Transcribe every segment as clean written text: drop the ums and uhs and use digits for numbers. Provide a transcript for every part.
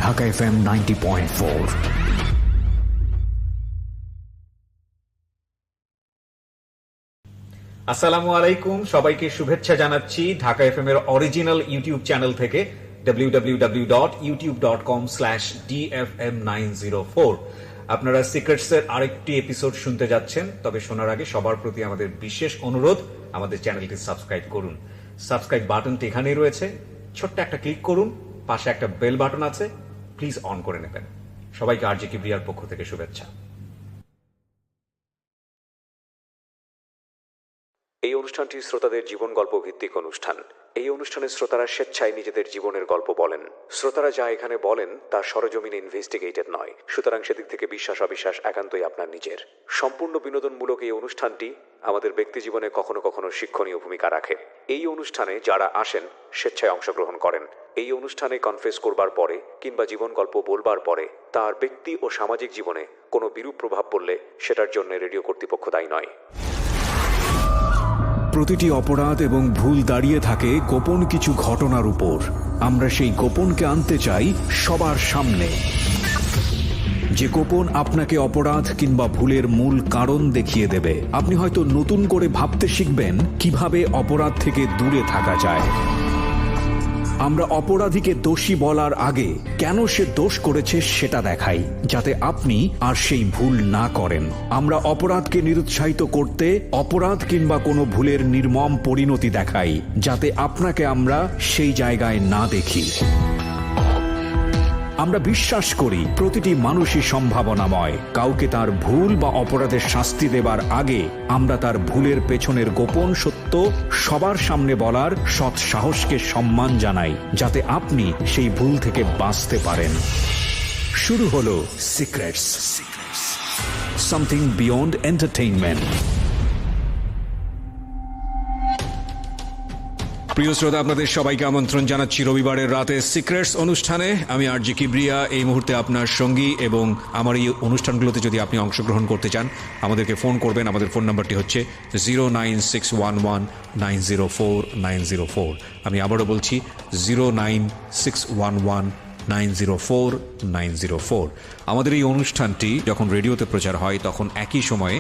Dhaka FM 90.4। আসসালামু আলাইকুম, সবাইকে শুভেচ্ছা জানাচ্ছি ঢাকা এফএম এর অরিজিনাল ইউটিউব চ্যানেল থেকে www.youtube.com/dfm904। আপনারা সিক্রেটস এর আরেকটি এপিসোড শুনতে যাচ্ছেন, তবে শোনার আগে সবার প্রতি আমাদের বিশেষ অনুরোধ, আমাদের চ্যানেলটি সাবস্ক্রাইব করুন। সাবস্ক্রাইব বাটনটি এখানেই রয়েছে, ছোট্ট একটা ক্লিক করুন, পাশে একটা বেল বাটন আছে, প্লিজ অন করে নেবেন। সবাইকে আরজে কিবরিয়ার পক্ষ থেকে শুভেচ্ছা। এই অনুষ্ঠানটি শ্রোতাদের জীবন গল্প ভিত্তিক অনুষ্ঠান। এই অনুষ্ঠানে শ্রোতারা স্বেচ্ছায় নিজেদের জীবনের গল্প বলেন। শ্রোতারা যা এখানে বলেন তা সরজমিনে ইনভেস্টিগেটেড নয়, সুতরাং সেদিক থেকে বিশ্বাস অবিশ্বাস একান্তই আপনার নিজের। সম্পূর্ণ বিনোদনমূলক এই অনুষ্ঠানটি আমাদের ব্যক্তি জীবনে কখনো কখনো শিক্ষণীয় ভূমিকা রাখে। এই অনুষ্ঠানে যারা আসেন স্বেচ্ছায় অংশগ্রহণ করেন। এই অনুষ্ঠানে কনফেস করবার পরে কিংবা জীবন গল্প বলবার পরে তার ব্যক্তি ও সামাজিক জীবনে কোনো বিরূপ প্রভাব পড়লে সেটার জন্য রেডিও কর্তৃপক্ষ দায়ী নয়। প্রতিটি অপরাধ এবং ভুল দাঁড়িয়ে থাকে গোপন কিছু ঘটনার উপর। আমরা সেই গোপনকে আনতে চাই সবার সামনে, যে গোপন আপনাকে অপরাধ কিংবা ভুলের মূল কারণ দেখিয়ে দেবে। আপনি হয়তো নতুন করে ভাবতে শিখবেন কিভাবে অপরাধ থেকে দূরে থাকা যায়। আমরা অপরাধীকে দোষী বলার আগে কেন সে দোষ করেছে সেটা দেখাই, যাতে আপনি আর সেই ভুল না করেন। আমরা অপরাধকে নিরুৎসাহিত করতে অপরাধ কিংবা কোনো ভুলের নির্মম পরিণতি দেখাই, যাতে আপনাকে আমরা সেই জায়গায় না দেখি। আমরা বিশ্বাস করি প্রতিটি মানুষই সম্ভাবনাময়। কাউকে তার ভুল বা অপরাধের শাস্তি দেবার আগে আমরা তার ভুলের পেছনের গোপন সত্য সবার সামনে বলার সৎ সাহসকে সম্মান জানাই, যাতে আপনি সেই ভুল থেকে বাঁচতে পারেন। শুরু হলো সিক্রেটস, সামথিং বিয়ন্ড এন্টারটেইনমেন্ট। প্রিয় শ্রোতা, আপনাদের সবাইকে আমন্ত্রণ জানাচ্ছি রবিবারের রাতে সিক্রেটস অনুষ্ঠানে। আমি আরজে কিবরিয়া এই মুহূর্তে আপনার সঙ্গী, এবং আমার এই অনুষ্ঠানগুলোতে যদি আপনি অংশগ্রহণ করতে চান আমাদেরকে ফোন করবেন। আমাদের ফোন নাম্বারটি হচ্ছে 09611904904। আমি আবারও বলছি 09611904904। আমাদের এই অনুষ্ঠানটি যখন রেডিওতে প্রচার হয় তখন একই সময়ে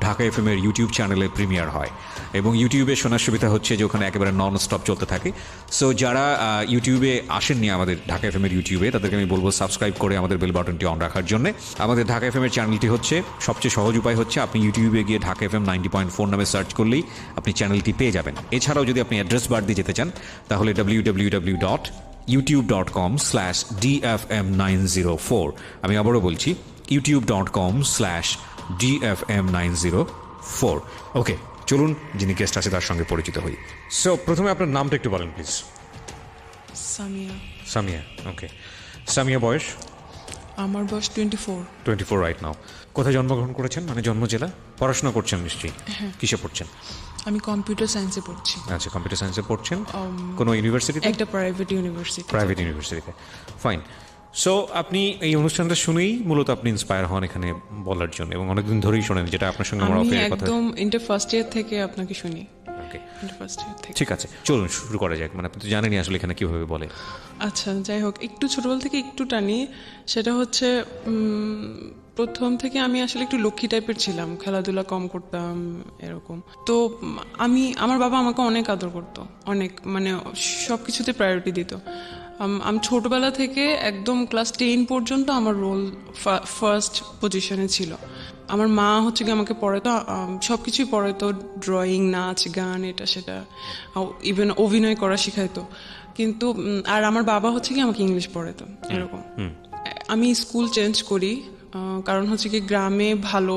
ঢাকা এফএম এর ইউটিউব চ্যানেলে প্রিমিয়ার হয়, এবং ইউটিউবে শোনার সুবিধা হচ্ছে যে ওখানে একেবারে নন স্টপ চলতে থাকে। সো যারা ইউটিউবে আসেননি আমাদের ঢাকা এফএম এর ইউটিউবে, তাদেরকে আমি বলবো সাবস্ক্রাইব করে আমাদের বেল বাটনটি অন রাখার জন্য। আমাদের ঢাকা এফএম এর চ্যানেলটি হচ্ছে সবচেয়ে সহজ উপায় হচ্ছে আপনি ইউটিউবে গিয়ে ঢাকা এফএম 90.4 নামে সার্চ করলেই আপনি চ্যানেলটি পেয়ে যাবেন। এছাড়াও যদি আপনি অ্যাড্রেস বার দিয়ে যেতে চান তাহলে www.youtube.com/dfm904। আমি আবারও বলছি youtube.com/dfm904। ওকে, চলুন যিনি গেস্ট আছে তার সঙ্গে পরিচিত হই। সো প্রথমে আপনার নামটা একটু বলেন প্লিজ। সামিয়া। সামিয়া, ওকে। সামিয়া, বয়স? আমার বয়স 24 রাইট নাও। কোথায় জন্মগ্রহণ করেছেন, মানে জন্ম জেলা? পড়াশোনা করছেন নিশ্চয়ই? কিসে পড়ছেন? আমি কম্পিউটার সায়েন্সে পড়ছি। আচ্ছা, কম্পিউটার সায়েন্সে পড়ছেন। কোনো ইউনিভার্সিটিতে? একটা প্রাইভেট ইউনিভার্সিটিতে। ফাইন। সো আপনি এই অনুষ্ঠানটা শুনেই মূলত আপনি ইন্সপায়ার হন এখানে বলার জন্য, এবং অনেকদিন ধরেই শোনেন, যেটা আপনার সঙ্গে আমার আমি অফের কথা। একদম ইন্টার ফার্স্ট ইয়ার থেকে আপনাকে শুনি। ঠিক আছে, চলুন শুরু করা যাক। মানে আপনি তো জানেনই আসলে এখানে কিভাবে বলে। আচ্ছা, যাই হোক, একটু ছোটবেলা থেকে একটু টানি। সেটা হচ্ছে প্রথম থেকে আমি আসলে একটু লক্ষ্মী টাইপের ছিলাম, খেলাধুলা কম করতাম এরকম। তো আমার বাবা আমাকে অনেক আদর করতো, অনেক, মানে সব কিছুতে প্রায়োরিটি দিত। আমি ছোটবেলা থেকে একদম ক্লাস 10 পর্যন্ত আমার রোল ফার্স্ট পজিশনে ছিল। আমার মা হচ্ছে কি আমাকে পড়াতো, সব কিছুই পড়াতো, ড্রয়িং, নাচ, গান, এটা সেটা, ইভেন অভিনয় করা শিখাইতো। কিন্তু আর আমার বাবা হচ্ছে কি আমাকে ইংলিশ পড়াতো এরকম। আমি স্কুল চেঞ্জ করি, কারণ হচ্ছে কি গ্রামে ভালো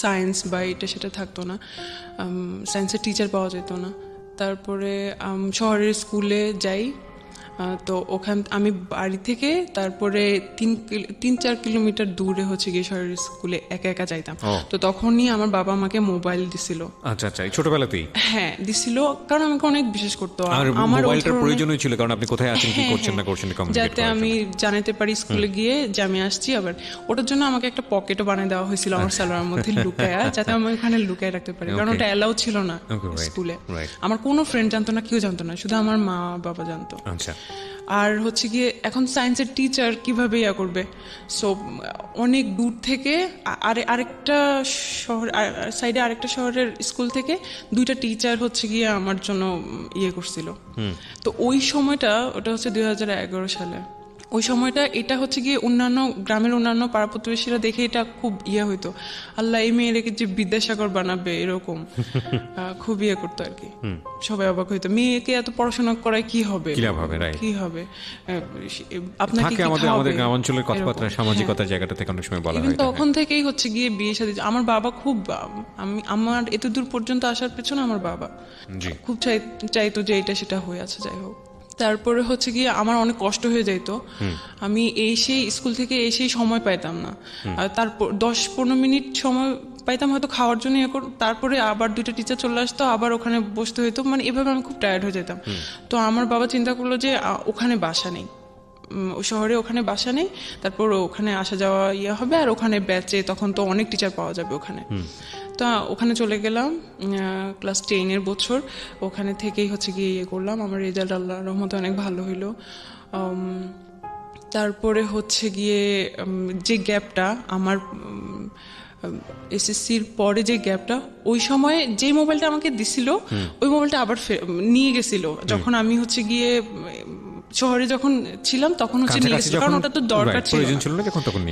সায়েন্স বা এটা সেটা থাকতো না, সায়েন্সের টিচার পাওয়া যেত না। তারপরে শহরের স্কুলে যাই। তো ওখান আমি বাড়ি থেকে তারপরে 3-4 কিলোমিটার দূরে হচ্ছে গিয়ে শহরের স্কুলে একা একা যাইতাম। তো তখনই আমার বাবা আমাকে মোবাইল দিছিল। আচ্ছা আচ্ছা, এই ছোটবেলাতেই? হ্যাঁ, দিছিল, কারণ আমাকে অনেক বিশেষ করতো। আমার মোবাইলটার প্রয়োজনই ছিল, কারণ আপনি কোথায় আছেন, কি করছেন না করছেন, যাতে আমি জানাতে পারি স্কুলে গিয়ে যে আমি আসছি। আবার ওটার জন্য আমাকে একটা পকেটও বানিয়ে দেওয়া হয়েছিল আমার সালোয়ারের মধ্যে লুকায়া, যাতে আমি ওখানে লুকায় রাখতে পারি, কারণ ওটা অ্যালাউ ছিল না স্কুলে। আমার কোনো ফ্রেন্ড জানতো না, কেউ জানতো না, শুধু আমার মা বাবা জানতো। আচ্ছা, আর হচ্ছে গিয়ে এখন সায়েন্সের টিচার কিভাবে ইয়া করবে, সো অনেক দূর থেকে আরেকটা শহর সাইডে আরেকটা শহরের স্কুল থেকে 2টা টিচার হচ্ছে গিয়ে আমার জন্য ইয়ে করছিল। তো ওই সময়টা ওটা হচ্ছে 2011 সালে। ওই সময়টা এটা হচ্ছে গিয়ে অন্যান্য গ্রামের অন্যান্য পাড়া প্রতিবেশীরা দেখে এটা খুব ইয়ে হইতো, আল্লাহ এই মেয়েটাকে যে বিদ্যাসাগর বানাবে এরকম খুব ইয়ে করতো আর কি। সবাই অবাক হইতো, মেয়েকে এত পড়াশোনা করায় কি হবে, কি হবে, আপনাকে কি আমাদের খাওয়াবে? গ্রামাঞ্চলের কথাবার্তা সামাজিকতার জায়গাটা থেকে অনেক সময় বলা হয়। তখন থেকেই হচ্ছে গিয়ে বিয়ে শাদী। আমার বাবা খুব, আমার এত দূর পর্যন্ত আসার পেছনে আমার বাবা খুব চাইতো যে এটা সেটা হয়ে আছে। যাই হোক, তারপরে হচ্ছে গিয়ে আমার অনেক কষ্ট হয়ে যাইতো, আমি এসেই স্কুল থেকে এসেই সময় পাইতাম না। আর তারপর 10-15 মিনিট সময় পাইতাম হয়তো খাওয়ার জন্য, তারপরে আবার 2টা টিচার চলে আসতো, আবার ওখানে বসতে হইতো, মানে এভাবে আমি খুব টায়ার্ড হয়ে যেতাম। তো আমার বাবা চিন্তা করলো যে ওখানে বাসা নেই, ওই শহরে ওখানে বাসা নেই, তারপর ওখানে আসা যাওয়া ইয়ে হবে, আর ওখানে ব্যাচে তখন তো অনেক টিচার পাওয়া যাবে ওখানে। তো ওখানে চলে গেলাম ক্লাস 10-এর বছর, ওখানে থেকেই হচ্ছে গিয়ে ইয়ে করলাম। আমার রেজাল্ট আল্লাহর রহমতে অনেক ভালো হইলো। তারপরে হচ্ছে গিয়ে যে গ্যাপটা আমার এসএসসির পরে, যে গ্যাপটা, ওই সময়ে যে মোবাইলটা আমাকে দিছিল ওই মোবাইলটা আবার নিয়ে গেছিল যখন আমি হচ্ছে গিয়ে শহরে যখন ছিলাম, তখন হচ্ছে নিয়ে গেছিল, কারণ ওটা তো দরকার ছিল।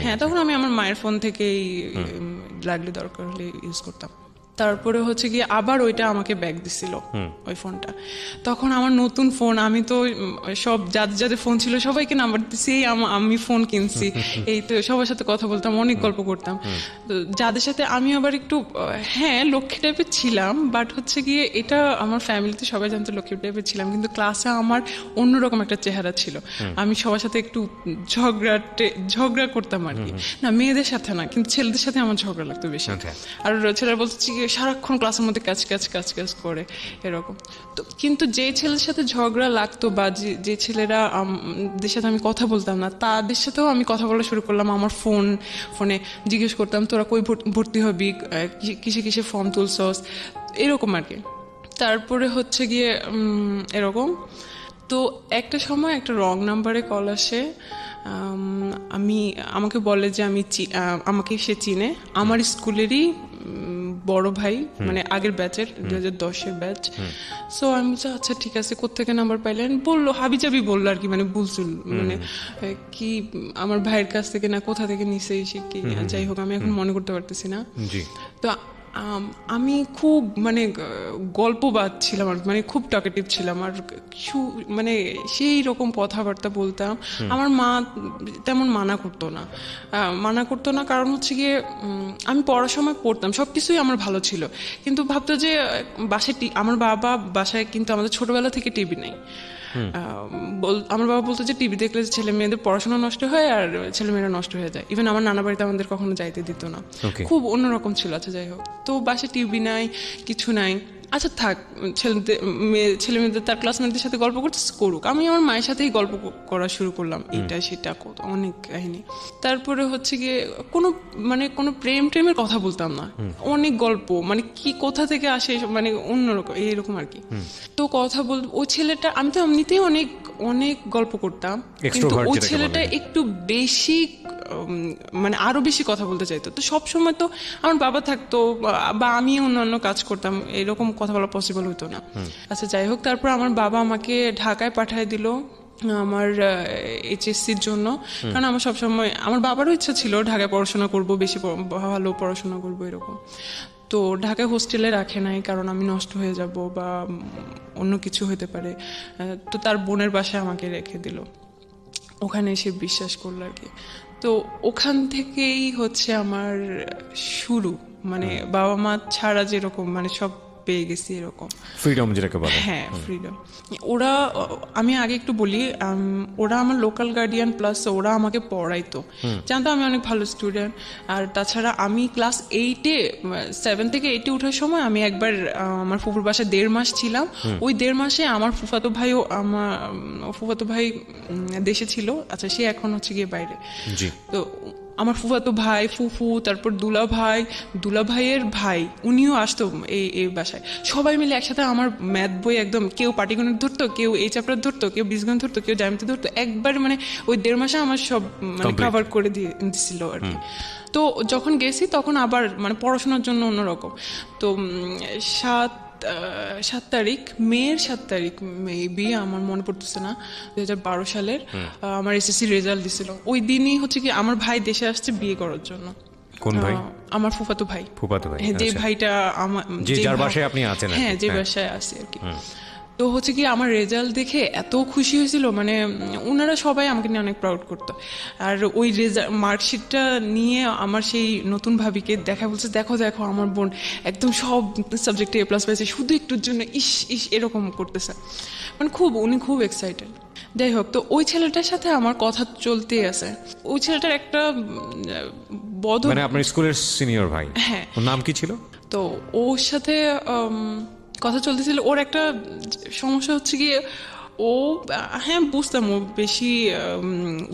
হ্যাঁ, তখন আমি আমার মায়ের ফোন থেকেই লাগলে দরকার হলে ইউজ করতাম। তারপরে হচ্ছে গিয়ে আবার ওইটা আমাকে ব্যাগ দিছিল ওই ফোনটা। তখন আমার নতুন ফোন, আমি তো সব যাদের ফোন ছিল সবাইকে নাম্বার দিচ্ছি, আমি ফোন কিনছি, এই তো সবার সাথে কথা বলতাম, অনেক গল্প করতাম। তো যাদের সাথে আমি আবার একটু হ্যাঁ লক্ষ্মী টাইপের ছিলাম, বাট হচ্ছে গিয়ে এটা আমার ফ্যামিলিতে সবাই জানতো লক্ষ্মী টাইপের ছিলাম, কিন্তু ক্লাসে আমার অন্যরকম একটা চেহারা ছিল। আমি সবার সাথে একটু ঝগড়া করতাম আর কি, না মেয়েদের সাথে না, কিন্তু ছেলেদের সাথে আমার ঝগড়া লাগতো বেশি। আর ছেলেরা বলতো সারাক্ষণ ক্লাসের মধ্যে কাজ করে এরকম। তো কিন্তু যে ছেলের সাথে ঝগড়া লাগতো বা যে ছেলেরা দের সাথে আমি কথা বলতাম না, তাদের সাথেও আমি কথা বলা শুরু করলাম। আমার ফোনে জিজ্ঞেস করতাম, তোরা কই ভর্তি হবি, কিসে ফর্ম তুলছস, এরকম আর কি। তারপরে হচ্ছে গিয়ে এরকম। তো একটা সময় একটা রং নাম্বারে কল আসে, আমাকে বলে যে আমাকে সে চিনে, আমার স্কুলেরই বড় ভাই, মানে আগের ব্যাচের 2010-এর ব্যাচ। সো আমি বলছি আচ্ছা ঠিক আছে, কোত্থেকে নাম্বার পাইলেন, বললো হাবিজাবি বললো আর কি, মানে বুলচুল, মানে কি আমার ভাইয়ের কাছ থেকে না কোথা থেকে নিছে এসে কি, যাই হোক আমি এখন মনে করতে পারতেছি না। তো আমি খুব মানে গল্পবাদ ছিলাম, আর মানে খুব টকেটিভ ছিলাম, আর মানে সেই রকম কথাবার্তা বলতাম। আমার মা তেমন মানা করতো না, কারণ হচ্ছে গিয়ে আমি পড়ার সময় পড়তাম, সবকিছুই আমার ভালো ছিল, কিন্তু ভাবতো যে বাসায় আমার বাবা বাসায় কিন্তু আমাদের ছোটবেলা থেকে টিভি নেই। আমার বাবা বলতো যে টিভি দেখলে ছেলে মেয়েদের পড়াশোনা নষ্ট হয় আর ছেলে মেয়েরা নষ্ট হয়ে যায়। ইভেন আমার নানা বাড়িতে আমাদের কখনো যাইতে দিত না, খুব অন্যরকম ছিল। আচ্ছা যাই হোক, তো বাসায় টিভি নাই, কিছু নাই, আচ্ছা থাক, ছেলে মেয়েদের তার ক্লাসমেটদের সাথে গল্প করুক। আমি আমার মায়ের সাথেই গল্প করা শুরু করলাম, এটা সেটা অনেক কাহিনী। তারপরে হচ্ছে গিয়ে কোনো প্রেমের কথা বলতাম না, অনেক গল্প, মানে কি কোথা থেকে আসে, মানে অন্যরকম এইরকম আর কি। তো কথা ওই ছেলেটা, আমি তো এমনিতেই অনেক গল্প করতাম, কিন্তু ওই ছেলেটা একটু বেশি, মানে আরো বেশি কথা বলতে চাইতো। তো সবসময় তো আমার বাবা থাকতো বা আমি অন্যান্য কাজ করতাম, এরকম কথা বলা পসিবল হতো না। আচ্ছা যাই হোক, তারপর আমার বাবা আমাকে ঢাকায় পাঠিয়ে দিল আমার এইচএসসির জন্য, কারণ আমার সবসময় আমার বাবারও ইচ্ছা ছিল ঢাকায় পড়াশোনা করব, বেশি ভালো পড়াশোনা করবো এরকম। তো ঢাকায় হোস্টেলে রাখে নাই, কারণ আমি নষ্ট হয়ে যাব বা অন্য কিছু হতে পারে। তো তার বোনের বাসায় আমাকে রেখে দিল, ওখানে এসে বিশ্বাস করলো আর কি। তো ওখান থেকেই হচ্ছে আমার শুরু, মানে বাবা মা ছাড়া যেরকম মানে সব পেয়ে গেছি এরকম ফ্রিডম যেটাকে বলে। হ্যাঁ ফ্রিডম। ওরা, আমি আগে একটু বলি, ওরা আমার লোকাল গার্ডিয়ান, প্লাস ওরা আমাকে পড়াইতো, জানতো আমি অনেক ভালো স্টুডেন্ট। আর তাছাড়া আমি ক্লাস 7 থেকে 8-এ ওঠার সময় আমি একবার আমার ফুফুর বাসায় 1.5 মাস ছিলাম। ওই 1.5 মাসে আমার ফুফাতো ভাই দেশে ছিল, আচ্ছা সে এখন হচ্ছে গিয়ে বাইরে। তো আমার ফুফাতো ভাই, ফুফু, তারপর দুলা ভাইয়ের ভাই, উনিও আসতো এই বাসায়। সবাই মিলে একসাথে আমার ম্যাথ বই একদম, কেউ পাটিগণিত ধরতো, কেউ এই চ্যাপ্টার ধরতো, কেউ বীজগণিত ধরতো, কেউ জ্যামিতি ধরতো। একবার মানে ওই 1.5 মাসে আমার সব মানে কভার করে দিছিল আর কি। তো যখন গেছি তখন আবার মানে পড়াশোনার জন্য অন্যরকম। তো 7 তারিখ, মেয়ের 7 তারিখ মেবি, আমার মনে পড়তেছে না, 2012 সালের আমার এসএসসি রেজাল্ট দিছিল। ওই দিনই হচ্ছে কি আমার ভাই দেশে আসছে বিয়ে করার জন্য। কোন ভাই? আমার ফুফাতো ভাই। হ্যাঁ, যে ভাইটা আমার, যার বাসায় আপনি আছেন। হ্যাঁ, যে বাসায় আছি আর কি। তো হচ্ছে কি আমার রেজাল্ট দেখে এত খুশি হয়েছিল, মানে ওনারা সবাই আমাকে নিয়ে অনেক প্রাউড করতো। আর ওই মার্কশিটটা নিয়ে আমার সেই নতুন ভাবিকে দেখা, বলছে দেখো দেখো আমার বোন একদম সব সাবজেক্টে A+ পাইছে, শুধু একটুর জন্য ইস ইস এরকম করতেছে, মানে উনি খুব এক্সাইটেড। যাই হোক, তো ওই ছেলেটার সাথে আমার কথা চলতেই আছে। ওই ছেলেটার একটা মানে আপনার স্কুলের সিনিয়র ভাই? হ্যাঁ। ওর নাম কি ছিল? তো ওর সাথে কথা চলতেছিল। ওর একটা সমস্যা হচ্ছে গিয়ে, ও হ্যাঁ বুঝতাম ও বেশি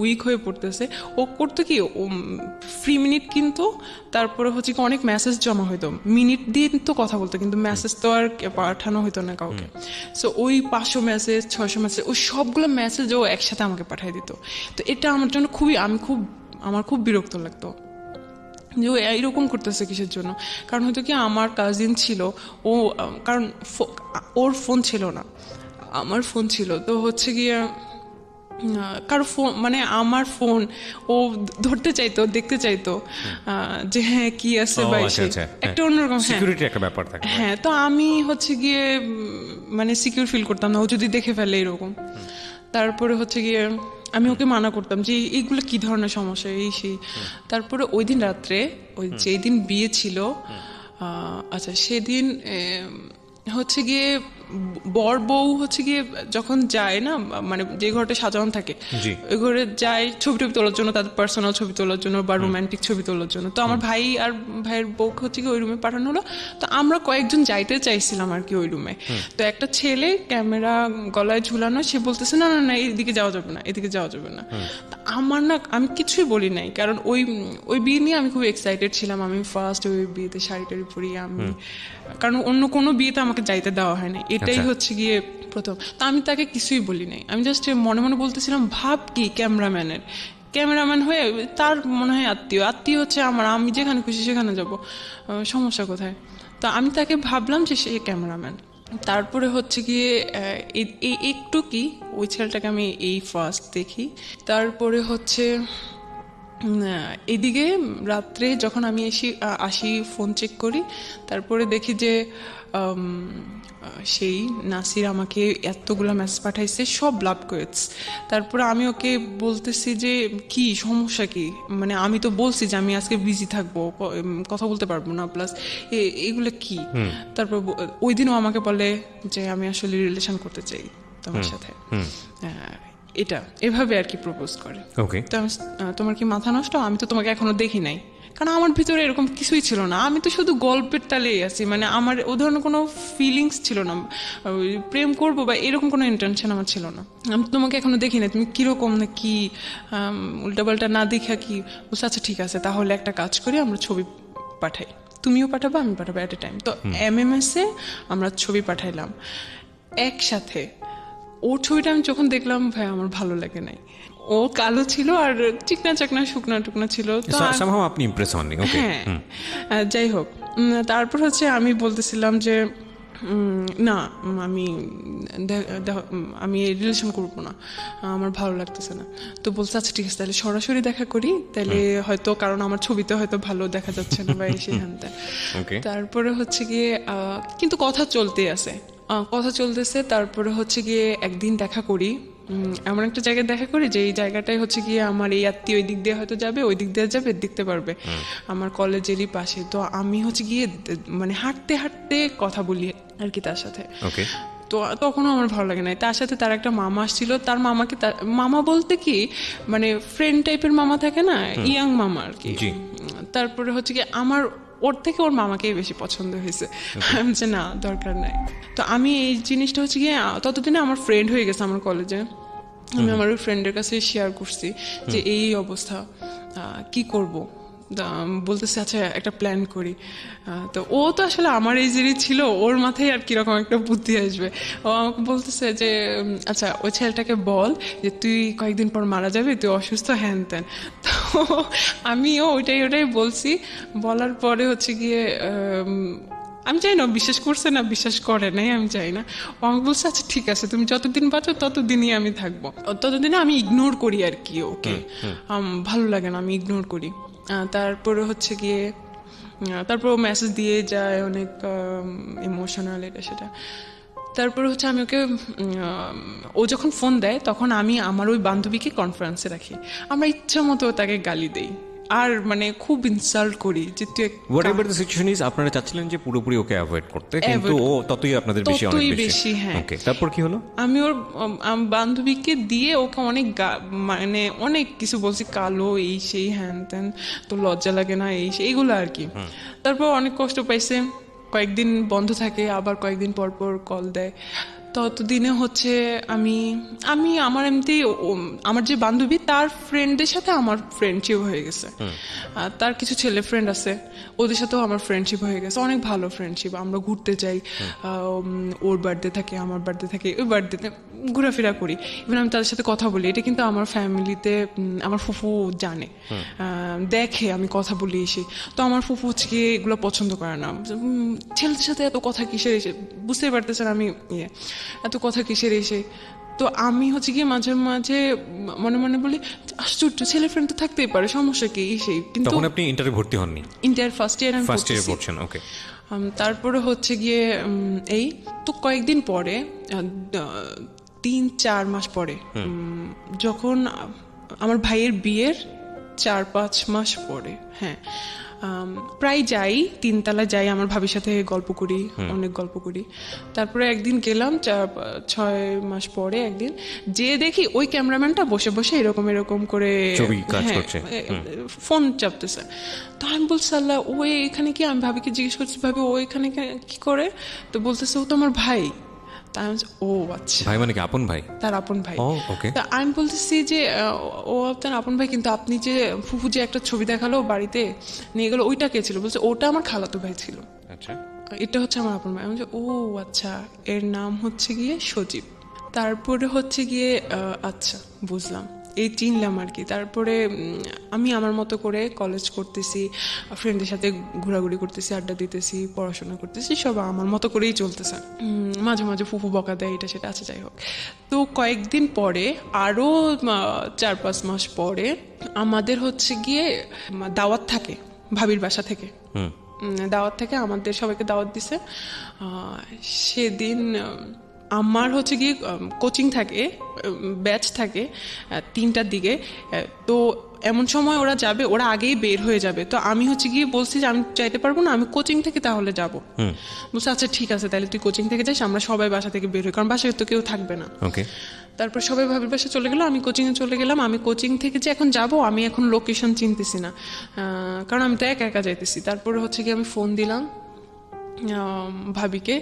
উইক হয়ে পড়তেছে। ও করতো কি, ও ফ্রি মিনিট কিন্তু, তারপরে হচ্ছে কি অনেক মেসেজ জমা হইতো, মিনিট দিয়ে তো কথা বলতো, কিন্তু মেসেজ তো আর পাঠানো হইতো না কাউকে। সো ওই 500 মেসেজ 600 মেসেজ, ওই সবগুলো মেসেজ ও একসাথে আমাকে পাঠিয়ে দিত। তো এটা আমার জন্য আমার খুব বিরক্ত লাগতো যে ও এইরকম করতেছে কিসের জন্য। কারণ হয়তো কি আমার কাজিন ছিল, ও কারণ ওর ফোন ছিল না, আমার ফোন ছিল। তো হচ্ছে গিয়ে কারো ফোন, মানে আমার ফোন ও ধরতে চাইতো, দেখতে চাইতো যে হ্যাঁ কি আছে বা একটা অন্যরকম সিকিউরিটি একটা ব্যাপার থাকে। হ্যাঁ, তো আমি হচ্ছে গিয়ে মানে সিকিউর ফিল করতাম না ও যদি দেখে ফেলে এরকম। তারপরে হচ্ছে গিয়ে আমি ওকে মানা করতাম যে এইগুলো কি ধরনের সমস্যা, এই সেই। তারপরে ওই দিন রাত্রে, ওই যেই দিন বিয়ে ছিল, আচ্ছা সেদিন হচ্ছে গিয়ে বর বউ হচ্ছে গিয়ে যখন যায় না, মানে যে ঘরটা সাজানো থাকে ওই ঘরে যায় ছবি তোলার জন্য, তাদের পার্সোনাল ছবি তোলার জন্য বা রোমান্টিক ছবি তোলার জন্য। তো আমার ভাই আর ভাইয়ের বউকে হচ্ছে কি ওই রুমে পাঠানো হলো। তো আমরা কয়েকজন যাইতে চাইছিলাম আর কি ওই রুমে। তো একটা ছেলে ক্যামেরা গলায় ঝুলানো, সে বলতেছে না না না এদিকে যাওয়া যাবে না, এদিকে যাওয়া যাবে না। আমার না, আমি কিছুই বলি নাই, কারণ ওই বিয়ে নিয়ে আমি খুব এক্সাইটেড ছিলাম। আমি ফার্স্ট ওই বিয়েতে শাড়ি টাড়ি পরি আমি, কারণ অন্য কোনো বিয়েতে আমাকে যাইতে দেওয়া হয় না, এটাই হচ্ছে গিয়ে প্রথম। তো আমি তাকে কিছুই বলি নাই, আমি জাস্ট মনে মনে বলতেছিলাম ভাব কি ক্যামেরাম্যান হয়ে, তার মনে হয় আত্মীয় হচ্ছে আমার, আমি যেখানে খুশি সেখানে যাব, সমস্যা কোথায়। তো আমি তাকে ভাবলাম যে সে ক্যামেরাম্যান। তারপরে হচ্ছে গিয়ে একটু কি ওই ছেলেটাকে আমি এই ফার্স্ট দেখি। তারপরে হচ্ছে এদিকে রাত্রে যখন আমি আসি ফোন চেক করি, তারপরে দেখি যে সেই নাসির আমাকে এতগুলো মেসেজ পাঠাইছে, সব লাভ কোয়েটস। তারপরে আমি ওকে বলতেছি যে কি সমস্যা কি, মানে আমি তো বলছি যে আমি আজকে বিজি থাকবো, কথা বলতে পারবো না, প্লাস এগুলো কি। তারপর ওই দিনও আমাকে বলে যে আমি আসলে রিলেশন করতে চাই তোমার সাথে, এটা এভাবে আর কি প্রপোজ করে। তো তোমার কি মাথা নষ্ট, আমি তো তোমাকে এখনো দেখি নাই। কারণ আমার ভিতরে এরকম কিছুই ছিল না, আমি তো শুধু গল্পের তালেই আছি, মানে আমার ও ধরনের কোনো ফিলিংস ছিল না, প্রেম করবো বা এরকম কোনো ইন্টেনশন আমার ছিল না। আমি তোমাকে এখনো দেখি না, তুমি কিরকম না কি উল্টাপাল্টা না দেখা কি বলছে। আচ্ছা ঠিক আছে, তাহলে একটা কাজ করি, আমরা ছবি পাঠাই, তুমিও পাঠাবো আমি পাঠাবো অ্যাট এ টাইম। তো MMS-এ আমরা ছবি পাঠাইলাম একসাথে। ওর ছবিটা আমি যখন দেখলাম ভাই আমার ভালো লাগে নাই, ও কালো ছিল আর চিকনা চাকনা শুকনা টুকনা ছিল। তো আপনি ইমপ্রেস হননি? হ্যাঁ, যাই হোক, তারপর হচ্ছে আমি বলতেছিলাম যে না আমি রিলেশন করবো না, আমার ভালো লাগতেছে না। তো বলছে আচ্ছা ঠিক আছে, তাহলে সরাসরি দেখা করি, তাহলে হয়তো, কারণ আমার ছবিতে হয়তো ভালো দেখা যাচ্ছে না বা সেখানটা। তারপরে হচ্ছে গিয়ে কিন্তু কথা চলতেছে। তারপরে হচ্ছে গিয়ে একদিন দেখা করি, এমন একটা জায়গায় দেখা করি যে এই জায়গাটায় হচ্ছে গিয়ে আমার এই আত্মীয় ওই দিক দিয়ে হয়তো যাবে, ওই দিক দিয়ে যাবে, দেখতে পারবে, আমার কলেজেরই পাশে। তো আমি হচ্ছে গিয়ে মানে হাঁটতে হাঁটতে কথা বলি আর কি তার সাথে। তো তখনও আমার ভালো লাগে নাই। তার সাথে তার একটা মামা আসছিল, তার মামাকে, মামা বলতে কি মানে ফ্রেন্ড টাইপের মামা থাকে না, ইয়াং মামা আর কি। তারপরে হচ্ছে কি আমার ওর থেকে ওর মামাকেই বেশি পছন্দ হয়েছে, যে না দরকার নাই। তো আমি এই জিনিসটা হচ্ছে গিয়ে ততদিনে আমার ফ্রেন্ড হয়ে গেছে আমার কলেজে, আমি আমার ওই ফ্রেন্ডের কাছে শেয়ার করছি যে এই অবস্থা। কি করব, বলতেছে আচ্ছা একটা প্ল্যান করি। তো ও তো আসলে আমার এজেরই ছিল, ওর মাথায় আর কিরকম একটা বুদ্ধি আসবে। ও আমাকে বলতেছে যে আচ্ছা ওই ছেলেটাকে বল যে তুই কয়েকদিন পর মারা যাবে, তুই অসুস্থ, হ্যান ত্যান। তো আমিও ওইটাই বলছি। বলার পরে হচ্ছে গিয়ে আমি চাই না বিশ্বাস করছে না বিশ্বাস করে নাই আমি চাই না। ও আমাকে বলছে আচ্ছা ঠিক আছে তুমি যতদিন বাঁচো ততদিনই আমি থাকবো, ততদিনে আমি ইগনোর করি আর কি ওকে। ভালো লাগে না, আমি ইগনোর করি। তারপরে হচ্ছে গিয়ে তারপর ও মেসেজ দিয়ে যায় অনেক ইমোশনাল এটা সেটা। তারপরে হচ্ছে আমি ওকে ও যখন ফোন দেয় তখন আমি আমার ওই বান্ধবীকে কনফারেন্সে রাখি, আমরা ইচ্ছা মতো তাকে গালি দেই আর মানে খুব ইনসাল্ট করি যে তুই what ever the situation is, আপনারা চাচ্ছিলেন যে পুরোপুরি ওকে অ্যাভয়েড করতে, কিন্তু ও ততই আপনাদের বেশি অনেক বেশি। হ্যাঁ ওকে, তারপর কি হলো? আমি ওর বান্ধবীকে দিয়ে ওকে অনেক মানে অনেক কিছু বলছি, কালো এই সেই হ্যান ত্যান, তো লজ্জা লাগে না এই সেই এইগুলো আর কি। তারপর অনেক কষ্ট পাইছে, কয়েকদিন বন্ধ থাকে, আবার কয়েকদিন পর পর কল দেয়। ততদিনে হচ্ছে আমি আমার এমনি আমার যে বান্ধবী তার ফ্রেন্ডের সাথে আমার ফ্রেন্ডশিপ হয়ে গেছে। তার কিছু ছেলে ফ্রেন্ড আছে, ওদের সাথেও আমার ফ্রেন্ডশিপ হয়ে গেছে, অনেক ভালো ফ্রেন্ডশিপ। আমরা ঘুরতে যাই, ওর বার্থডে থাকে, আমার বার্থডে থাকে, ওই বার্থডেতে ঘোরাফেরা করি, ইভেন আমি তাদের সাথে কথা বলি। এটা কিন্তু আমার ফ্যামিলিতে আমার ফুফু জানে, দেখে আমি কথা বলি এসে। তো আমার ফুফু হচ্ছে কি এগুলো পছন্দ করে না, ছেলেদের সাথে এত কথা কিসের এসে, বুঝতে পারতেছেন আমি এত কথা কিসের এসে। তো আমি হচ্ছে গিয়ে মাঝে মাঝে মনে মনে বলি আশ্চর্য, ছেলে ফ্রেন্ড তো থাকতেই পারে, সমস্যা কি সেই। কিন্তু তখন আপনি ইন্টারে ভর্তি হননি? ইন্টার ফার্স্ট ইয়ার আমি পড়ছেন। ওকে। তারপরে হচ্ছে গিয়ে এই তো কয়েকদিন পরে 3-4 মাস পরে যখন আমার ভাইয়ের বিয়ের 4-5 মাস পরে, হ্যাঁ প্রায় যাই, 3 তলায় যাই, আমার ভাবির সাথে গল্প করি, অনেক গল্প করি। তারপরে একদিন গেলাম 4-6 মাস পরে, একদিন যে দেখি ওই ক্যামেরাম্যানটা বসে বসে এরকম করে ফোন চাপতেছে। তো আমি বলছি আল্লাহ, ও এখানে কি? আমি ভাবিকে জিজ্ঞেস করছি ভাবি ও এখানে কি করে? তো বলতেছে ও তো আমার ভাই। ও আচ্ছা, ভাই মানে কি আপন ভাই? তার আপন ভাই। ওকে। তা আমি বলতেছি যে ও আপনার আপন ভাই, কিন্তু আপনি যে ফুফু যে একটা ছবি দেখালো বাড়িতে নিয়ে গেল, ওইটা কে ছিল? বলছে ওটা আমার খালাতো ভাই ছিল। আচ্ছা, এটা হচ্ছে আমার আপন ভাই। আমি বলছি ও আচ্ছা, এর নাম হচ্ছে গিয়ে সজীব। তারপরে হচ্ছে গিয়ে আচ্ছা বুঝলাম, এই চিনলাম আর কি। তারপরে আমি আমার মতো করে কলেজ করতেছি, ফ্রেন্ডের সাথে ঘোরাঘুরি করতেছি, আড্ডা দিতেছি, পড়াশোনা করতেছি, সব আমার মতো করেই চলতেছে। মাঝে মাঝে ফুফু বকা দেয়, এটা সেটা আছে, যাই হোক। তো কয়েকদিন পরে আরও 4-5 মাস পরে আমাদের হচ্ছে গিয়ে দাওয়াত থাকে ভাবির বাসা থেকে। দাওয়াত থেকে আমাদের সবাইকে দাওয়াত দিছে। সেদিন আমার হচ্ছে গিয়ে কোচিং থাকে, ব্যাচ থাকে 3টার দিকে। তো এমন সময় ওরা যাবে, ওরা আগেই বের হয়ে যাবে। তো আমি হচ্ছে গিয়ে বলছি যে আমি চাইতে পারবো না, আমি কোচিং থেকে তাহলে যাবো। বলছে আচ্ছা ঠিক আছে, তাহলে তুই কোচিং থেকে যাস, আমরা সবাই বাসা থেকে বের হই, কারণ বাসায় তো কেউ থাকবে না। ওকে। তারপর সবাই ভাবির বাসা চলে গেল, আমি কোচিংয়ে চলে গেলাম। আমি কোচিং থেকে যে এখন যাব, আমি এখন লোকেশন চিনতেছি না, কারণ আমি তো একা যাইতেছি। তারপরে হচ্ছে গিয়ে আমি ফোন দিলাম ভাবিকে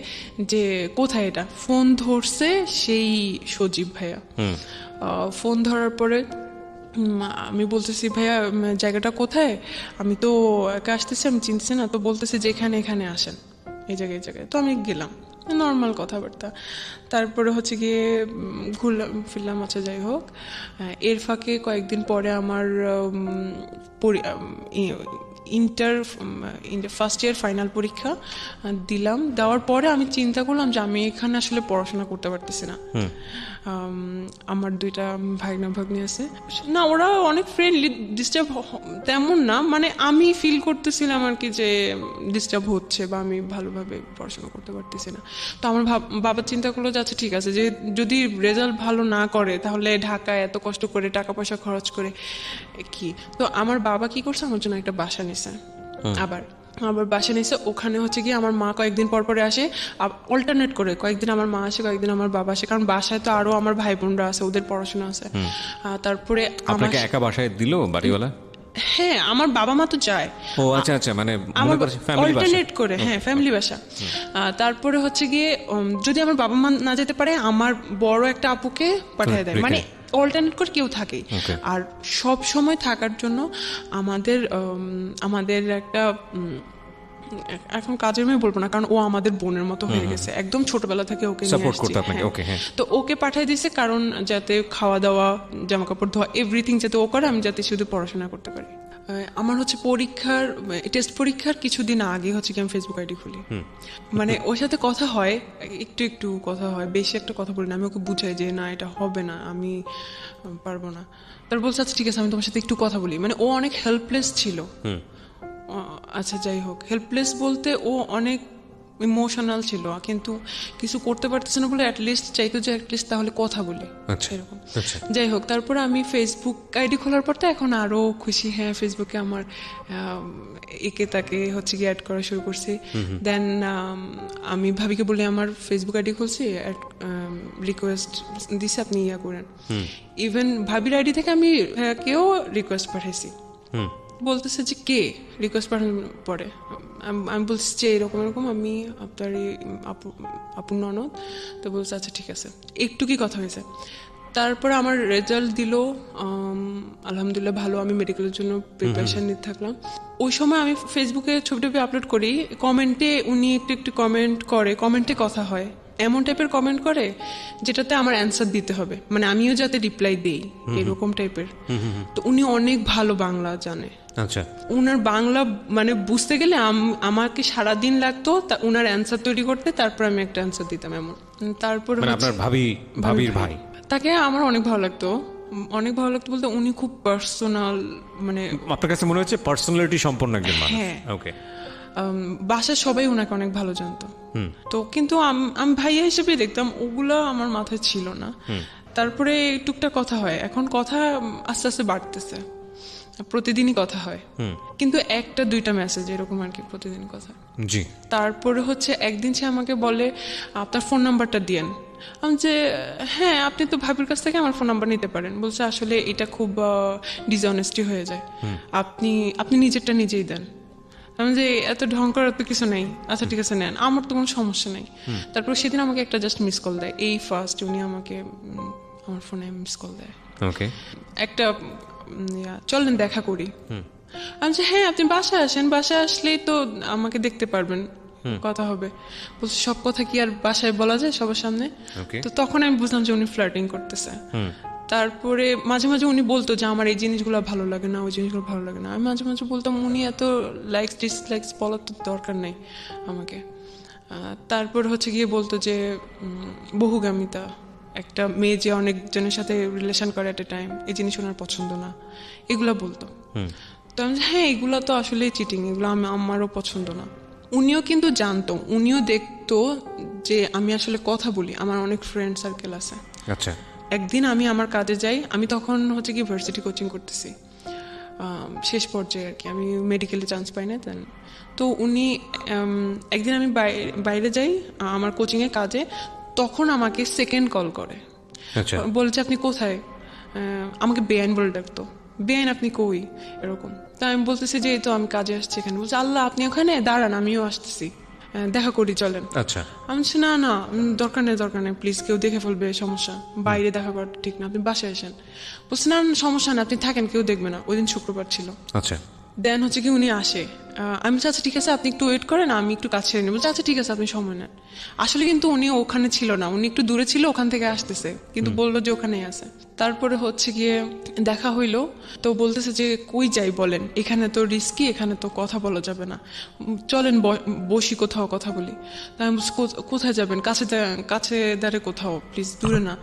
যে কোথায় এটা। ফোন ধরছে সেই সজীব ভাইয়া। ফোন ধরার পরে আমি বলতেছি ভাইয়া জায়গাটা কোথায়, আমি তো একা আসতেছি, আমি চিনতেছি না। তো বলতেছে যে এখানে আসেন, এই জায়গায়। তো আমি গেলাম, নর্মাল কথাবার্তা। তারপরে হচ্ছে গিয়ে ঘুরলাম ফিরলাম, আচ্ছা যাই হোক। এর ফাঁকে কয়েকদিন পরে আমার ইন্টার ফার্স্ট ইয়ার ফাইনাল পরীক্ষা দিলাম। দেওয়ার পরে আমি চিন্তা করলাম যে আমি এখানে আসলে পড়াশোনা করতে পারতেছি না। আমার 2টা ভাগ্নি আছে না, ওরা অনেক ফ্রেন্ডলি, ডিস্টার্ব তেমন না, মানে আমি ফিল করতেছিলাম আর কি যে ডিস্টার্ব হচ্ছে বা আমি ভালোভাবে পড়াশোনা করতে পারতেছি না। তো আমার বাবা চিন্তা করলো যে আচ্ছা ঠিক আছে, যে যদি রেজাল্ট ভালো না করে তাহলে ঢাকায় এত কষ্ট করে টাকা পয়সা খরচ করে কি। তো আমার বাবা কি করছে, আমার জন্য একটা বাসা নিছে। আবার বাসা নিছে, ওখানে হচ্ছে গিয়ে আমার মা কয়েকদিন পর পরে আসে, অল্টারনেট করে, কয়েকদিন আমার মা আসে, কয়েকদিন আমার বাবা আসে, কারণ বাসায় তো আরো আমার ভাই বোনরা আছে, ওদের পড়াশোনা আছে। তারপরে আপনাকে একা বাসায় দিল বাড়িওয়ালা? হ্যাঁ, আমার বাবা মা তো যায়। ও আচ্ছা, মানে অল্টারনেট করে, হ্যাঁ ফ্যামিলি বাসা। তারপরে হচ্ছে গিয়ে যদি আমার বাবা মা না যেতে পারে, আমার বড় একটা আপুকে পাঠিয়ে দেয়, মানে অল্টারনেট করে কেউ থাকেই। Okay. আর সব সময় থাকার জন্য আমাদের একটা এখন কাজের মেয়ে বলবো না, কারণ ও আমাদের বোনের মতো হয়ে গেছে, একদম ছোটবেলা থেকে ওকে নিয়ে Support আসছি। করতো আপনাকে, হ্যাঁ। okay, হ্যাঁ। তো ওকে পাঠিয়ে দিয়েছে কারণ যাতে খাওয়া দাওয়া, জামা কাপড় ধোয়া, এভরিথিং যাতে ও করে, আমি যাতে শুধু পড়াশোনা করতে পারি। আমার হচ্ছে টেস্ট পরীক্ষার কিছুদিন আগে হচ্ছে কি আমি ফেসবুক আইডি খুলি। মানে ওর সাথে কথা হয়, একটু কথা হয়, বেশি একটা কথা বলি না। আমি ওকে বুঝাই যে না এটা হবে না, আমি পারবো না। তারপর বলছে আচ্ছা ঠিক আছে আমি তোমার সাথে একটু কথা বলি। মানে ও অনেক হেল্পলেস ছিল। আচ্ছা যাই হোক, হেল্পলেস বলতে ও অনেক ইমোশনাল ছিল, কিন্তু কিছু করতে পারতেছে না বলে অ্যাটলিস্ট চাইতো যে অ্যাটলিস্ট তাহলে কথা বলি, আচ্ছা, এরকম। আচ্ছা। যাই হোক, তারপরে আমি ফেসবুক আইডি খোলার পর তো এখন আরো খুশি। হ্যাঁ, ফেসবুকে আমার একে তাকে হচ্ছে কি অ্যাড করা শুরু করছি। দেন আমি ভাবিকে বলি আমার ফেসবুক আইডি খুলছি, রিকোয়েস্ট দিছে আপনি ইয়া করেন। ইভেন ভাবির আইডি থেকে আমি কেউ রিকোয়েস্ট পাঠাইছি। বলতেছে যে কে রিকোয়েস্ট পাঠানোর পরে আমি বলছি যে এরকম এরকম আমি আপনার এই আপুর ননদ। তো বলছে আচ্ছা ঠিক আছে, একটু কি কথা হয়েছে। তারপরে আমার রেজাল্ট দিল, আলহামদুলিল্লাহ ভালো। আমি মেডিকেলের জন্য প্রিপারেশন নিতে থাকলাম। ওই সময় আমি ফেসবুকে ছবি টবি আপলোড করি, কমেন্টে উনি একটু কমেন্ট করে, কমেন্টে কথা হয়, এমন টাইপের কমেন্ট করে যেটাতে আমার অ্যান্সার দিতে হবে, মানে আমিও যাতে রিপ্লাই দেই, এরকম টাইপের। তো উনি অনেক ভালো বাংলা জানে। আচ্ছা, উনার বাংলা মানে বুঝতে গেলে আমাকে সারাদিন লাগতো উনার অ্যান্সার তৈরি করতে, তারপর আমি একটা অ্যান্সার দিতাম এমন। তারপর মানে আপনার ভাবির ভাই তাকে আমার অনেক ভালো লাগতো, অনেক ভালো লাগতো বলতে উনি খুব পার্সোনাল, মানে আপনার কাছে মনে হচ্ছে পার্সোনালিটি সম্পন্ন একজন মানুষ। হ্যাঁ। ওকে। বাসার সবাই ওনাকে অনেক ভালো জানতো। তো কিন্তু আমি ভাইয়া হিসেবে দেখতাম, ওগুলো আমার মাথায় ছিল না। তারপরে টুকটাক কথা হয়, এখন কথা আস্তে আস্তে বাড়তেছে, প্রতিদিনই কথা হয়, কিন্তু একটা দুইটা মেসেজ এরকম আর কি, প্রতিদিন কথা। জি। তারপরে হচ্ছে একদিন সে আমাকে বলে আপনার ফোন নাম্বারটা দিয়েন। আমি যে হ্যাঁ আপনি তো ভাবির কাছ থেকে আমার ফোন নাম্বার নিতে পারেন। বলছে আসলে এটা খুব ডিসঅনেস্টি হয়ে যায়, আপনি নিজেরটা নিজেই দেন। আমি যে এত ঢং করার তো কিছু নেই, আচ্ছা ঠিক আছে নেন, আমার তো কোনো সমস্যা নেই। তারপর সেদিন আমাকে একটা জাস্ট মিস কল দেয়, এই ফার্স্ট উনি আমাকে আমার ফোনে মিস কল দেয়। ওকে। একটা চলেন দেখা করি। আমি যে হ্যাঁ আপনি বাসায় আসেন, বাসায় আসলেই তো আমাকে দেখতে পারবেন, কথা হবে। বলছে সব কথা কি আর বাসায় বলা যায় সবার সামনে? তো তখন আমি বুঝলাম যে উনি ফ্লার্টিং করতেছে। তারপরে মাঝে মাঝে উনি বলতো যে আমার এই জিনিসগুলো ভালো লাগে না, ওই জিনিসগুলো ভালো লাগে না। আমি মাঝে মাঝে বলতাম উনি এত লাইকস ডিসলাইকস বলার তো দরকার নেই আমাকে। তারপর হচ্ছে গিয়ে বলতো যে বহুগামিতা, একটা মেয়ে যে অনেকজনের সাথে রিলেশন করে এট এ টাইম, এই জিনিস ওনার পছন্দ না, এগুলা বলতো। তো আমি হ্যাঁ এগুলো তো আসলে চিটিং, এগুলো আমারও পছন্দ না। উনিও কিন্তু জানতো, উনিও দেখতো যে আমি আসলে কথা বলি, আমার অনেক ফ্রেন্ড সার্কেল আছে। আচ্ছা। একদিন আমি আমার কাজে যাই, আমি তখন হচ্ছে কি ভার্সিটি কোচিং করতেছি, শেষ পর্যায়ে আর কি, আমি মেডিকেলে চান্স পাই না তেন। তো উনি একদিন আমি বাইরে যাই আমার কোচিংয়ে কাজে, তখন আমাকে সেকেন্ড কল করে, বলছে আপনি কোথায়? আমাকে বেআইন বলে ডাকতো, বেআইন আপনি কই, এরকম। তা আমি বলতেছি যে এই তো আমি কাজে আসছি এখানে। বলছে আল্লাহ আপনি ওখানে দাঁড়ান, আমিও আসতেছি, দেখা করি চলেন। আচ্ছা। আমি বলছি না না দরকার নেই প্লিজ, কেউ দেখে ফেলবে, সমস্যা, বাইরে দেখা করা ঠিক না, আপনি বাসায় আসেন। বলছে না সমস্যা না, আপনি থাকেন, কেউ দেখবে না। ওই দিন শুক্রবার ছিল। আচ্ছা। দেন হচ্ছে কি উনি আসে, আমি বলছি আচ্ছা ঠিক আছে আপনি একটু ওয়েট করেন, আমি একটু কাছে নিয়ে বলছি আচ্ছা ঠিক আছে আপনি সময় নেন। আসলে কিন্তু উনি ওখানে ছিল না, উনি একটু দূরে ছিল, ওখান থেকে আসতেছে, কিন্তু বললো যে ওখানেই আছে। তারপরে হচ্ছে গিয়ে দেখা হইলো, তো বলতেছে যে কই যাই বলেন, এখানে তো রিস্কি, এখানে তো কথা বলা যাবে না, চলেন বসি কোথাও কথা বলি। তাই আমি বলছি কোথায় যাবেন? কাছে দাঁড়ে কোথাও, প্লিজ, দূরে না।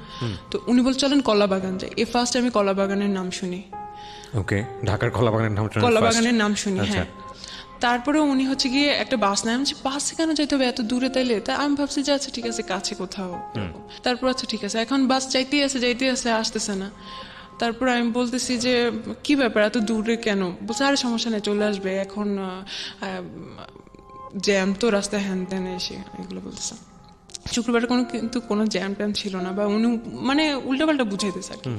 তো উনি বল চলেন কলাবাগান যাই। ফার্স্ট আমি কলাবাগানের নাম শুনি। ওকে, ঢাকার কলাবাগানের নাম শুনি, হ্যাঁ। তারপরে উনি হচ্ছে গিয়ে একটা বাস নেয়। আমি বাসে কেন যাইতে হবে এত দূরে? তাইলে তাই আমি ভাবছি যে আচ্ছা ঠিক আছে কাছে কোথাও। তারপর আচ্ছা ঠিক আছে, এখন বাস যাইতেই আছে, আসতেছে না। তারপর আমি বলতেছি যে কি ব্যাপার এত দূরে কেন? বলছে আরে সমস্যা নেই, চলে আসবে, এখন জ্যাম তো রাস্তায়, হ্যান ত্যান এসে এগুলো বলতেছে। শুক্রবার কিন্তু কোনো জ্যাম ট্যাম ছিল না, বা উনি মানে উল্টাপাল্টা বুঝাইতেছে আর কি।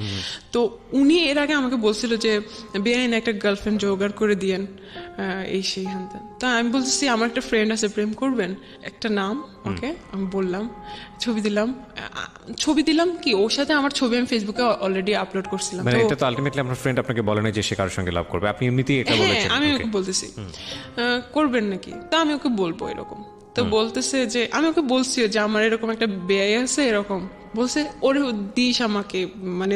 তো উনি এর আগে আমাকে বলছিল যে বেআইন একটা গার্লফ্রেন্ড জোগাড় করে দিয়েন, এই সেই হ্যান ত্যান। তা আমি বলতেছি আমার একটা ফ্রেন্ড আছে, প্রেম করবেন, একটা নাম ওকে আমি বললাম, ছবি দিলাম কি ওর সাথে আমার ছবি আমি ফেসবুকে অলরেডি আপলোড করছিলাম। মানে তো এটা তো আলটিমেটলি আপনার ফ্রেন্ড আপনাকে বলে না যে সে কারোর সঙ্গে লাভ করবে, আপনি এমনিতেই এটা হ্যাঁ বলেছেন। আমি Okay. ওকে বলতেছি করবেন নাকি, তা আমি ওকে বলবো এরকম। তো বলতেছে যে আমি ওকে বলছি যে আমার এরকম একটা বেআই আছে, এরকম বলছে ওরে দিস আমাকে, মানে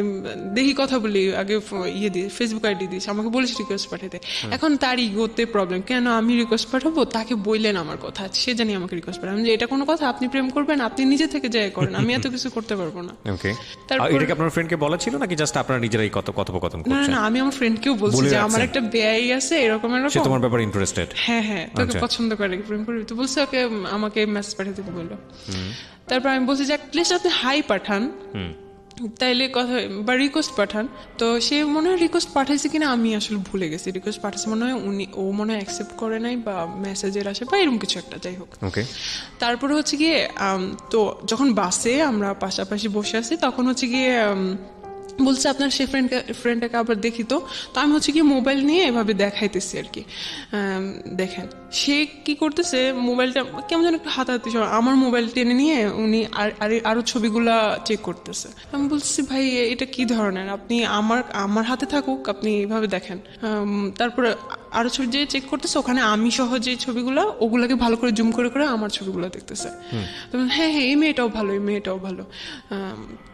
দেখি কথা বলি আগে, ইয়ে দিস ফেসবুক আইডি দিস, আমাকে বলিস রিকোয়েস্ট পাঠাতে। এখন তার ইগোতে প্রবলেম, কেন আমি রিকোয়েস্ট পাঠাবো, তাকে বললেন আমার কথা, সে জানি আমাকে রিকোয়েস্ট পাঠাবো, যে এটা কোনো কথা, আপনি প্রেম করবেন আপনি নিজে থেকে যাই করেন, আমি এত কিছু করতে পারবো না। ওকে, তারপর- এটা কি আপনার ফ্রেন্ডকে বলা ছিল নাকি জাস্ট আপনারা নিজেরাই কথোপকথন না করছেন? না আমি আমার ফ্রেন্ডকেও বলছি বলে যে আমার রাখছেন? একটা বেআই আছে এরকম সে এরকম, তোমার ব্যাপারে ইন্টারেস্টেড? হ্যাঁ হ্যাঁ তোকে আচ্ছা। পছন্দ করে, প্রেম করবি, তো বলছে ওকে আমাকে মেসেজ পাঠাতে বললো। তারপর আমি বলছি যে প্লিজ আপনি হাই পাঠান, তাইলে কথা বা রিকোয়েস্ট পাঠান। তো সে মনে হয় রিকোয়েস্ট পাঠাইছে কিনা আমি আসলে ভুলে গেছি, রিকোয়েস্ট পাঠাইছে মনে হয় ও মনে হয় অ্যাকসেপ্ট করে নাই বা মেসেজের আসে বা এরকম কিছু একটা, যাই হোক। ওকে, তারপরে হচ্ছে গিয়ে তো যখন বাসে আমরা পাশাপাশি বসে আছি তখন হচ্ছে গিয়ে বলছে আপনার সে ফ্রেন্ডটাকে আবার দেখি। তো আমি হচ্ছে গিয়ে মোবাইল নিয়ে এভাবে দেখাইতেছি আর কি, দেখেন সে কি করতেছে, মোবাইলটা কেমন যেন একটু হাতাহাতি, আমার মোবাইল টেনে নিয়ে উনি আরো ছবিগুলা চেক করতেছে। আমি বলছি ভাই এটা কি ধরনের, আপনি আমার হাতে থাকুক, আপনি এভাবে দেখেন। তারপরে আরো ছবি যে চেক করতেছে, ওখানে আমি সহ যে ছবিগুলা ওগুলাকে ভালো করে জুম করে করে আমার ছবিগুলো দেখতেছে। হ্যাঁ হ্যাঁ এই মেয়েটাও ভালো, এই মেয়েটাও ভালো।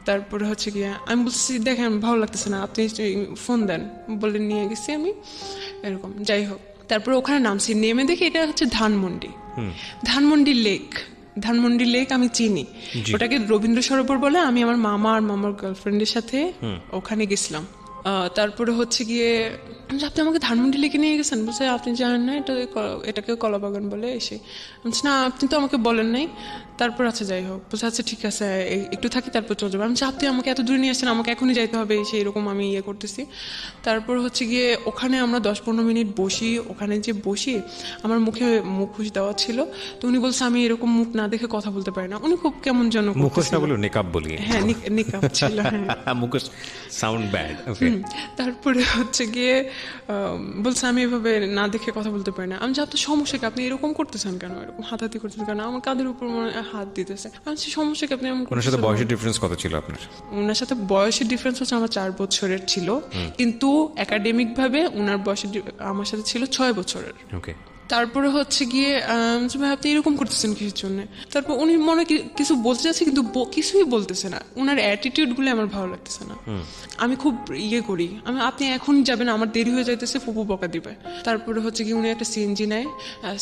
তারপরে হচ্ছে গিয়ে আমি বলছি দেখেন ভালো লাগতেছে না, আপনি ফোন দেন, বলে নিয়ে গেছি আমি এরকম, যাই হোক। তারপরে ওখানে নামছি, নেমে দেখি এটা হচ্ছে ধানমন্ডি লেক আমি চিনি, ওটাকে রবীন্দ্র সরোবর বলে। আমি আমার মামা আর মামার গার্লফ্রেন্ডের সাথে ওখানে গেছিলাম। তারপরে হচ্ছে গিয়ে আপনি আমাকে ধানমন্ডি লেকে নিয়ে গেছেন, বলছে আপনি জানেন না এটাকে কলাবাগান বলে, এসে বলছি না আপনি তো আমাকে বলেন নাই। তারপর আচ্ছা যাই হোক, বলছে আচ্ছা ঠিক আছে একটু থাকি তারপর চলে যাবো। আমি আপনি আমাকে এত দূরে নিয়ে আসছেন, আমাকে এখনই যাইতে হবে, সেই এরকম আমি ইয়ে করতেছি। তারপর হচ্ছে গিয়ে ওখানে আমরা 10-15 মিনিট বসি, ওখানে যে বসি আমার মুখে মুখোশ দেওয়া ছিল। তো উনি বলছে আমি এরকম মুখ না দেখে কথা বলতে পারি না, উনি খুব কেমন যেন মুখোশ না বলে নেকাব বলি। হ্যাঁ নিকাব ছিল, হ্যাঁ মুখোশ সাউন্ড ব্যাড। ওকে, তারপরে হচ্ছে গিয়ে বলছে আমি এভাবে না দেখে কথা বলতে পারি না। আমি যে আপনার সমস্যা কি, আপনি এরকম করতেছেন কেন, এরকম হাতাহাতি করতেছেন কেন, আমার কাঁধের উপর হাত দিতেছে। আমি সমস্যা কি, আপনি এমন ওনার সাথে বয়সের ডিফারেন্স কত ছিল আপনার? ওনার সাথে বয়সের ডিফারেন্স হচ্ছে আমার 4 বছরের ছিল, কিন্তু একাডেমিক ভাবে ওনার বয়সের আমার সাথে ছিল 6 বছরের। ওকে, তারপরে হচ্ছে গিয়ে ভাই আপনি এরকম করতেছেন কিসের জন্য। তারপর উনি মনে কিছু বলতে চাচ্ছে কিন্তু কিছুই বলতেছে না, ওনার অ্যাটিটিউড গুলো আমার ভালো লাগতেছে না। আমি খুব ইয়ে করি, আপনি এখন যাবেন, আমার দেরি হয়ে যাইতেছে, ফুপু বকা দিবে। তারপরে হচ্ছে কি উনি একটা সিএনজি নেয়,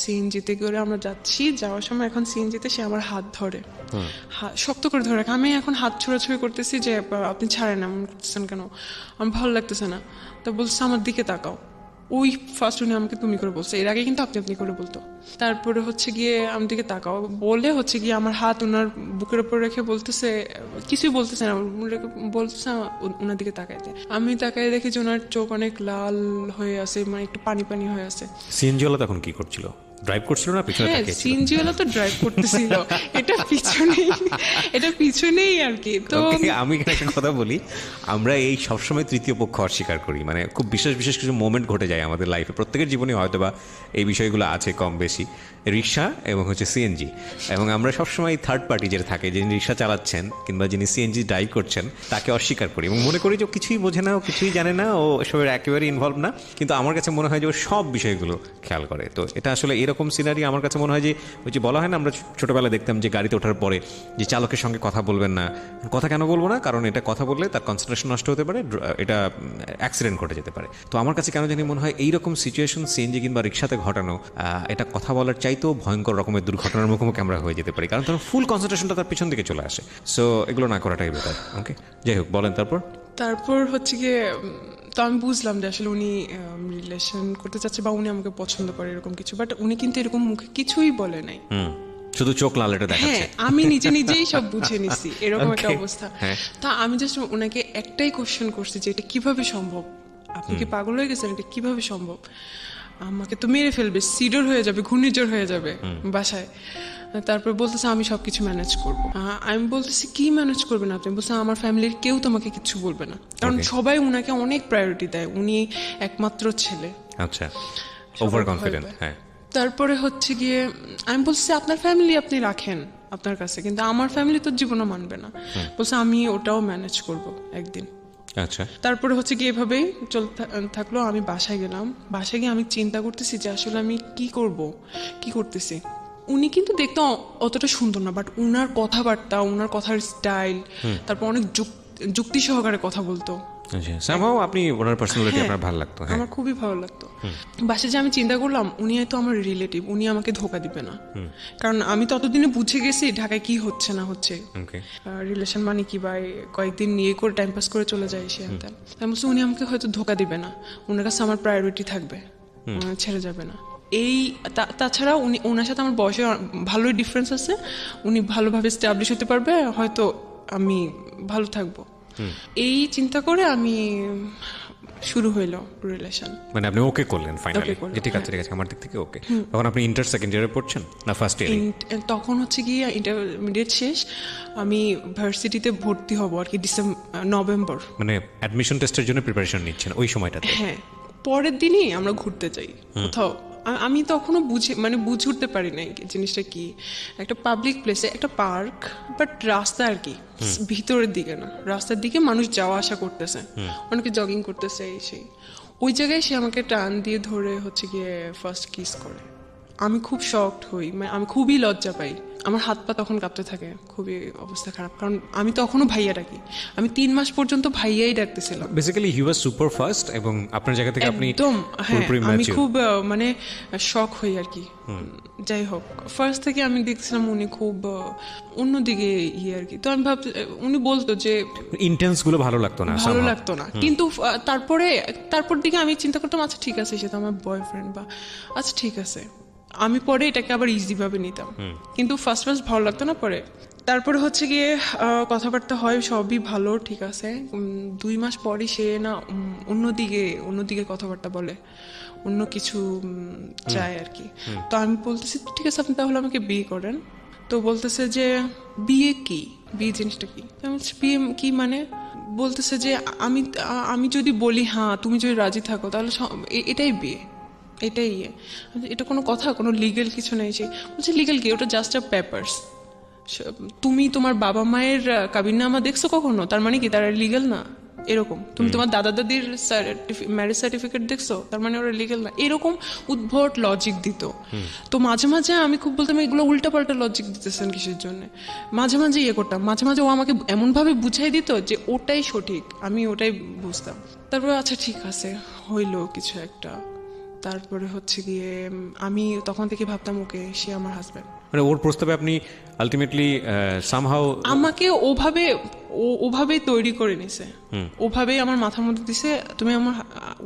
সিএনজিতে করে আমরা যাচ্ছি, যাওয়ার সময় এখন সিএনজিতে সে আমার হাত ধরে, শক্ত করে ধরে রাখে। আমি এখন হাত ছোড়াছুড়ি করতেছি যে আপনি ছাড়েন, এমন করতেছেন কেন, আমার ভালো লাগতেছে না। তা বলছে আমার দিকে তাকাও। ওই ফার্স্ট উনি আমাকে তুমি করে বলছে, এর আগে কিন্তু আপনি করে বলতো। তারপরে হচ্ছে গিয়ে আমার দিকে তাকাও বলে হচ্ছে গিয়ে আমার হাত ওনার বুকের উপর রেখে বলতেছে, কিছুই বলতেছে না, বলতেছে ওনার দিকে তাকাইতে। আমি তাকাই দেখি যে ওনার চোখ অনেক লাল হয়ে আছে, মানে একটু পানি পানি হয়ে আছে। সিএনজিওয়ালা তখন কি করছিল? ড্রাইভ করছিল না পিছনে হ্যাঁ তাকিয়ে ছিল? সিএনজিওয়ালা তো ড্রাইভ করতেছিল, এটা পিছনেই আর কি। তো Okay, আমি এখানে একটা কথা বলি, আমরা এই সবসময় তৃতীয় পক্ষ অস্বীকার করি, মানে খুব বিশেষ কিছু মোমেন্ট ঘটে যায় আমাদের লাইফে, প্রত্যেকের জীবনে হয়তো বা এই বিষয়গুলো আছে কম বেশি, রিক্সা এবং হচ্ছে সিএনজি, এবং আমরা সবসময় থার্ড পার্টি যেটা থাকে, যিনি রিক্সা চালাচ্ছেন কিংবা যিনি সিএনজি ড্রাইভ করছেন তাকে অস্বীকার করি এবং মনে করি যে ও কিছুই বোঝে না, ও কিছুই জানে না, ও এসবের একেবারে ইনভলভ না। কিন্তু আমার কাছে মনে হয় যে ও সব বিষয়গুলো খেয়াল করে। তো এটা আসলে এরকম সিনারি আমার কাছে মনে হয় যে ওই যে বলা হয় না, আমরা ছোটবেলায় দেখতাম যে গাড়িতে ওঠার পরে যে চালকের সঙ্গে কথা বলবেন না। কথা কেন বলবো না? কারণ এটা কথা বললে তার কনসেন্ট্রেশন নষ্ট হতে পারে, এটা অ্যাক্সিডেন্ট ঘটে যেতে পারে। তো আমার কাছে কেন জানি মনে হয় এইরকম সিচুয়েশন সিএনজি কিংবা রিক্সাতে ঘটানো, এটা কথা বলার চাইতেও ভয়ঙ্কর রকমের দুর্ঘটনার মুখোমুখি আমরা হয়ে যেতে পারি, কারণ তখন ফুল কনসেন্ট্রেশনটা তার পিছন দিকে চলে আসে। সো এগুলো না করাটাই বেটার। ওকে, যাই হোক, বলেন তারপর হচ্ছে গিয়ে তো আমি বুঝলাম যে আসলে উনি রিলেশন করতে চাচ্ছে বা উনি আমাকে পছন্দ করে এরকম কিছু, বাট উনি কিন্তু এরকম মুখে কিছুই বলে নাই, শুধু চোখ লাল এটা দেখাচ্ছে। হ্যাঁ আমি নিজেই সব বুঝে নিছি এরকম একটা অবস্থা। তা আমি জাস্ট ওনাকে একটাই কোশ্চেন করছি যে এটা কিভাবে সম্ভব, আপনি কি পাগল হয়ে গেছেন, এটা কিভাবে সম্ভব। আমাকে তো মেরে ফেলবে, সিডর হয়ে যাবে, ঘূর্ণিঝড় হয়ে যাবে বাসায়। তারপর বলতেছে আমি সবকিছু ম্যানেজ করবো। আমি বলতেছি কি ম্যানেজ করবেন আপনি? বলছে আমার ফ্যামিলির কেউ তোমাকে কিছু বলবে না, কারণ সবাই উনাকে অনেক প্রায়োরিটি দেয়, উনি একমাত্র ছেলে। আচ্ছা, ওভার কনফিডেন্ট। হ্যাঁ, তারপরে হচ্ছে গিয়ে আমি বলছি আপনার ফ্যামিলি আপনি রাখেন আপনার কাছে, কিন্তু আমার ফ্যামিলি তো জীবনও মানবে না। বলছে আমি ওটাও ম্যানেজ করব একদিন। আচ্ছা, তারপরে হচ্ছে গিয়ে এভাবেই চলতে থাকলো। আমি বাসায় গেলাম, বাসায় গিয়ে আমি চিন্তা করতেছি যে আসলে আমি কি করব, কি করতেছি। উনি কিন্তু দেখতে অতটা সুন্দর না, বাট উনার কথাবার্তা, উনার কথার স্টাইল, তারপর অনেক যুক্তি সহকারে কথা বলতো। আচ্ছা, সামহাও আপনি ওনার পার্সোনালিটি আপনার ভালো লাগতো। হ্যাঁ, আমার খুবই ভালো লাগতো। বাসে যে আমি চিন্তা করলাম উনি হয়তো আমার রিলেটিভ, উনি আমাকে ধোকা দিবে না, কারণ আমি ততদিনে বুঝে গেছি ঢাকায় কি হচ্ছে না হচ্ছে, ওকে, রিলেশন মানে কি, বা কয়েকদিন নিয়ে করে টাইম পাস করে চলে যায় সে। আমি বলছি উনি আমাকে হয়তো ধোকা দিবে না, ওনার কাছে আমার প্রায়োরিটি থাকবে, ছেড়ে যাবে না। এই তাছাড়া উনি, ওনার সাথে আমার বয়সে ভালোই ডিফারেন্স আছে, উনি ভালোভাবে স্টাবলিশ হতে পারবে, হয়তো আমি ভালো থাকবো। এই চিন্তা করে আমি শুরু হইলো রিলেশন। মানে আপনি ওকে করলেন ফাইনালি, করলাম, যে ঠিক আছে ঠিক আছে আমার দিক থেকে ওকে। তখন আপনি ইন্টার সেকেন্ড ইয়ারে পড়ছেন না ফার্স্ট ইয়ারে? তখন হচ্ছে গিয়ে ইন্টারমিডিয়েট শেষ, আমি ভার্সিটিতে ভর্তি হব আর কি নভেম্বর। মানে অ্যাডমিশন টেস্টের জন্য প্রিপারেশন নিচ্ছেন ওই সময়টাতে? হ্যাঁ, পরের দিনই আমরা ঘুরতে যাই কোথাও। আমি তখনও বুঝে উঠতে পারি নাই জিনিসটা কি। একটা পাবলিক প্লেসে, একটা পার্ক, বাট রাস্তা আর কি ভিতরের দিকে না, রাস্তার দিকে মানুষ যাওয়া আসা করতেছে, অনেকে জগিং করতেছে, এই সেই। ওই জায়গায় সে আমাকে টান দিয়ে ধরে হচ্ছে গিয়ে ফার্স্ট কিস করে। আমি খুব শকড হই, মানে আমি খুবই লজ্জা পাই, আমার হাত পা তখন কাঁপতে থাকে, খুবই অবস্থা খারাপ, কারণ আমি তখনও ভাইয়া ডাকি, আমি 3 মাস পর্যন্ত ভাইয়াই ডাকতেছিলাম। Basically he was super fast, এবং আপনার জায়গা থেকে আপনি একদম, হ্যাঁ, পুরোপুরি আমি ম্যাচিউর। খুব মানে শক হই আর কি। যাই হোক, ফার্স্ট থেকে আমি দেখছিলাম উনি খুব অন্যদিকে আর কি। তো আমি ভাবছি, উনি বলতো যে ইন্টেন্স গুলো ভালো লাগতো না, ভালো লাগতো না, কিন্তু তারপর দিকে আমি চিন্তা করতাম আচ্ছা ঠিক আছে, সে তো আমার বয়ফ্রেন্ড, বা আচ্ছা ঠিক আছে, আমি পরে এটাকে আবার ইজি ভাবে নিতাম, কিন্তু ফার্স্ট ভালো লাগতো না। পরে তারপরে হচ্ছে গিয়ে কথাবার্তা হয়, সবই ভালো ঠিক আছে। 2 মাস পরে সে না অন্যদিকে কথাবার্তা বলে, অন্য কিছু চায় আর কি। তো আমি বলতেছি ঠিক আছে আপনি তাহলে আমাকে বিয়ে করেন। তো বলতেছে যে বিয়ে কি, বিয়ে জিনিসটা কি? আমি বলছি বিয়ে কি মানে? বলতেছে যে আমি যদি বলি হ্যাঁ, তুমি যদি রাজি থাকো তাহলে এটাই বিয়ে, এটাই এটা কোনো কথা, কোনো লিগেল কিছু নেই। সে বলছে লিগেল কি, ওটা জাস্ট আ পেপারস। তুমি তোমার বাবা মায়ের কাবিননামা দেখছো কখনো? তার মানে কি তারা লিগেল না? এরকম। তুমি তোমার দাদা দাদির ম্যারেজ সার্টিফিকেট দেখছো, তার মানে ওরা লিগেল না? এরকম উদ্ভট লজিক দিত। তো মাঝে মাঝে আমি খুব বলতাম এগুলো উল্টাপাল্টা লজিক দিতেছেন কিসের জন্য। মাঝে মাঝে করতাম, মাঝে মাঝে ও আমাকে এমনভাবে বুঝাই দিত যে ওটাই সঠিক, আমি ওটাই বুঝতাম। তারপরে আচ্ছা ঠিক আছে, হইলো কিছু একটা। তারপরে হচ্ছে গিয়ে আমি তখন থেকে ভাবতাম ওকে, সে আমার হাজব্যান্ড। মানে ওর প্রস্তাবে আপনি আলটিমেটলি সামহাউ আমাকে ওভাবেই তৈরি করে নিছে, ওভাবেই আমার মাথার মধ্যে দিছে তুমি আমার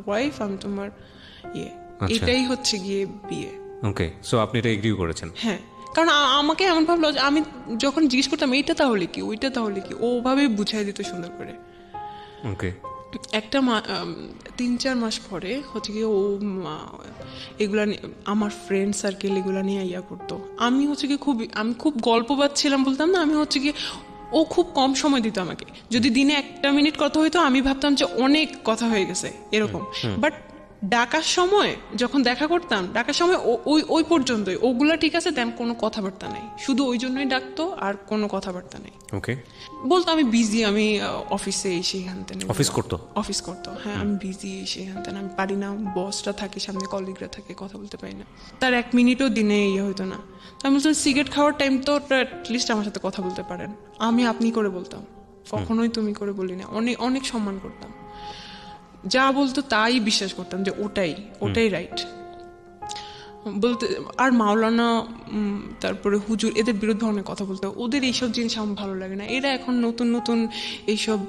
ওয়াইফ, আমি তোমার এটাই হচ্ছে গিয়ে বিয়ে। ওকে, সো আপনি এটা এগ্রি করেছেন? হ্যাঁ, কারণ আমাকে এমন ভাবলো, আমি যখন জিজ্ঞেস করতাম এইটা তাহলে কি, ওইটা তাহলে কি, ও ওভাবেই বুঝাই দিত সুন্দর করে। ওকে, একটা 3-4 মাস পরে হচ্ছে গিয়ে ও এগুলা আমার ফ্রেন্ড সার্কেল এগুলা নিয়ে করতো। আমি হচ্ছে গিয়ে আমি খুব গল্পবাদ ছিলাম বলতাম না, আমি হচ্ছে গিয়ে ও খুব কম সময় দিত আমাকে। যদি দিনে 1 মিনিট কথা হইতো আমি ভাবতাম যে অনেক কথা হয়ে গেছে এরকম। বাট ডাকার সময় যখন দেখা করতাম, ডাকার সময় ওই পর্যন্তই, ওগুলা ঠিক আছে, তেমন কোনো কথাবার্তা নাই, শুধু ওই জন্যই ডাকতো, আর কোনো কথাবার্তা নেই। ওকে, বলতো আমি বিজি, আমি অফিসে এসে হানতেন। অফিস করতো? হ্যাঁ, আমি বিজি এসে হানতেন, আমি পারি না, বসরা থাকে সামনে, কলিগরা থাকে, কথা বলতে পারি না। তার 1 মিনিটও দিনে হইতো না। আমি বলতাম সিগারেট খাওয়ার টাইম তো অ্যাটলিস্ট আমার সাথে কথা বলতে পারেন। আমি আপনি করে বলতাম, কখনোই তুমি করে বলি না। অনেক অনেক সম্মান করতাম, যা বলতো তাই বিশ্বাস করতাম যে ওটাই রাইট বলতে। আর মাওলানা, তারপরে হুজুর, এদের বিরুদ্ধে অনেক কথা বলতে। ওদের এইসব জিনিস আমার ভালো লাগে না। এরা এখন নতুন নতুন এইসব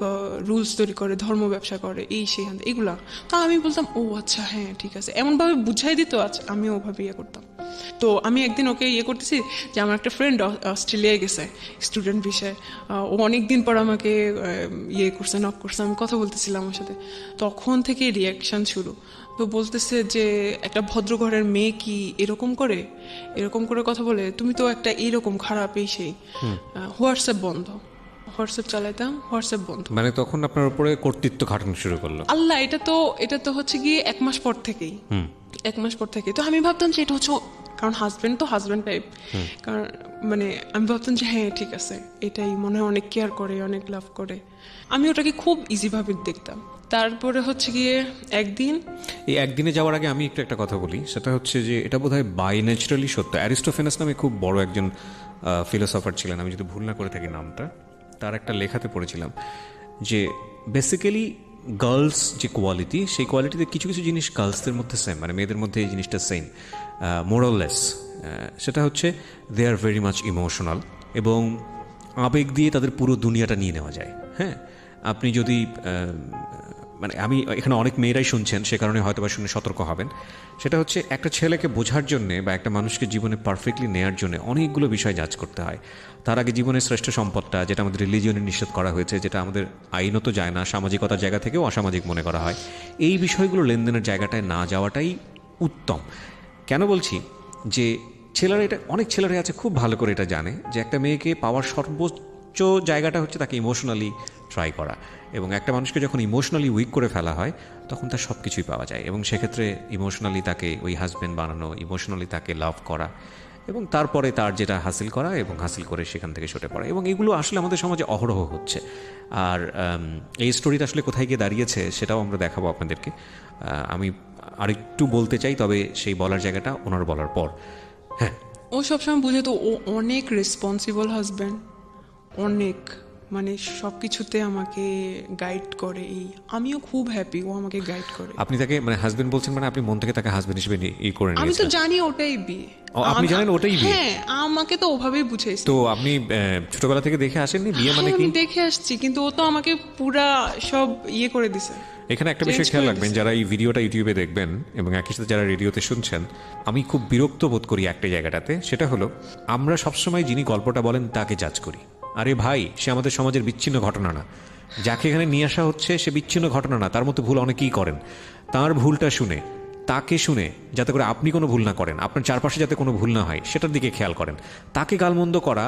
রুলস তৈরি করে, ধর্ম ব্যবসা করে, এই সেই এগুলা। তা আমি বলতাম ও আচ্ছা হ্যাঁ ঠিক আছে, এমনভাবে বুঝাই দিত। আচ্ছা, আমি ওভাবে করতাম। তো আমি একদিন ওকে করতেছি যে আমার একটা ফ্রেন্ড অস্ট্রেলিয়ায় গেছে স্টুডেন্ট ভিসায়। ও অনেকদিন পর আমাকে করছে, নক করছে, আমি কথা বলতেছিলাম ওর সাথে। তখন থেকে রিয়াকশন শুরু তো বলতেছে যে একটা ভদ্র ঘরের মেয়ে কি এরকম করে কথা বলে, তুমি তো একটা এরকম খারাপ এই সেই। হোয়াটসঅ্যাপ বন্ধ, হোয়াটসঅ্যাপ চালাইতাম, হোয়াটসঅ্যাপ বন্ধ। মানে তখন আপনার উপরে কর্তৃত্ব খাটানো শুরু করলো। আল্লাহ, এটা তো হচ্ছে গিয়ে 1 মাস পর থেকেই, 1 মাস পর থেকে। তো আমি ভাবতাম যে এটা হচ্ছে, কারণ হাজবেন্ড তো হাজবেন্ড টাইপ, কারণ মানে আমি ভাবতাম যে হ্যাঁ ঠিক আছে, এটাই মনে হয় অনেক কেয়ার করে, অনেক লাভ করে। আমি ওটাকে খুব ইজিভাবে দেখতাম। তারপরে হচ্ছে গিয়ে একদিন, এই একদিনে যাওয়ার আগে আমি একটু একটা কথা বলি, সেটা হচ্ছে যে এটা বোধহয় বাই ন্যাচারালি সত্য। অ্যারিস্টোফেনাস নামে খুব বড় একজন ফিলোসফার ছিলেন, আমি যদি ভুল না করে থাকি নামটা, তার একটা লেখাতে পড়েছিলাম যে বেসিক্যালি গার্লস যে কোয়ালিটি, সেই কোয়ালিটিতে কিছু কিছু জিনিস গার্লসদের মধ্যে সেম, মানে মেয়েদের মধ্যে এই জিনিসটা সেম, মোরাললেস। সেটা হচ্ছে দে আর ভেরি মাচ ইমোশনাল, এবং আবেগ দিয়ে তাদের পুরো দুনিয়াটা নিয়ে নেওয়া যায়। হ্যাঁ, আপনি যদি মানে আমি এখানে অনেক মেয়েরাই শুনছেন, সে কারণে হয়তো বা শুনে সতর্ক হবেন। সেটা হচ্ছে একটা ছেলেকে বোঝার জন্যে বা একটা মানুষকে জীবনে পারফেক্টলি নেয়ার জন্য অনেকগুলো বিষয় জাজ করতে হয়। তার আগে জীবনের শ্রেষ্ঠ সম্পদটা, যেটা আমাদের রিলিজিয়নে নিষেধ করা হয়েছে, যেটা আমাদের আইনত যায় না, সামাজিকতার জায়গা থেকেও অসামাজিক মনে করা হয়, এই বিষয়গুলো লেনদেনের জায়গাটায় না যাওয়াটাই উত্তম। কেন বলছি যে ছেলেরা, এটা অনেক ছেলেরা আছে খুব ভালো করে এটা জানে যে একটা মেয়েকে পাওয়ার সর্বোচ্চ জায়গাটা হচ্ছে তাকে ইমোশনালি ট্রাই করা, এবং একটা মানুষকে যখন ইমোশনালি উইক করে ফেলা হয় তখন তার সব কিছুই পাওয়া যায়, এবং সেক্ষেত্রে ইমোশনালি তাকে ওই হাজব্যান্ড বানানো, ইমোশনালি তাকে লাভ করা, এবং তারপরে তার যেটা হাসিল করা এবং হাসিল করে সেখান থেকে সরে পড়া, এবং এগুলো আসলে আমাদের সমাজে অহরহ হচ্ছে। আর এই স্টোরিটা আসলে কোথায় গিয়ে দাঁড়িয়েছে সেটাও আমরা দেখাবো আপনাদেরকে। আমি আরেকটু বলতে চাই, তবে সেই বলার জায়গাটা ওনার বলার পর। হ্যাঁ, ও সবসময় বুঝে তো, ও অনেক রেসপন্সিবল হাজব্যান্ড, অনেক, মানে সব কিছুতে আমাকে গাইড করে। আমিও খুব হ্যাপি ও আমাকে গাইড করে। আপনি তাকে মানে হাজবেন্ড বলছেন, মানে আপনি মন থেকে তাকে হাজবেন্ড হিসেবে করে আমি তো নিয়েছেন? জানি ওটাই বিয়ে। আপনি জানেন ওটাই বিয়ে? হ্যাঁ, আমাকে তো ওভাবেই বুঝাইছে। তো আপনি ছোটবেলা থেকে দেখে আসেননি বিয়ে মানে হ্যাঁ, কি? আমি দেখে আসছি, কিন্তু ও তো আমাকে পুরা সব করে দিছে। এখানে একটা বিষয় খেয়াল রাখবেন, যারা এই ভিডিওটা ইউটিউবে দেখবেন এবং একই সাথে যারা রেডিওতে শুনছেন, আমি খুব বিরক্ত বোধ করি একটা জায়গাটাতে, সেটা হলো আমরা সবসময় যিনি গল্পটা বলেন তাকে জাজ করি। আরে ভাই, সে আমাদের সমাজের বিচ্ছিন্ন ঘটনা না, যাকে এখানে নিয়ে আসা হচ্ছে সে বিচ্ছিন্ন ঘটনা না, তার মতো ভুল অনেকেই করেন। তার ভুলটা শুনে, তাকে শুনে, যাতে করে আপনি কোনো ভুল না করেন, আপনার চারপাশে যাতে কোনো ভুল না হয় সেটার দিকে খেয়াল করেন। তাকে গালমন্দ করা,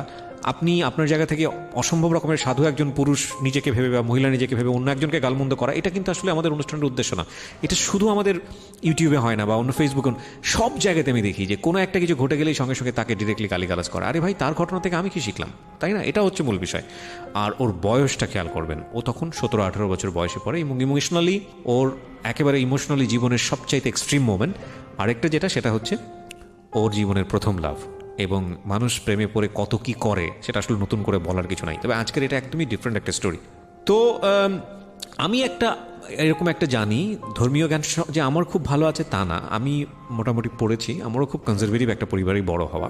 আপনি আপনার জায়গা থেকে অসম্ভব রকমের সাধু একজন পুরুষ নিজেকে ভেবে বা মহিলা নিজেকে ভেবে অন্য একজনকে গালমন্দ করা, এটা কিন্তু আসলে আমাদের অনুষ্ঠানের উদ্দেশ্য না। এটা শুধু আমাদের ইউটিউবে হয় না বা অন্য ফেসবুকে, সব জায়গাতে আমি দেখি যে কোনো একটা কিছু ঘটে গেলেই সঙ্গে সঙ্গে তাকে ডিরেক্টলি গালিগালাজ করা। আরে ভাই, তার ঘটনা থেকে আমি কি শিখলাম, তাই না? এটা হচ্ছে মূল বিষয়। আর ওর বয়সটা খেয়াল করবেন, ও তখন 17-18 বছর বয়সে পড়ে, এবং ইমোশনালি ওর একেবারে ইমোশনালি জীবনের সবচাইতে এক্সট্রিম মোমেন্ট। আরেকটা যেটা, সেটা হচ্ছে ওর জীবনের প্রথম লাভ, এবং মানুষ প্রেমে পড়ে কত কি করে সেটা আসলে নতুন করে বলার কিছু নাই। তবে আজকের এটা একদমই ডিফারেন্ট একটা স্টোরি। তো আমি এরকম একটা জানি, ধর্মীয় জ্ঞান যে আমার খুব ভালো আছে তা না, আমি মোটামুটি পড়েছি, আমারও খুব কনজারভেটিভ একটা পরিবারেই বড় হওয়া।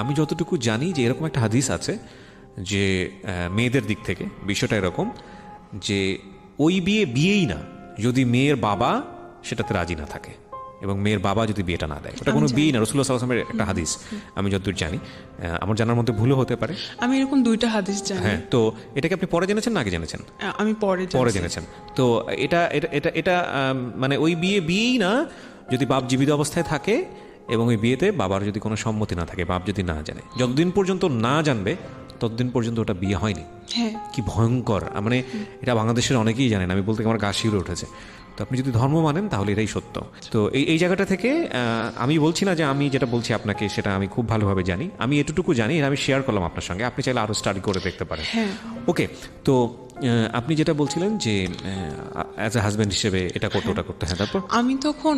আমি যতটুকু জানি যে এরকম একটা হাদিস আছে যে মেয়েদের দিক থেকে বিষয়টা এরকম যে ওই বিয়েই না যদি মেয়ের বাবা সেটাতে রাজি না থাকে, এবং মেয়ের বাবা যদি বিয়েটা না দেয়, ওটা কোনো বিয়ে না। রাসূলুল্লাহ সাল্লাল্লাহু আলাইহি ওয়াসাল্লামের একটা হাদিস, আমি যতদূর জানি, আমার জানার মধ্যে ভুলও হতে পারে। আমি এরকম 2টা হাদিস জানি। হ্যাঁ, তো এটাকে আপনি পরে জেনেছেন না আগে জেনেছেন? আমি পরে জেনেছেন। তো এটা এটা এটা এটা মানে ওই বিয়েই না যদি বাপ জীবিত অবস্থায় থাকে, এবং ওই বিয়েতে বাবার যদি কোনো সম্মতি না থাকে, বাপ যদি না জানে, যতদিন পর্যন্ত না জানবে ততদিন পর্যন্ত ওটা বিয়ে হয়নি। হ্যাঁ, কি ভয়ঙ্কর! মানে এটা বাংলাদেশের অনেকেই জানেন, আমি বলতে আমার গা শিউরে উঠেছে। তো আপনি যদি ধর্ম মানেন তাহলে এটাই সত্য। তো এই জায়গাটা থেকে আমি বলছি না যে আমি যেটা বলছি আপনাকে সেটা আমি খুব ভালোভাবে জানি, আমি এতটুকু জানি, আমি শেয়ার করলাম আপনার সঙ্গে, আপনি চাইলে আরও স্টাডি করে দেখতে পারেন। ওকে, তো আপনি যেটা বলছিলেন যে অ্যাজ এ হাজব্যান্ড হিসেবে এটা করতে ওটা করতে, হ্যাঁ, তারপর আমি তখন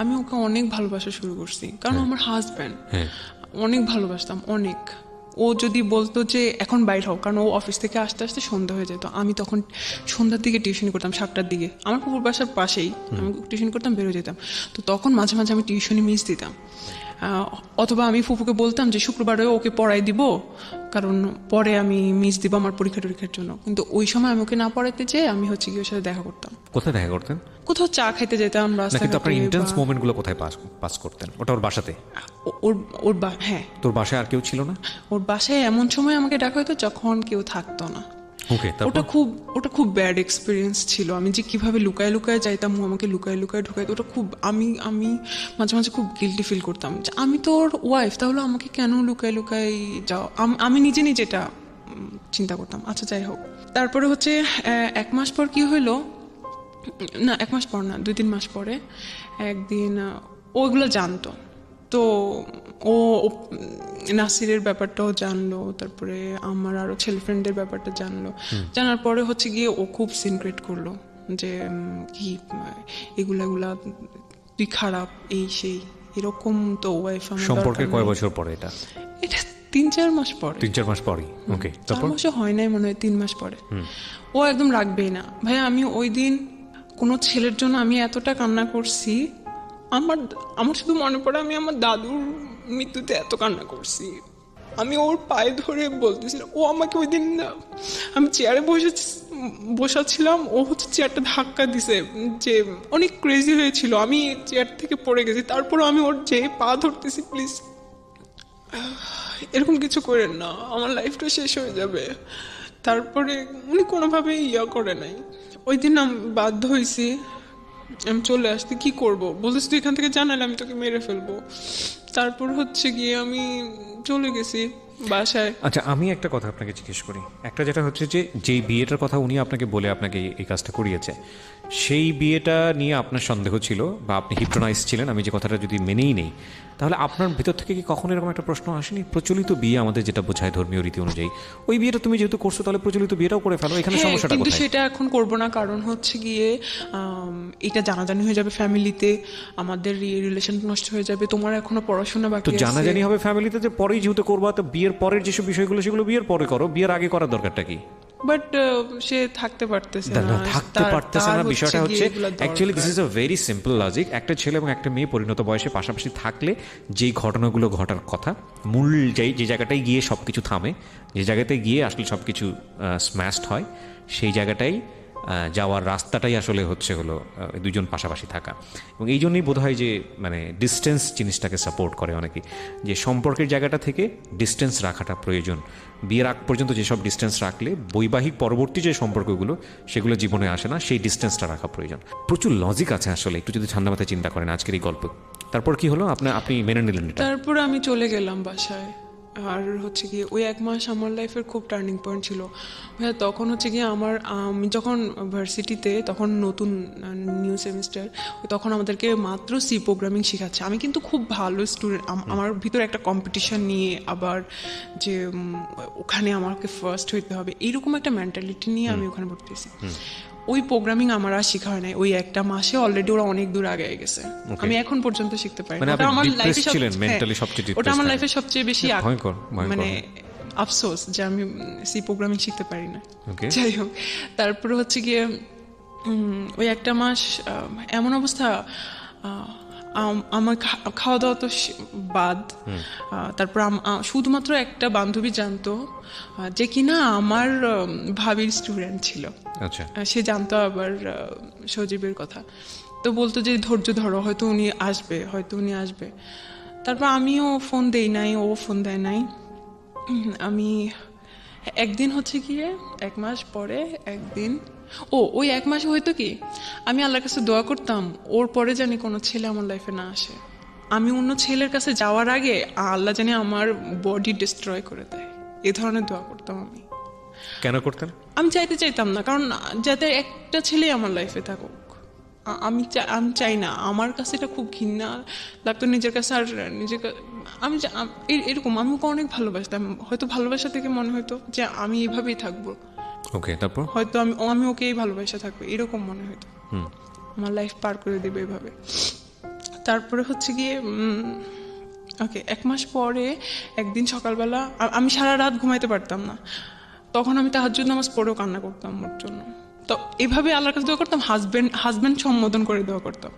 আমি ওকে অনেক ভালোবাসা শুরু করছি, কারণ আমার হাজব্যান্ড, অনেক ভালোবাসতাম, অনেক। ও যদি বলতো যে এখন বাইর হও, কারণ ও অফিস থেকে আসতে আসতে সন্ধ্যা হয়ে যেত, আমি তখন সন্ধ্যার দিকে টিউশন করতাম, 7টার দিকে, আমার পুকুর বাসার পাশেই, আমি টিউশন করতাম, বেরো যেতাম। তো তখন মাঝে মাঝে আমি টিউশনি মিস দিতাম, অথবা আমি ফুপুকে বলতাম যে শুক্রবারে ওকে পড়াই দিব, কারণ পরে আমি মিস দিব আমার পরীক্ষার জন্য। কিন্তু ওই সময় আমি ওকে না পড়াইতে যেয়ে আমি হচ্ছে কি ওর সাথে দেখা করতাম। কোথায় দেখা করতেন? কোথাও চা খাইতে যেতাম, কিন্তু আপনার ইন্টেন্স মোমেন্টগুলো কোথায় পাস করতেন? ওটা ওর বাসাতে? হ্যাঁ। তোর বাসায় আর কেউ ছিল না? ওর বাসায় এমন সময় আমাকে ডাকা হতো যখন কেউ থাকতো না। ওকে, তারপর? ওটা খুব ব্যাড এক্সপিরিয়েন্স ছিল। আমি যে কিভাবে লুকায় লুকায় যাইতাম, ও আমাকে লুকায় লুকায় ঢুকাইতো, ওটা খুব আমি মাঝে মাঝে খুব গিল্টি ফিল করতাম যে আমি তো ওর ওয়াইফ, তাহলে আমাকে কেন লুকায় লুকায় যাও, আমি নিজে নিজে এটা চিন্তা করতাম। আচ্ছা যাই হোক, তারপরে হচ্ছে 1 মাস পর কি হইলো, না 1 মাস পর না, 2-3 মাস পরে একদিন ওগুলো জানতো, তো ও নাসিরের ব্যাপারটাও জানলো, তারপরে আমার আরো ছেলে ফ্রেন্ডের ব্যাপারটা জানলো। জানার পরে হচ্ছে গিয়ে ও খুব সিনক্রেট করলো যে কি এগুলা তুই খারাপ, এই সেই এরকম। তো ওয়াইফ আমার সম্পর্কে কয় বছর পরে এটা? এটা 3-4 মাস পরে। 3-4 মাস পরেই। ওকে, 4 তারপর? মাসও হয় নাই মনে হয়, 3 মাস পরে। ও একদম রাখবেই না ভাই। আমি ওই দিন কোনো ছেলের জন্য আমি এতটা কান্না করছি, আমার শুধু মনে পড়ে আমি আমার দাদুর মৃত্যুতে এত কান্না করছি। আমি ওর পায়ে ধরে বলতেছিলাম, ও আমাকে ওই দিন আমি চেয়ারে বসাচ্ছিলাম, ও হচ্ছে চেয়ারটা ধাক্কা দিছে, যে অনেক ক্রেজি হয়েছিল, আমি চেয়ার থেকে পড়ে গেছি। তারপর আমি ওর যে পা ধরতেছি, প্লিজ এরকম কিছু করেন না, আমার লাইফটা শেষ হয়ে যাবে। তারপরে উনি কোনোভাবেই করে নাই। ওই দিন আমি বাধ্য হয়েছি, আমি চলে আসতে। কি করব, বলতেছি তুই এখান থেকে জানালে আমি তোকে মেরে ফেলবো। তারপর হচ্ছে গিয়ে আমি চলে গেছি বাসায়। আচ্ছা, আমি একটা কথা আপনাকে জিজ্ঞেস করি। একটা যেটা হচ্ছে যে যেই বিয়েটার কথা উনি আপনাকে বলে আপনাকে এই কাজটা করিয়েছে, সেই বিয়েটা নিয়ে আপনার সন্দেহ ছিল বা আপনি হিপ্নোটাইজ ছিলেন, আমি যে কথাটা যদি মেনেই নেই, তাহলে আপনার ভিতর থেকে কি কখনো এরকম একটা প্রশ্ন আসেনি, প্রচলিত বিয়ে আমাদের যেটা বোঝায় ধর্মীয় রীতি অনুযায়ী, ওই বিয়েটা তুমি যেহেতু করছো তাহলে প্রচলিত বিয়েটাও করে ফেলো, এখানে হ্যাঁ, সমস্যাটা কিন্তু কোথায়? সেটা এখন করব না, কারণ হচ্ছে গিয়ে এটা জানাজানি হয়ে যাবে ফ্যামিলিতে, আমাদের রিলেশন নষ্ট হয়ে যাবে। তোমার এখনো পড়াশোনা বাকি তো আছে। জানাজানি হবে ফ্যামিলিতে, যে পরেই যেহেতু করবা, তো বিয়ের পরের যেসব বিষয়গুলো সেগুলো বিয়ের পরে করো, বিয়ের আগে করার দরকারটা কি? বাট সে থাকতে পারতেছে না, না, থাকতে পারতেছে না। বিষয়টা হচ্ছে actually this is a very simple logic. একটা ছেলে এবং একটা মেয়ে পরিণত বয়সে পাশাপাশি থাকলে যেই ঘটনাগুলো ঘটার কথা, মূল যে জায়গাটায় গিয়ে সব কিছু থামে, যে জায়গাটায় গিয়ে আসলে সব কিছু স্ম্যাশড হয়, সেই জায়গাটাই যাওয়ার রাস্তাটাই আসলে হচ্ছে হলো দুজন পাশাপাশি থাকা। এবং এই জন্যই বোধ হয় যে মানে ডিস্টেন্স জিনিসটাকে সাপোর্ট করে অনেকে, যে সম্পর্কের জায়গাটা থেকে ডিস্টেন্স রাখাটা প্রয়োজন। বিয়ের আগ পর্যন্ত যেসব ডিস্টেন্স রাখলে বৈবাহিক পরবর্তী যে সম্পর্কগুলো সেগুলো জীবনে আসে না, সেই ডিস্টেন্সটা রাখা প্রয়োজন। প্রচুর লজিক আছে আসলে, একটু যদি ঠান্ডা মাথায় চিন্তা করেন আজকের এই গল্প। তারপর কি হলো, আপনি মেনে নিলেন এটা? তারপর আমি চলে গেলাম বাসায়। আর হচ্ছে গিয়ে ওই 1 মাস আমার লাইফের খুব টার্নিং পয়েন্ট ছিল ভাইয়া। তখন হচ্ছে গিয়ে আমি যখন ভার্সিটিতে, তখন নতুন নিউ সেমিস্টার, তখন আমাদেরকে মাত্র সি প্রোগ্রামিং শেখাচ্ছে। আমি কিন্তু খুব ভালো স্টুডেন্ট, আমার ভিতরে একটা কম্পিটিশন নিয়ে, আবার যে ওখানে আমাকে ফার্স্ট হইতে হবে, এইরকম একটা মেন্টালিটি নিয়ে আমি ওখানে ভর্তি হয়েছি। ওই প্রোগ্রামিং আমার আর শেখা হয় নাই। ওই 1 মাসে অলরেডি ওরা অনেক দূর আগে গেছে, আমি এখন পর্যন্ত শিখতে পারি। মানে ওটা আমার লাইফে ওটা আমার লাইফে সবচেয়ে বেশি মানে আফসোস যে আমি সি প্রোগ্রামিং শিখতে পারি না। যাই হোক, তারপরে হচ্ছে গিয়ে ওই 1 মাস এমন অবস্থা, আমার খাওয়া দাওয়া তো বাদ। তারপর শুধুমাত্র একটা বান্ধবী জানতো, যে কিনা আমার ভাবির স্টুডেন্ট ছিল। আচ্ছা, সে জানতো আবার সজীবের কথা, তো বলতো যে ধৈর্য ধরো, হয়তো উনি আসবে। তারপর আমিও ফোন দেই নাই, ও ফোন দেয় নাই। আমি একদিন হচ্ছে গিয়ে 1 মাস পরে একদিন, ওই 1 মাসে হয়তো কি আমি আল্লাহর কাছে দোয়া করতাম ওর পরে জানি কোনো ছেলে আমার লাইফে না আসে। আমি অন্য ছেলের কাছে যাওয়ার আগে আল্লাহ জানি আমার বডি ডিস্ট্রয় করে দেয়, এ ধরনের দোয়া করতাম আমি। কেন করতেন? আমি চাইতাম না, কারণ যাতে একটা ছেলে আমার লাইফে থাকুক, আমি চাই না। আমার কাছে এটা খুব ঘৃণা লাগতো নিজের কাছে। আর আমি এরকম আমি ওকে অনেক ভালোবাসতাম, হয়তো ভালোবাসা থেকে মনে হতো যে আমি এইভাবেই থাকবো। ওকে, তারপর হয়তো আমি ওকে এই ভালোবাসা থাকবো, এরকম মনে হতো, আমার লাইফ পার করে দেবে এইভাবে। তারপরে হচ্ছে গিয়ে ওকে 1 মাস পরে একদিন সকালবেলা আমি সারা রাত ঘুমাইতে পারতাম না, তখন আমি তাহাজ্জুদ নামাজ পড়েও কান্না করতাম ওর জন্য। তো এভাবে আল্লাহর কাছে দোয়া করতাম, হাজবেন্ড সম্বোধন করে দোয়া করতাম।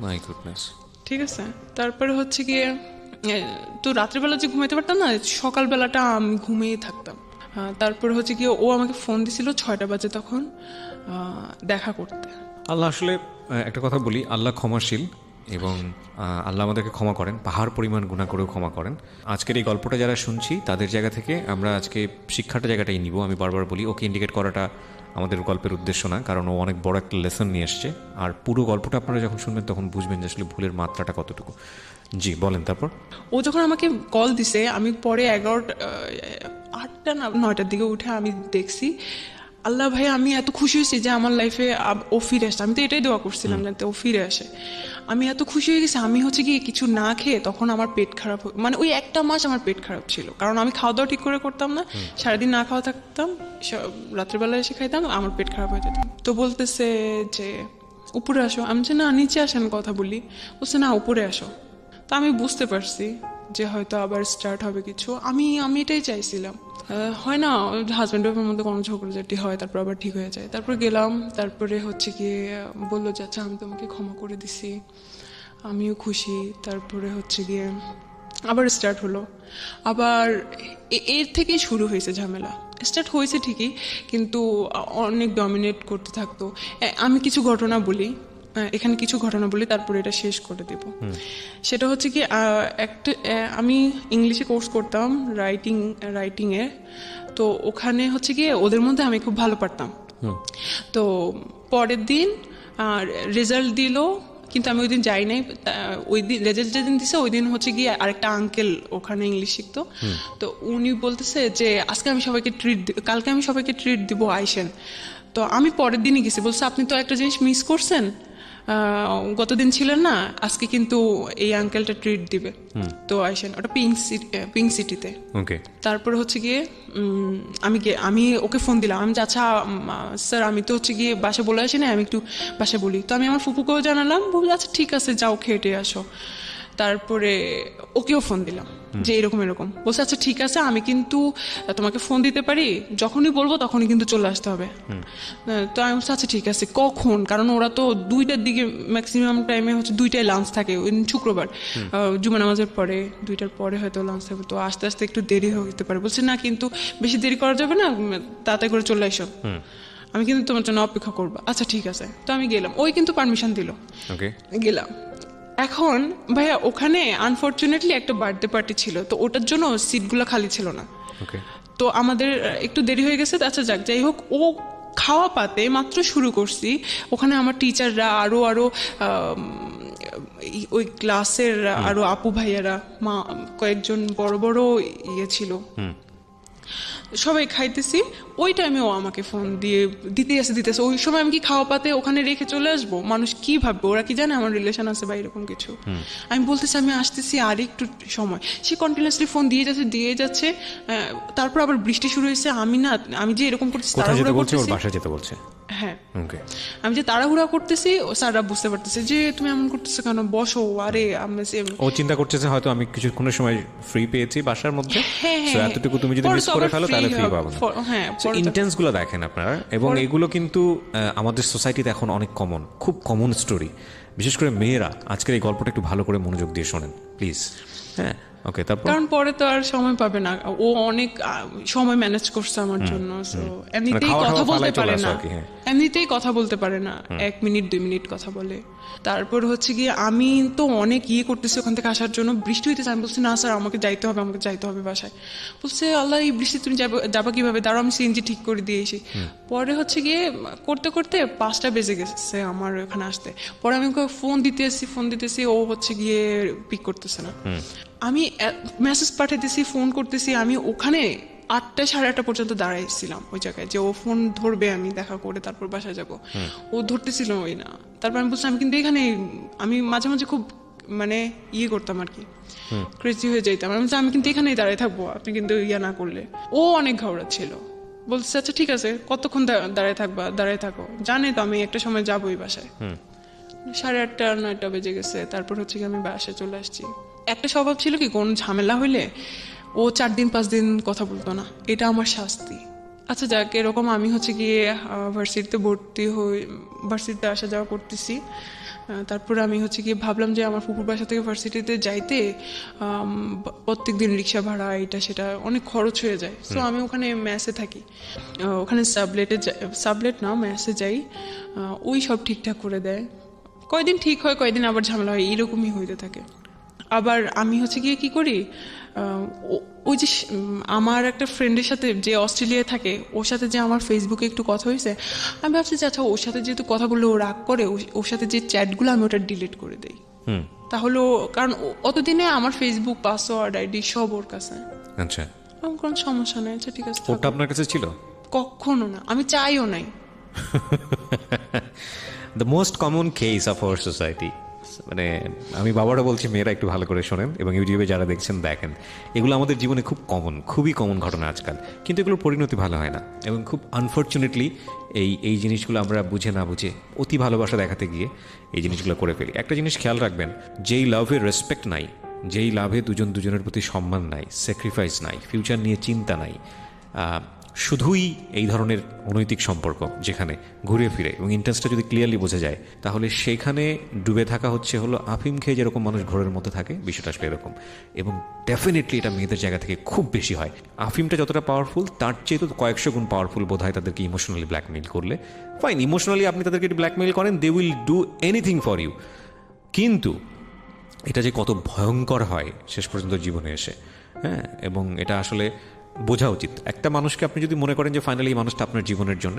My goodness. ঠিক আছে, তারপরে হচ্ছে গিয়ে তো রাত্রিবেলা যে ঘুমাইতে পারতাম না, সকালবেলাটা আমি ঘুমিয়ে থাকতাম। তারপরে হচ্ছে গিয়ে ও আমাকে ফোন দিছিল 6টা বাজে তখন দেখা করতে। আল্লাহ আসলে একটা কথা বলি, আল্লাহ ক্ষমাশীল এবং আল্লাহ আমাদেরকে ক্ষমা করেন, পাহাড় পরিমাণ গুনাহ করেও ক্ষমা করেন। আজকের এই গল্পটা যারা শুনছি তাদের জায়গা থেকে আমরা আজকে শিক্ষাটা জায়গাটাই নিব। আমি বারবার বলি ওকে ইন্ডিকেট করাটা আমাদের গল্পের উদ্দেশ্য না, কারণ ও অনেক বড় একটা লেসন নিয়ে এসছে। আর পুরো গল্পটা আপনারা যখন শুনবেন তখন বুঝবেন যে আসলে ভুলের মাত্রাটা কতটুকু। জি বলেন। তারপর ও যখন আমাকে কল দিছে, আমি পরে 8টা না 9টার দিকে উঠে আমি দেখছি, আল্লাহ ভাই আমি এত খুশি হয়েছি যে আমার লাইফে ও ফিরে আসে। আমি তো এটাই দোয়া করছিলাম যাতে ও ফিরে আসে। আমি এত খুশি হয়ে গেছি। আমি হচ্ছে কি কিছু না খেয়ে তখন আমার পেট খারাপ, মানে ওই একটা মাস আমার পেট খারাপ ছিল, কারণ আমি খাওয়া দাওয়া ঠিক করে করতাম না, সারাদিন না খাওয়া থাকতাম, রাত্রিবেলা এসে খাইতাম, আমার পেট খারাপ হয়ে যেত। তো বলতেছে যে উপরে আসো। আমি যে না নিচে আসেন কথা বলি। বলছে না উপরে আসো। তো আমি বুঝতে পারছি যে হয়তো আবার স্টার্ট হবে কিছু। আমি এটাই চাইছিলাম। হয় না হাজব্যান্ড ওয়াইফের মধ্যে কোনো ঝগড়াঝাটি হয়, তারপর আবার ঠিক হয়ে যায়। তারপর গেলাম, তারপরে হচ্ছে গিয়ে বললো যে আচ্ছা আমি তোমাকে ক্ষমা করে দিছি, আমিও খুশি। তারপরে হচ্ছে গিয়ে আবার স্টার্ট হলো। আবার এর থেকেই শুরু হয়েছে ঝামেলা। স্টার্ট হয়েছে ঠিকই, কিন্তু অনেক ডমিনেট করতে থাকতো। আমি কিছু ঘটনা বলি, এখানে কিছু ঘটনা বলি, তারপরে এটা শেষ করে দেব। সেটা হচ্ছে কি আমি ইংলিশে কোর্স করতাম রাইটিংয়ে। তো ওখানে হচ্ছে গিয়ে ওদের মধ্যে আমি খুব ভালো পারতাম। তো পরের দিন রেজাল্ট দিল, কিন্তু আমি ওই দিন যাই নাই। ওই দিন রেজাল্ট যেদিন দিছে ওই দিন হচ্ছে গিয়ে আরেকটা আঙ্কেল ওখানে ইংলিশ শিখতো। তো উনি বলতেছে যে আজকে আমি সবাইকে কালকে আমি সবাইকে ট্রিট দিব, আইসেন। তো আমি পরের দিনই গেছি। বলছে আপনি তো একটা জিনিস মিস করছেন, গতদিন ছিলেন না, আজকে কিন্তু এই আঙ্কেলটা ট্রিট দিবে, তো আইসেন। ওটা পিঙ্ক সিটিতে। ওকে। তারপরে হচ্ছে গিয়ে আমি ওকে ফোন দিলাম। আমি আচ্ছা স্যার আমি তো হচ্ছে গিয়ে বাসা বলে আসি না, আমি একটু বাসা বলি। তো আমি আমার ফুপুকেও জানালাম, বললাম আচ্ছা ঠিক আছে যাও খেটে আসো। তারপরে ওকেও ফোন দিলাম যে এরকম এরকম। বলছে আচ্ছা ঠিক আছে, আমি কিন্তু তোমাকে ফোন দিতে পারি, যখনই বলবো তখনই কিন্তু চলে আসতে হবে। তো আমি বলছি আচ্ছা ঠিক আছে, কখন? কারণ ওরা তো 2টার দিকে ম্যাক্সিমাম টাইমে হচ্ছে 2টায় লাঞ্চ থাকে, ওই শুক্রবার জুমা নামাজের পরে 2টার পরে হয়তো লাঞ্চ থাকবে, তো আস্তে আস্তে একটু দেরি হতে পারে। বলছে না কিন্তু বেশি দেরি করা যাবে না, তাড়াতাড়ি করে চলে এসো, আমি কিন্তু তোমার জন্য অপেক্ষা করবো। আচ্ছা ঠিক আছে। তো আমি গেলাম, ওই কিন্তু পারমিশন দিল, গেলাম। এখন ভাইয়া ওখানে আনফর্চুনেটলি একটা বার্থডে পার্টি ছিল, তো ওটার জন্য সিটগুলো খালি ছিল না। তো আমাদের একটু দেরি হয়ে গেছে। আচ্ছা যাক, যাই হোক, ও খাওয়া পাতে মাত্র শুরু করছি, ওখানে আমার টিচাররা আরো ওই ক্লাসের আরো আপু ভাইয়ারা, কয়েকজন বড় বড় ইয়ে ছিল, সবাই খাইতেছি। ওই টাইমে ও আমাকে ফোন দিতেছে। ওই সময় আমি কি খাওয়া পাতে ওখানে রেখে চলে আসবো? মানুষ কি ভাববে? ওরা কি জানে আমার রিলেশন আছে বা এরকম কিছু? আমি বলতেছি আমি আসতেছি, আর একটু সময়। সে কন্টিনিউয়াসলি ফোন দিয়ে যাচ্ছে। তারপর আবার বৃষ্টি শুরু হয়েছে। আমি যে এরকম করতেছি, তাড়াহুড়া করতেছি। বাসায় যেতে বলছে। হ্যাঁ, আমি যে তাড়াহুড়া করতেছি, ও স্যাররা বুঝতে পারতেছে যে তুমি এমন করতেছো কেন, বসো। আরে আমরা ও চিন্তা করতেছে হয়তো আমি কিছুক্ষণের সময় ফ্রি পেয়েছি বাসার মধ্যে, সো এতটুকু তুমি যদি মিস করে ফেলো তাহলে ফ্রি পাবো না। হ্যাঁ, ইন্টেন্স গুলো দেখেন আপনারা, এবং এগুলো কিন্তু আমাদের সোসাইটিতে এখন অনেক কমন, খুব কমন স্টোরি। বিশেষ করে মেয়েরা আজকের এই গল্পটা একটু ভালো করে মনোযোগ দিয়ে শোনেন প্লিজ। হ্যাঁ, ওকে। তারপর কারণ পরে তো আর সময় পাবে না, ও অনেক সময় ম্যানেজ করছে আমার জন্য। এমনিতেই কথা বলতে পারে না, এমনিতেই কথা বলতে পারে না, 1 মিনিট 2 মিনিট কথা বলে। তারপর হচ্ছে গিয়ে আমি তো অনেক করতেছি ওখান থেকে আসার জন্য। বৃষ্টি হইতেছে, আমি বলছি না স্যার আমাকে যাইতে হবে বাসায়। বলছে আল্লাহ এই বৃষ্টি তুমি যাবা কিভাবে, দাঁড়াও আমি সিএনজি ঠিক করে দিয়েছি। পরে হচ্ছে গিয়ে করতে করতে 5টা বেজে গেছে আমার ওখানে আসতে। পরে আমি ওকে ফোন দিতেছি, ও হচ্ছে গিয়ে পিক করতেছে না। আমি মেসেজ পাঠাইতেছি, ফোন করতেছি। আমি ওখানে 8টা 8:30 পর্যন্ত দাঁড়াইছিলাম ওই জায়গায়, যে ও ফোন ধরবে, আমি দেখা করে তারপর বাসায় যাব। ও ধরতেছিল ওই না। তারপর আমি বলছি আমি কিন্তু এখানে, আমি মাঝে মাঝে খুব মানে করতাম আর কি, ক্রেজি হয়ে যাইতাম। আমি কিন্তু এখানেই দাঁড়াই থাকবো, আপনি কিন্তু না করলে। ও অনেক ঘাবড়াচ্ছিল। বলছে আচ্ছা ঠিক আছে, কতক্ষণ দাঁড়ায় থাকো, জানে তো আমি একটা সময় যাবোই বাসায়। 8:30 9টা বেজে গেছে। তারপর হচ্ছে কি আমি বাসায় চলে আসছি। একটা স্বভাব ছিল কি, কোন ঝামেলা হইলে ও 4 দিন 5 দিন কথা বলতো না, এটা আমার শাস্তি। আচ্ছা যাক, এরকম আমি হচ্ছে গিয়ে ভার্সিটিতে ভর্তি হই, ভার্সিটিতে আসা যাওয়া করতেছি। তারপর আমি হচ্ছে গিয়ে ভাবলাম যে আমার ফুপুর বাসা থেকে ভার্সিটিতে যাইতে প্রত্যেক দিন রিক্সা ভাড়া এটা সেটা অনেক খরচ হয়ে যায়। সো আমি ওখানে মেসে থাকি, ওখানে সাবলেট না মেসে যাই, ওই সব ঠিকঠাক করে দেয়। কয়দিন ঠিক হয়, কয়দিন আবার ঝামেলা হয়, এরকমই হইতে থাকে। আবার আমি হচ্ছে গিয়ে কি করি, ওই যে আমার একটা ফ্রেন্ডের সাথে যে অস্ট্রেলিয়ায় থাকে, ওর সাথে যে আমার ফেসবুকে একটু কথা হয়েছে, আমি ভাবছি যে আচ্ছা ওর সাথে যেহেতু কথা বললে ও রাগ করে, ওর সাথে যে চ্যাটগুলো আমি ওটা ডিলিট করে দিই। তাহলে কারণ অতদিনে আমার ফেসবুক পাসওয়ার্ড আইডি সব ওর কাছে, আচ্ছা, আমার কোনো সমস্যা নেই। আচ্ছা ঠিক আছে, ওটা আপনার কাছে ছিল? কখনো না, আমি চাইও নাই। The most common case of our society, মানে আমি বাবারা বলছি, মেয়েরা একটু ভালো করে শোনেন এবং ইউটিউবে যারা দেখছেন দেখেন, এগুলো আমাদের জীবনে খুব কমন, খুবই কমন ঘটনা আজকাল, কিন্তু এগুলোর পরিণতি ভালো হয় না এবং খুব আনফর্চুনেটলি এই জিনিসগুলো আমরা বুঝে না বুঝে অতি ভালোবাসা দেখাতে গিয়ে এই জিনিসগুলো করে ফেলি। একটা জিনিস খেয়াল রাখবেন, যেই লাভের রেসপেক্ট নাই, যেই লাভে দুজনের প্রতি সম্মান নাই, স্যাক্রিফাইস নাই, ফিউচার নিয়ে চিন্তা নাই, শুধুই এই ধরনের অনৈতিক সম্পর্ক যেখানে ঘুরে ফিরে এবং ইন্টারেস্টটা যদি ক্লিয়ারলি বোঝা যায়, তাহলে সেখানে ডুবে থাকা হলো আফিম খেয়ে যেরকম মানুষ ঘোরের মধ্যে থাকে, বিষয়টা আসলে এরকম। এবং ডেফিনেটলি এটা মেয়েদের জায়গা থেকে খুব বেশি হয়। আফিমটা যতটা পাওয়ারফুল, তার চেয়ে তো কয়েকশো গুণ পাওয়ারফুল বোধ হয় তাদেরকে ইমোশনালি ব্ল্যাকমেইল করলে। ফাইন, ইমোশনালি আপনি তাদেরকে ব্ল্যাকমেইল করেন, they will do anything for you, কিন্তু এটা যে কত ভয়ঙ্কর হয় শেষ পর্যন্ত জীবনে এসে, হ্যাঁ, এবং এটা আসলে বোঝা উচিত। একটা মানুষকে আপনি যদি মনে করেন যে ফাইনালি এই মানুষটা আপনার জীবনের জন্য,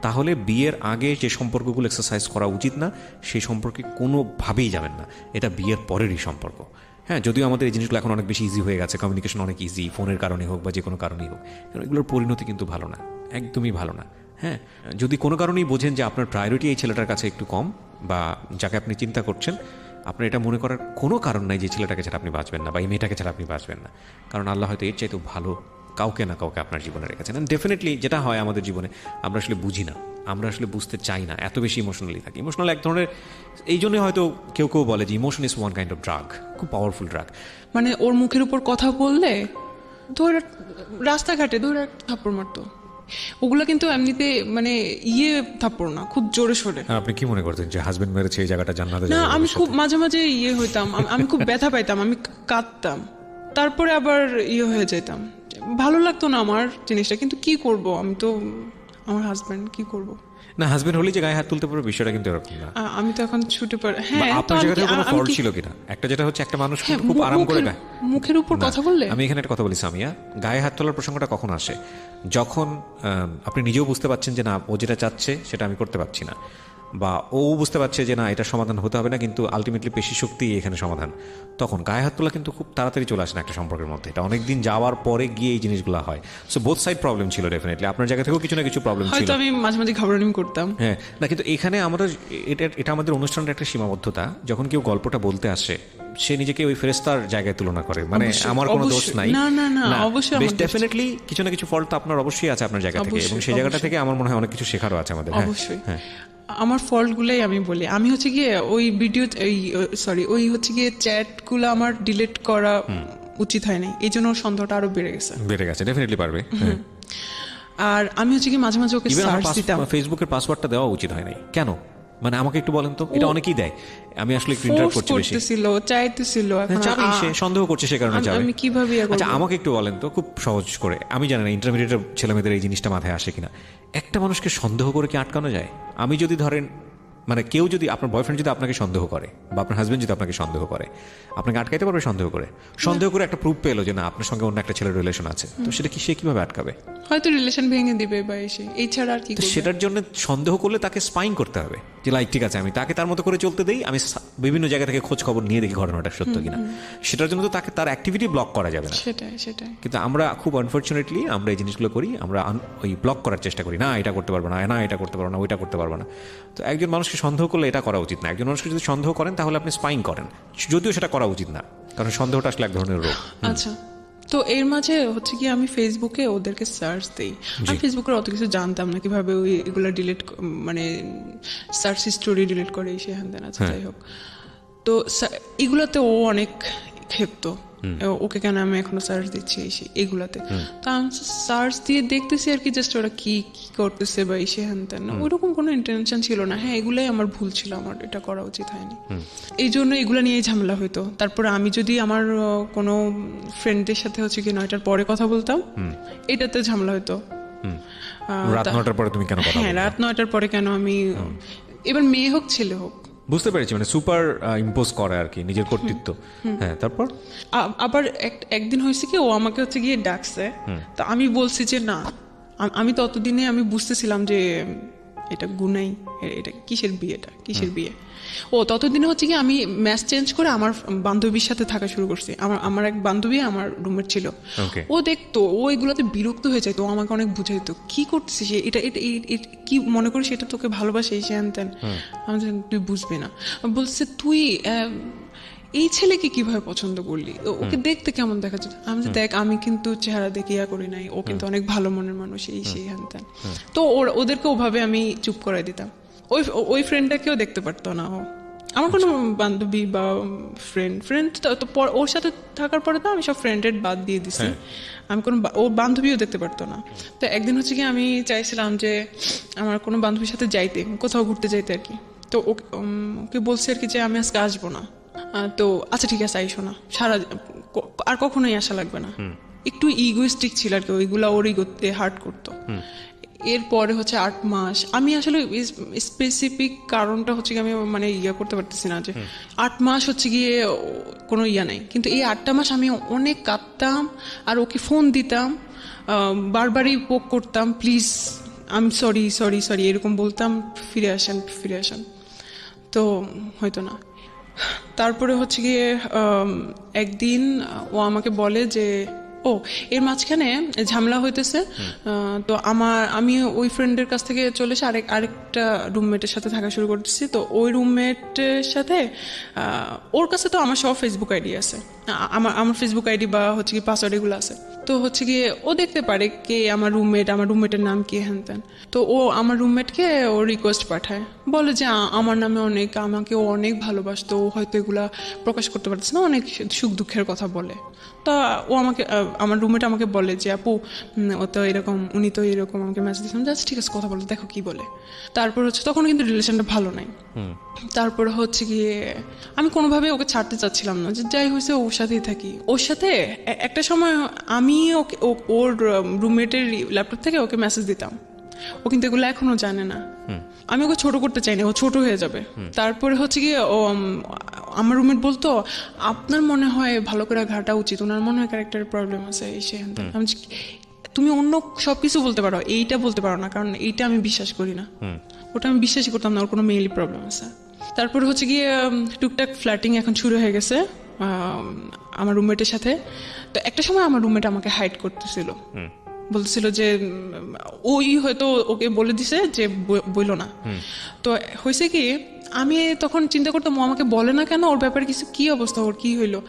তাহলে বিয়ের আগে যে সম্পর্কগুলো এক্সারসাইজ করা উচিত না, সেই সম্পর্কে কোনোভাবেই যাবেন না। এটা বিয়ের পরেরই সম্পর্ক। হ্যাঁ, যদিও আমাদের এই জিনিসগুলো এখন অনেক বেশি ইজি হয়ে গেছে, কমিউনিকেশন অনেক ইজি, ফোনের কারণে হোক বা যে কোনো কারণেই হোক, এগুলোর পরিণতি কিন্তু ভালো না, একদমই ভালো না। হ্যাঁ, যদি কোনো কারণেই বোঝেন যে আপনার প্রায়োরিটি এই ছেলেটার কাছে একটু কম, বা যাকে আপনি চিন্তা করছেন, আপনার এটা মনে করার কোনো কারণ নাই যে ছেলেটাকে ছাড়া আপনি বাঁচবেন না বা এই মেয়েটাকে ছাড়া আপনি বাঁচবেন না, কারণ আল্লাহ হয়তো এর চাইতেও ভালো কাউকে না কাউকে আপনার জীবনে রেখেছেন। অ্যান্ড ডেফিনেটলি যেটা হয় আমাদের জীবনে, আমরা আসলে বুঝি না, আমরা আসলে বুঝতে চাই না, এত বেশি ইমোশনালি থাকি। ইমোশনাল এক ধরনের, এই জন্যই হয়তো কেউ বলে যে emotion is one kind of drug, খুব পাওয়ারফুল ড্রাগ। মানে ওর মুখের উপর কথা বললে ধরে রাস্তাঘাটে ধরে থাপ্পড় মারতো, ওগুলো কিন্তু এমনিতে মানে থাপ্পড় না, খুব জোরে সোরে। আপনি কি মনে করতেন যে হাজবেন্ড মেরেছে এই জায়গাটা জান্নাতে? না, আমি খুব মাঝে মাঝে হইতাম, আমি খুব ব্যথা পাইতাম, আমি কাঁদতাম, তারপরে আবার হয়ে যেতাম, ভালো লাগতো না আমার জিনিসটা, কিন্তু কি করব, আমি তো আমার হাজবেন্ড, কি করব। না, হাজবেন্ড হলে যে গায়ে হাত তুলতে পারবে বিষয়টা কিন্তু এরকম না। আমি তো এখন ছুটে পারি। হ্যাঁ, আপনার জায়গাতে কোনো ফল্ট ছিল কিনা? একটা যেটা হচ্ছে একটা মানুষ খুব আরাম করে মুখের উপর কথা বললে, আমি এখানে একটা কথা বলি সামিয়া, গায়ে হাত তোলার প্রসঙ্গটা কখন আসে? যখন আপনি নিজেও বুঝতে পারছেন যে না, ও যেটা চাচ্ছে সেটা আমি করতে পারছি না, বা ও বুঝতে পারছে যে না, এটা সমাধান হতে হবে না, কিন্তু আলটিমেটলি পেশি শক্তি এখানে সমাধান, তখন গায়ে হাত তোলা কিন্তু খুব তাড়াতাড়ি চলে আসে না একটা সম্পর্কের মধ্যে। এটা অনেকদিন যাওয়ার পরে গিয়ে এই জিনিসগুলো হয়। সো বোথ সাইড প্রবলেম ছিল ডেফিনেটলি, আপনার জায়গা থেকেও কিছু না কিছু প্রবলেম ছিল। হয়তো আমি মাঝে মাঝে ঘাবড়ানি করতাম। হ্যাঁ, না, কিন্তু এখানে আমরা এটা আমাদের অনুষ্ঠানের একটা সীমাবদ্ধতা। যখন কেউ গল্পটা বলতে আসে, সে নিজেকে ওই ফেরেশতার জায়গায় তুলনা করে, মানে আমার কোনো দোষ নাই। না না না, অবশ্যই ডেফিনেটলি কিছু না কিছু ফল্ট তো আপনার অবশ্যই আছে আপনার জায়গা থেকে, এবং সেই জায়গাটা থেকে আমার মনে হয় অনেক কিছু শেখারও আছে আমাদের। অবশ্যই। হ্যাঁ, আমার ফল্টগুলোই আমি বলি, আমি হচ্ছে গিয়ে ওই ভিডিও ওই হচ্ছে গিয়ে চ্যাটগুলো আমার ডিলিট করা উচিত হয় নাই, এই জন্য ওর সন্দেহটা আরো বেড়ে গেছে। ডেফিনেটলি পারবে। আর আমি হচ্ছে কি মাঝে মাঝে ওকে সার্চ দিতাম। ফেসবুকের পাসওয়ার্ডটা দেওয়া উচিত হয় নাই কেন? মানে আমাকে একটু বলেন তো, এটা অনেকেই দেয়, আমি আসলে একটু ইন্টারাপ্ট করছি বেশি। চাইতেছিল, চাবেই, সে সন্দেহ করছে, সে কারণে যাবে। আমি কিভাবে আচ্ছা, আমাকে একটু বলেন তো খুব সহজ করে, আমি জানি না ইন্টারমিডিয়েটের ছেলেমেয়েদের এই জিনিসটা মাথায় আসে কিনা, একটা মানুষকে সন্দেহ করে কি আটকানো যায়? আমি যদি ধরেন, মানে কেউ যদি, আপনার বয়ফ্রেন্ড যদি আপনাকে সন্দেহ করে, বা আপনার হাজবেন্ড যদি আপনাকে সন্দেহ করে, আপনাকে আটকাইতে পারবে? সন্দেহ করে একটা প্রুফ পেলো যে না, আপনার সঙ্গে অন্য একটা ছেলের রিলেশন আছে, তো সেটা কি সে কিভাবে আটকাবে? হয়তো রিলেশন ভেঙে দিবে বা এসে, এই ছাড়া আর কি করবে? সেটার জন্য সন্দেহ করলে তাকে স্পাইং করতে হবে যে লাইক ঠিক আছে, আমি তাকে তার মতো করে চলতে দেই, আমি বিভিন্ন জায়গা থেকে খোঁজ খবর নিয়ে দেখি ঘটনাটা সত্য কিনা। সেটার জন্য তো তাকে তার অ্যাক্টিভিটি ব্লক করা যাবে না। সেটাই। কিন্তু আমরা খুব আনফর্চুনেটলি আমরা এই জিনিসগুলো করি, আমরা ওই ব্লক করার চেষ্টা করি, না এটা করতে পারবো না, না এটা করতে পারবো না, ওইটা করতে পারবো না। তো একজন মানুষকে সন্দেহ করলে এটা করা উচিত না। একজন মানুষকে যদি সন্দেহ করেন তাহলে আপনি স্পাইং করেন, যদিও সেটা করা উচিত না, কারণ সন্দেহটা আসলে এক ধরনের রোগ। আচ্ছা, তো এর মাঝে হচ্ছে কি আমি ফেসবুকে ওদেরকে সার্চ দিই। আমি ফেসবুকের অত কিছু জানতাম না, কিভাবে ওই এগুলো ডিলিট, মানে সার্চ হিস্টোরি ডিলিট করে এই সে হ্যান দেন। আচ্ছা, যাই হোক, তো এগুলোতে ও অনেক ক্ষেপ্ত, ওকে কেন আমি এখনো সার্চ দিচ্ছি এগুলাতে। তো আমি সার্চ দিয়ে দেখতেছি আর কি, জাস্ট ওরা কি করতেছে বা এসে হ্যান তেন, ওইরকম কোনো ইন্টেনশন ছিল না। হ্যাঁ, এগুলাই আমার ভুল ছিল, আমার এটা করা উচিত হয়নি, এই জন্য এগুলো নিয়েই ঝামেলা হইতো। তারপরে আমি যদি আমার কোনো ফ্রেন্ডদের সাথে হচ্ছে কি 9টার পরে কথা বলতাম, এটাতে ঝামেলা হইতো। রাত 9টার পরে তুমি কেন কথা বলছো? হ্যাঁ, রাত 9টার পরে কেন আমি, এবার মেয়ে হোক ছেলে হোক, বুঝতে পেরেছি, মানে সুপার ইম্পোজ করে আর কি নিজের কর্তৃত্ব। হ্যাঁ, তারপর আবার একদিন হয়েছে কি, ও আমাকে হচ্ছে গিয়ে ডাকছে, তা আমি বলছি যে না, আমি ততদিনে আমি বুঝতেছিলাম যে এটা গুনাই, এটা কিসের বিয়ে। ও ততদিনে হচ্ছে কি আমি ম্যাচ চেঞ্জ করে আমার বান্ধবীর সাথে থাকা শুরু করছি। আমার এক বান্ধবী আমার রুমমেট ছিল। Okay. ও দেখতো, ও এগুলোতে বিরক্ত হয়ে যেত, ও আমাকে অনেক বুঝাইতো কি করতেছিস, এটা এটা কি মনে করিস এটা তোকে ভালোবাসে, এই হ্যান ত্যান। আমি বললাম, তুই বুঝবি না। বলছে তুই এই ছেলেকে কিভাবে পছন্দ করলি, ওকে দেখতে কেমন দেখা যেত। আমি বলছি, দেখ আমি কিন্তু চেহারা দেখে ইয়া করি নাই, ও কিন্তু অনেক ভালো মনের মানুষ, এই সেই হ্যান ত্যান। তো ওদেরকে ওভাবে আমি চুপ করাই দিতাম। ওই ফ্রেন্ডটাকেও দেখতে পারতো না ও, আমার কোনো বান্ধবী বা ফ্রেন্ড তো ওর সাথে থাকার পরে তো আমি সব ফ্রেন্ডের বাদ দিয়ে দিছি। আমি কোনো ওর বান্ধবীও দেখতে পারতো না। তো একদিন হচ্ছে কি আমি চাইছিলাম যে আমার কোনো বান্ধবীর সাথে যাইতে, কোথাও ঘুরতে যাইতে আর কি। তো ওকে বলছি আর কি যে আমি আজকে আসবো না। তো আচ্ছা ঠিক আছে, আইসো না, আর কখনোই আসা লাগবে না। একটু ইগোইস্টিক ছিল আর কি, ওইগুলা ওর ইগোতে হার্ট করতো। এরপরে হচ্ছে 8 মাস আমি আসলে স্পেসিফিক কারণটা হচ্ছে কি আমি মানে করতে পারতেছি না, যে 8 মাস হচ্ছে গিয়ে কোনো নাই, কিন্তু এই 8টা মাস আমি অনেক কাঁদতাম আর ওকে ফোন দিতাম, বারবারই পোক করতাম, প্লিজ আমি সরি এরকম বলতাম, ফিরে আসেন। তো হয়তো না। তারপরে হচ্ছে গিয়ে একদিন ও আমাকে বলে যে এর মাঝখানে ঝামেলা হইতেছে। তো আমি ওই ফ্রেন্ডের কাছ থেকে চলে এসে আরেকটা রুমমেটের সাথে থাকা শুরু করতেছি। তো ওই রুমমেটের সাথে ওর কাছে তো আমার সব ফেসবুক আইডি আছে, আমার ফেসবুক আইডি বা হচ্ছে কি পাসওয়ার্ড এগুলো আছে। তো হচ্ছে গিয়ে ও দেখতে পারে কে আমার রুমমেটের নাম কি হ্যান ত্যান। তো ও আমার রুমমেটকে ও রিকোয়েস্ট পাঠায়, বলে যে আমার নামে আমাকে ও অনেক ভালোবাসতো, ও হয়তো এগুলা প্রকাশ করতে পারতেছে না, অনেক সুখ দুঃখের কথা বলে। তা ও আমার রুমমেট আমাকে বলে যে আপু উনি তো এরকম আমাকে মেসেজ দিয়েছিলাম, আচ্ছা ঠিক আছে কথা বলে দেখো কি বলে। তারপর হচ্ছে তখন কিন্তু রিলেশনটা ভালো নাই। তারপর হচ্ছে গিয়ে আমি কোনোভাবে ওকে ছাড়তে চাচ্ছিলাম না, যে যাই হয়েছে ওর সাথেই থাকি। ওর সাথে একটা সময় আমি ওর রুমমেটের ল্যাপটপ থেকে ওকে মেসেজ দিতাম, ও কিন্তু এগুলো এখনো জানে না। আমি ওকে ছোট করতে চাই না, ও ছোট হয়ে যাবে। তারপরে হচ্ছে গিয়ে আমার রুমমেট বলতো আপনার মনে হয় ভালো করে ঘাটা উচিত, ওনার মনে হয় ক্যারেক্টারের প্রবলেম আছে, এই সে। আমি তুমি অন্য সবকিছু বলতে পারো, এইটা বলতে পারো না, কারণ এইটা আমি বিশ্বাস করি না। ওটা আমি বিশ্বাসই করতাম না ওর কোনো মেইলি প্রবলেম আছে। তারপরে হচ্ছে গিয়ে টুকটাক ফ্ল্যাটিং এখন শুরু হয়ে গেছে আমার রুমমেটের সাথে। তো একটা সময় আমার রুমমেট আমাকে হাইড করতেছিল, বলতেছিল যে ওই হয়তো ওকে বলে দিছে যে বইলো না। তো হয়েছে কি আমি তখন চিন্তা করতাম ও আমাকে বলে না কেন, ওর ব্যাপারে কিছু কি অবস্থা, ওর কি হইলো।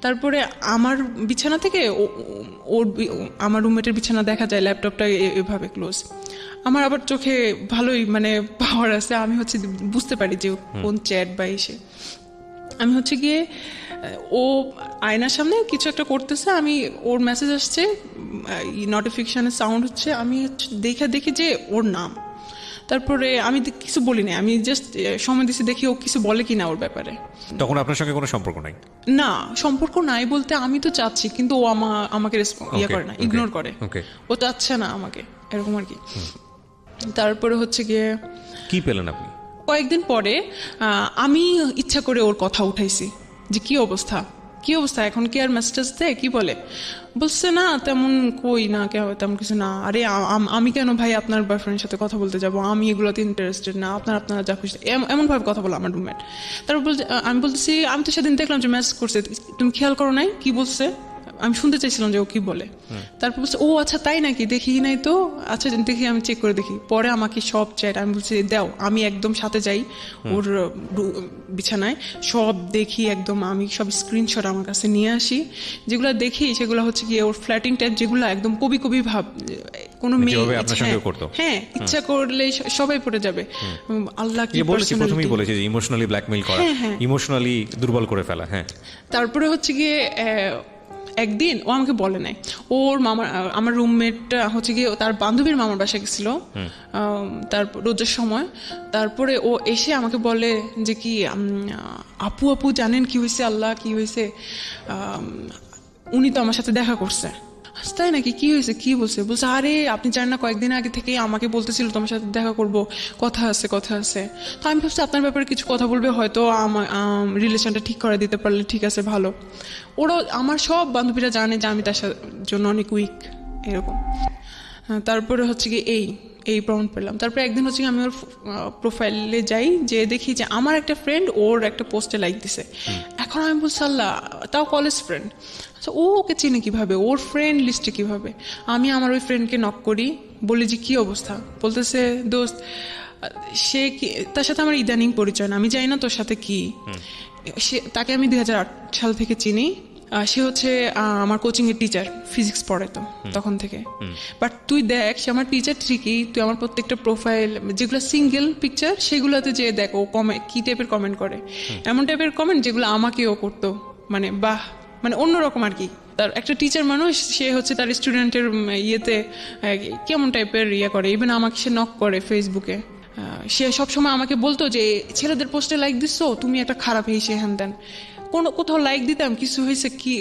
তারপরে আমার বিছানা থেকে আমার রুমমেটের বিছানা দেখা যায়, ল্যাপটপটা এভাবে ক্লোজ। আমার আবার চোখে ভালোই মানে পাওয়ার আছে, আমি হচ্ছে বুঝতে পারি যে কোন চ্যাট বা এসে। আমি হচ্ছে গিয়ে ও আয়নার সামনে কিছু একটা করতেছে, আমি ওর মেসেজ আসছে, নোটিফিকেশনের সাউন্ড হচ্ছে, আমি দেখি যে ওর নাম। তারপরে আমি কিছু বলি না, আমি জাস্ট সময় দিচ্ছি দেখি ও কিছু বলে কিনা ওর ব্যাপারে। তখন আপনার সঙ্গে কোনো সম্পর্ক নাই? না, সম্পর্ক নাই বলতে আমি তো চাচ্ছি, কিন্তু ও আমাকে করে না, ইগনোর করে, ও চাচ্ছে না আমাকে, এরকম আর কি। তারপরে হচ্ছে গিয়ে কি পেলেন আপনি? কয়েকদিন পরে আমি ইচ্ছা করে ওর কথা উঠাইছি যে কি অবস্থা এখন, কি আর মেসেজ দেয়, কি বলে। বলছে না তেমন কই না, তেমন কিছু না। আরে আমি কেন ভাই আপনার বয়ফ্রেন্ডের সাথে কথা বলতে যাবো, আমি এগুলোতে ইন্টারেস্টেড না, আপনারা যা খুশি, এমন ভাবে কথা বলো আমার রুমমেট। তারপর আমি বলতেছি আমি তো সেদিন দেখলাম যে মেসেজ করছে, তুমি খেয়াল করো নাই কি বলছে, আমি শুনতে চাইছিলাম যে ও কি বলে। তারপর বলছে ও আচ্ছা তাই নাকি, দেখি নাই তো, আচ্ছা দেখি আমি চেক করে দেখি। পরে আমাকে সব চ্যাট, আমি বলছি দাও, আমি একদম সাথে যাই ওর বিছানায়, সব দেখি একদম, আমি সব স্ক্রিনশট আমার কাছে নিয়ে আসি, যেগুলো দেখি সেগুলো হচ্ছে কি ওর ফ্ল্যাটিং টাইপ, যেগুলো একদম কবি ভাব, কোনো মেয়ে হ্যাঁ ইচ্ছা করলে সবাই পড়ে যাবে। আল্লাহ কি প্রথমেই বলেছে যে ইমোশনালি ব্ল্যাকমেইল করা, ইমোশনালি দুর্বল করে ফেলা। হ্যাঁ, তারপরে হচ্ছে গিয়ে একদিন ও আমাকে বলে নাই, আমার রুমমেটটা হচ্ছে গিয়ে তার বান্ধবীর মামার বাসায় গেছিল তার রোজার সময়। তারপরে ও এসে আমাকে বলে যে কি আপু জানেন কি হয়েছে, আল্লাহ কি হয়েছে, উনি তো আমার সাথে দেখা করছে। তাই নাকি, কি হয়েছে, কি বলছে? বলছে আরে আপনি জানেন না, কয়েকদিন আগে থেকে আমাকে বলতেছিল তোমার সাথে দেখা করব, কথা আছে। তো আমি ভাবছি আপনার ব্যাপারে কিছু কথা বলবে, হয়তো আমার রিলেশনটা ঠিক করে দিতে পারলে ঠিক আছে, ভালো। ওরা আমার সব বান্ধবীরা জানে যে আমি তার জন্য অনেক উইক এরকম। তারপরে হচ্ছে কি এই প্রমাণ পেলাম। তারপরে একদিন হচ্ছে কি আমি ওর প্রোফাইলে যাই, যে দেখি যে আমার একটা ফ্রেন্ড ওর একটা পোস্টে লাইক দিছে। এখন আমি বলছি আল্লাহ, তাও কলেজ ফ্রেন্ড, আচ্ছা ও ওকে চিনে কিভাবে, ওর ফ্রেন্ড লিস্টে কিভাবে? আমি আমার ওই ফ্রেন্ডকে নক করি, বলি যে কি অবস্থা? বলতেছে দোস্ত সে কি, তার সাথে আমার ইদানিং পরিচয় না, আমি জানি না তোর সাথে কি। তাকে আমি 2008 সাল থেকে চিনি। সে হচ্ছে আমার কোচিং এর টিচার, ফিজিক্স পড়ে তো তখন থেকে। বাট তুই দেখ, সে আমার টিচার ঠিকই, তুই আমার প্রত্যেকটা প্রোফাইল যেগুলো সিঙ্গেল পিকচার সেগুলোতে যে দেখ ও কি টাইপের কমেন্ট করে, এমন টাইপের কমেন্ট যেগুলো আমাকেও করতো, মানে বাহ, মানে অন্যরকম আর কি। তার একটা টিচার মানুষ, সে হচ্ছে তার স্টুডেন্টের ইয়েতে কেমন টাইপের ইয়ে করে। ইভেন আমাকে সে নক করে ফেসবুকে, সে সবসময় আমাকে বলতো যে ছেলেদের পোস্টে লাইক দিচ্ছ, তুমি একটা খারাপ, এই সে হ্যান দেন। কোথাও লাইক দিতাম, কিছু হয়েছে কি,